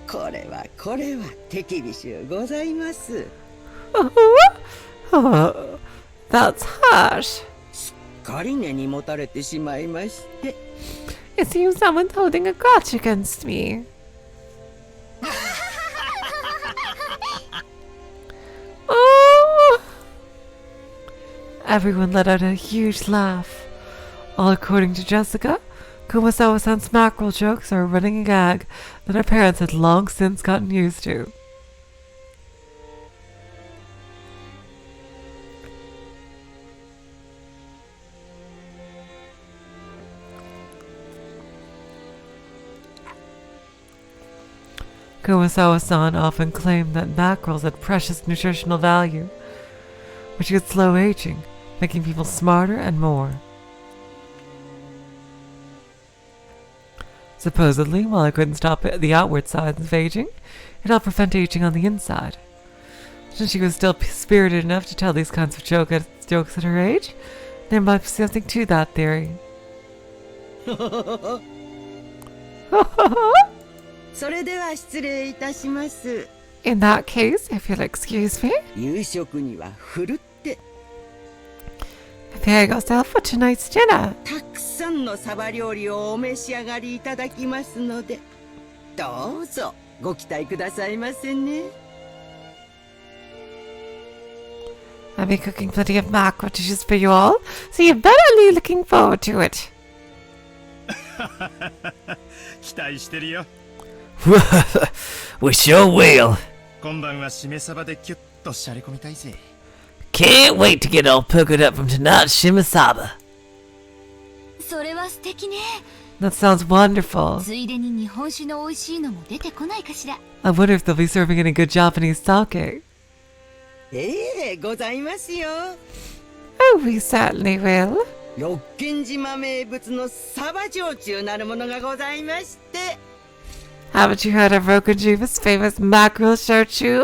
これは手厳しゅうございます。Oh, that's harsh. すっかり根に持たれてしまいまして。It seems someone's holding a grudge against me. Oh! Everyone let out a huge laugh. All according to Jessica, Kumasawa-san's mackerel jokes are a running gag that our parents had long since gotten used to. Kumasawa-san often claimed that mackerels had precious nutritional value, which could slow aging, making people smarter and more. Supposedly, while it couldn't stop the outward signs of aging, it helped prevent aging on the inside. Since she was still spirited enough to tell these kinds of jokes at her age, there might be something to that theory. それでは失礼いたします。 In that case, if you'll excuse me, 夕食にはふるって prepare yourself for tonight's dinner. たくさんのサバ料理をお召し上がりいただきますので、どうぞご期待くださいませね。 I'll be cooking plenty of mackerel dishes for you all, so you better be looking forward to it. 期待してるよ。We sure will. 今晩はしめ鯖でキュッとしゃれ込みたいぜ。 Can't wait to get all puckered up from tonight's shimasaba. それは素敵ね。 That sounds wonderful. ついでに日本酒の美味しいのも出てこないかしら。 I wonder if they'll be serving any good Japanese sake. ございますよ。 Oh, we certainly will. 六軒島名物のサバ焼酎なるものがございまして。Haven't you heard of Rokujiva's famous mackerel shochu?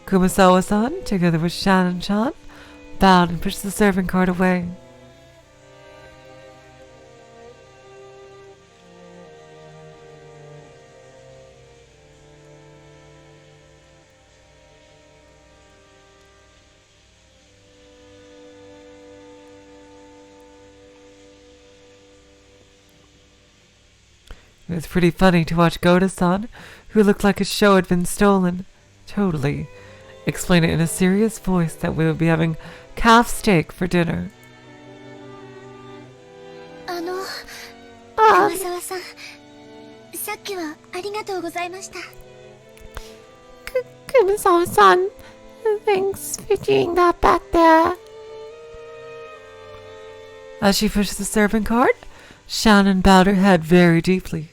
Kumasawa-san, together with Shannon-chan, bowed and pushed the serving cart away. It was pretty funny to watch Goda-san, who looked like his show had been stolen. Totally. Explain it in a serious voice that we would be having calf steak for dinner. Kumasawa-san, さっきはありがとうございました。Kumasawa-san, thanks for doing that back there. As she pushed the serving cart, Shannon bowed her head very deeply.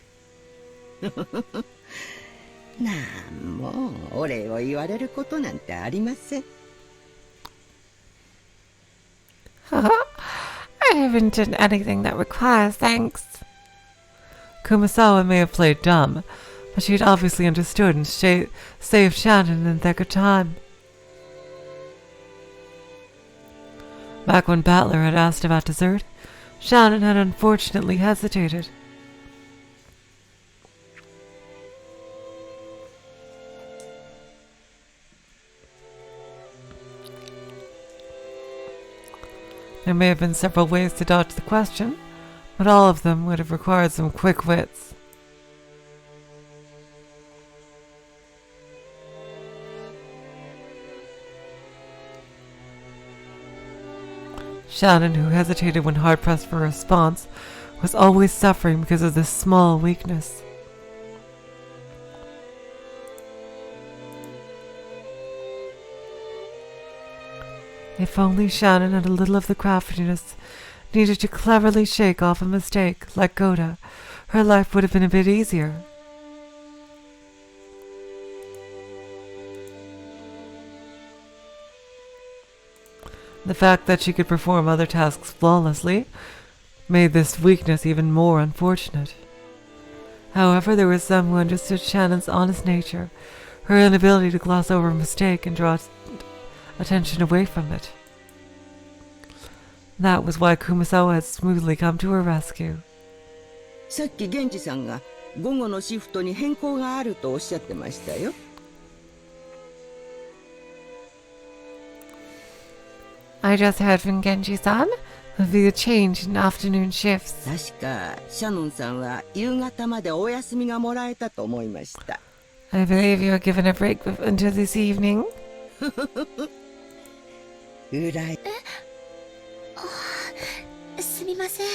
なんもお礼を言われることなんてありません。I haven't done anything that requires thanks. Kumasawa may have played dumb, but she had obviously understood and saved Shannon in thick of time. Back when Battler had asked about dessert, Shannon had unfortunately hesitated. There may have been several ways to dodge the question, but all of them would have required some quick wits. Shannon, who hesitated when hard-pressed for a response, was always suffering because of this small weakness. If only Shannon had a little of the craftiness needed to cleverly shake off a mistake like Goda, her life would have been a bit easier. The fact that she could perform other tasks flawlessly made this weakness even more unfortunate. However, there were some who understood Shannon's honest nature, her inability to gloss over a mistake and draw attention away from it. That was why Kumasawa had smoothly come to her rescue. さっき源次さんが午後のシフトに変更があるとおっしゃってましたよ。I just heard from Genji-san of the change in afternoon shifts. 確かシャノンさんは夕方までお休みがもらえたと思いました。I believe you were given a break until this evening. うらい。すみません。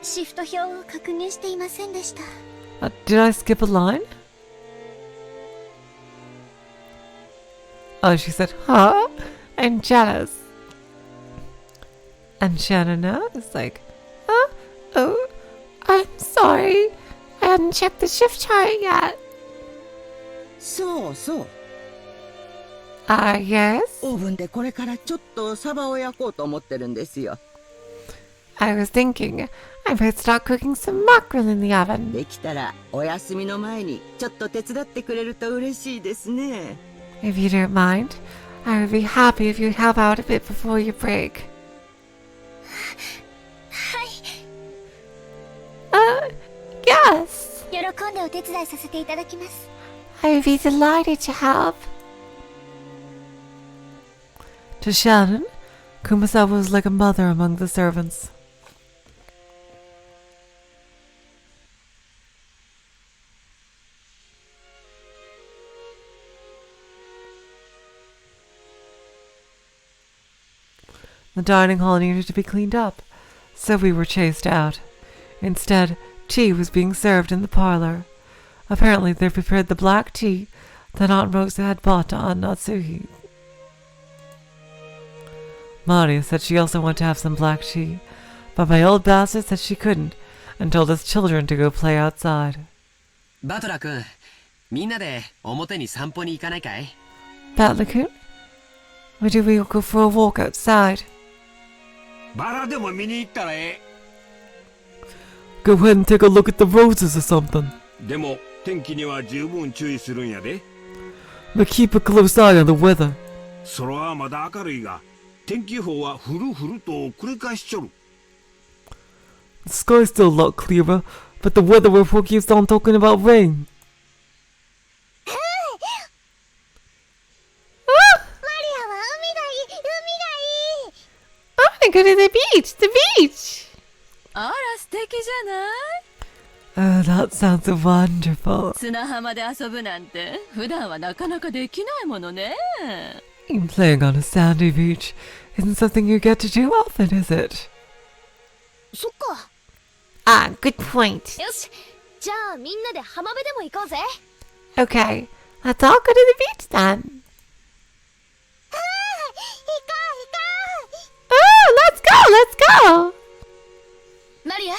シフト表を確認していませんでした。Did I skip a line? Oh, she said, huh? I'm jealous. And Shannon is like, huh? Oh, I'm sorry. I hadn't checked the shift chart yet. そうそう。Yes? オーブンでこれからちょっとサバを焼こうと思ってるんですよ。I was thinking I might start cooking some mackerel in the oven. できたらお休みの前にちょっと手伝ってくれると嬉しいですね。If you don't mind, I would be happy if you'd help out a bit before your break. はい。Yes. 喜んでお手伝いさせていただきます。I would be delighted to help. To Shannon, Kumasawa was like a mother among the servants. The dining hall needed to be cleaned up, so we were chased out. Instead, tea was being served in the parlor. Apparently, they prepared the black tea that Aunt Rosa had bought on Natsuhi. Maria said she also wanted to have some black tea, but my old bastard said she couldn't and told us children to go play outside. バトラ君、みんなで表に散歩に行かないかい？ Battler-kun? Maybe we'll go for a walk outside. バラでも見に行ったらえ Go ahead and take a look at the roses or something. え。でも天気には十分注意するんやで。 But keep a close eye on the weather. 空はまだ明るいが、天気予報は降る降ると繰り返しちょる。 The sky's still a lot clearer, but the weather report keeps on talking about rain. I want to go to the beach! The beach! あら素敵じゃない Oh, that sounds wonderful. 砂浜で遊ぶなんて普段はなかなかできないものね。 Playing on a sandy beach isn't something you get to do often, is it? そっか。 Ah, good point. よし。じゃあみんなで浜辺でも行こうぜ。 Okay, let's all go to the beach then. Oh, let's go! マリア、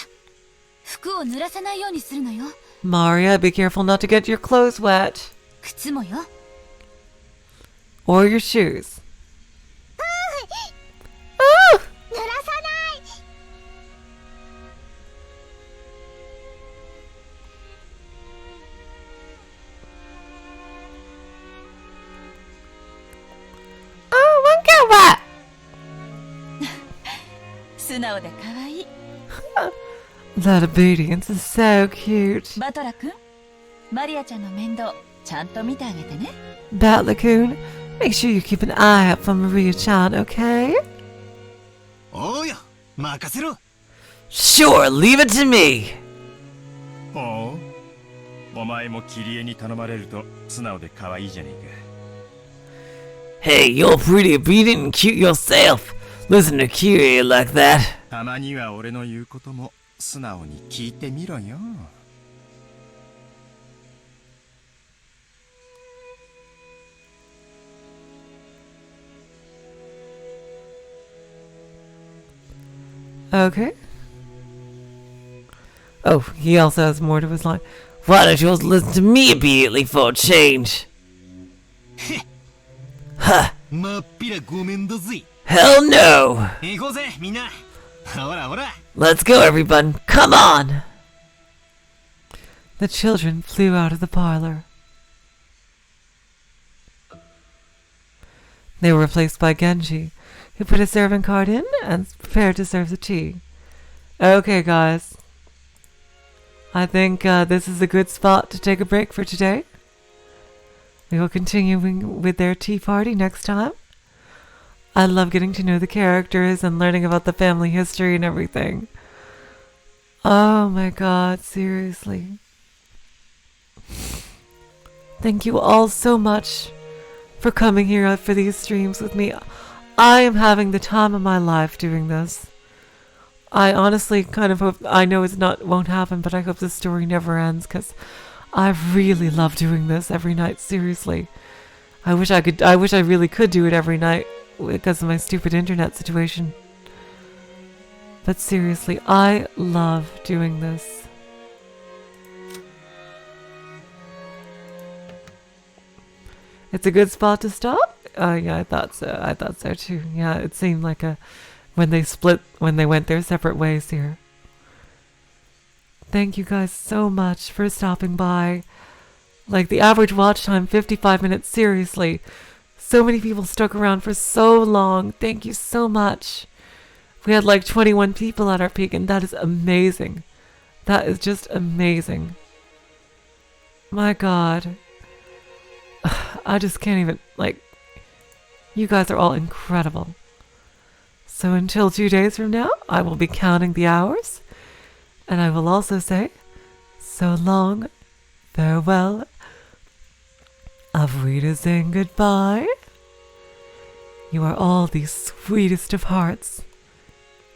服を濡らさないようにするのよ。 Maria, be careful not to get your clothes wet. 靴もよ。 Or your shoes. 濡らさない。 Oh, won't get wet. 素直で可愛い。 That obedience is so cute. バトラ君、マリアちゃんの面倒ちゃんと見てあげてね。 Batlacoon, make sure you keep an eye out for Maria-chan, okay? おうよ、任せろ。 Sure, leave it to me. ほう、お前もキリエに頼まれると素直で可愛いじゃねえか。 Hey, you're pretty obedient and cute yourself. Listen to Kyrie like that. たまには俺の言うことも素直に聞いてみろよ。 Okay. Oh, he also has more to his line. Why don't you listen to me immediately for a change? Huh. まっぴらごめんだぜ。 Hell no. 行こうぜ、みんな。ほらほら。 Let's go, everyone. Come on. The children flew out of the parlor. They were replaced by Genji, who put his serving card in and prepared to serve the tea. Okay, guys. I think this is a good spot to take a break for today. We will continue with their tea party next time. I love getting to know the characters and learning about the family history and everything. Oh my god, seriously. Thank you all so much for coming here for these streams with me. I am having the time of my life doing this. I honestly kind of hope, I know won't happen, but I hope this story never ends because I really love doing this every night, seriously. I wish I really could do it every night because of my stupid internet situation. But seriously, I love doing this. It's a good spot to stop? Yeah, I thought so. I thought so too. Yeah, it seemed like when they went their separate ways here. Thank you guys so much for stopping by. Like, the average watch time, 55 minutes, seriously. So many people stuck around for so long. Thank you so much. We had like 21 people at our peak, and that is amazing. That is just amazing. My god. I just can't even, like, you guys are all incredible. So until 2 days from now, I will be counting the hours. And I will also say, so long, farewell, auf Wiedersehen, goodbye. You are all the sweetest of hearts.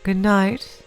Good night.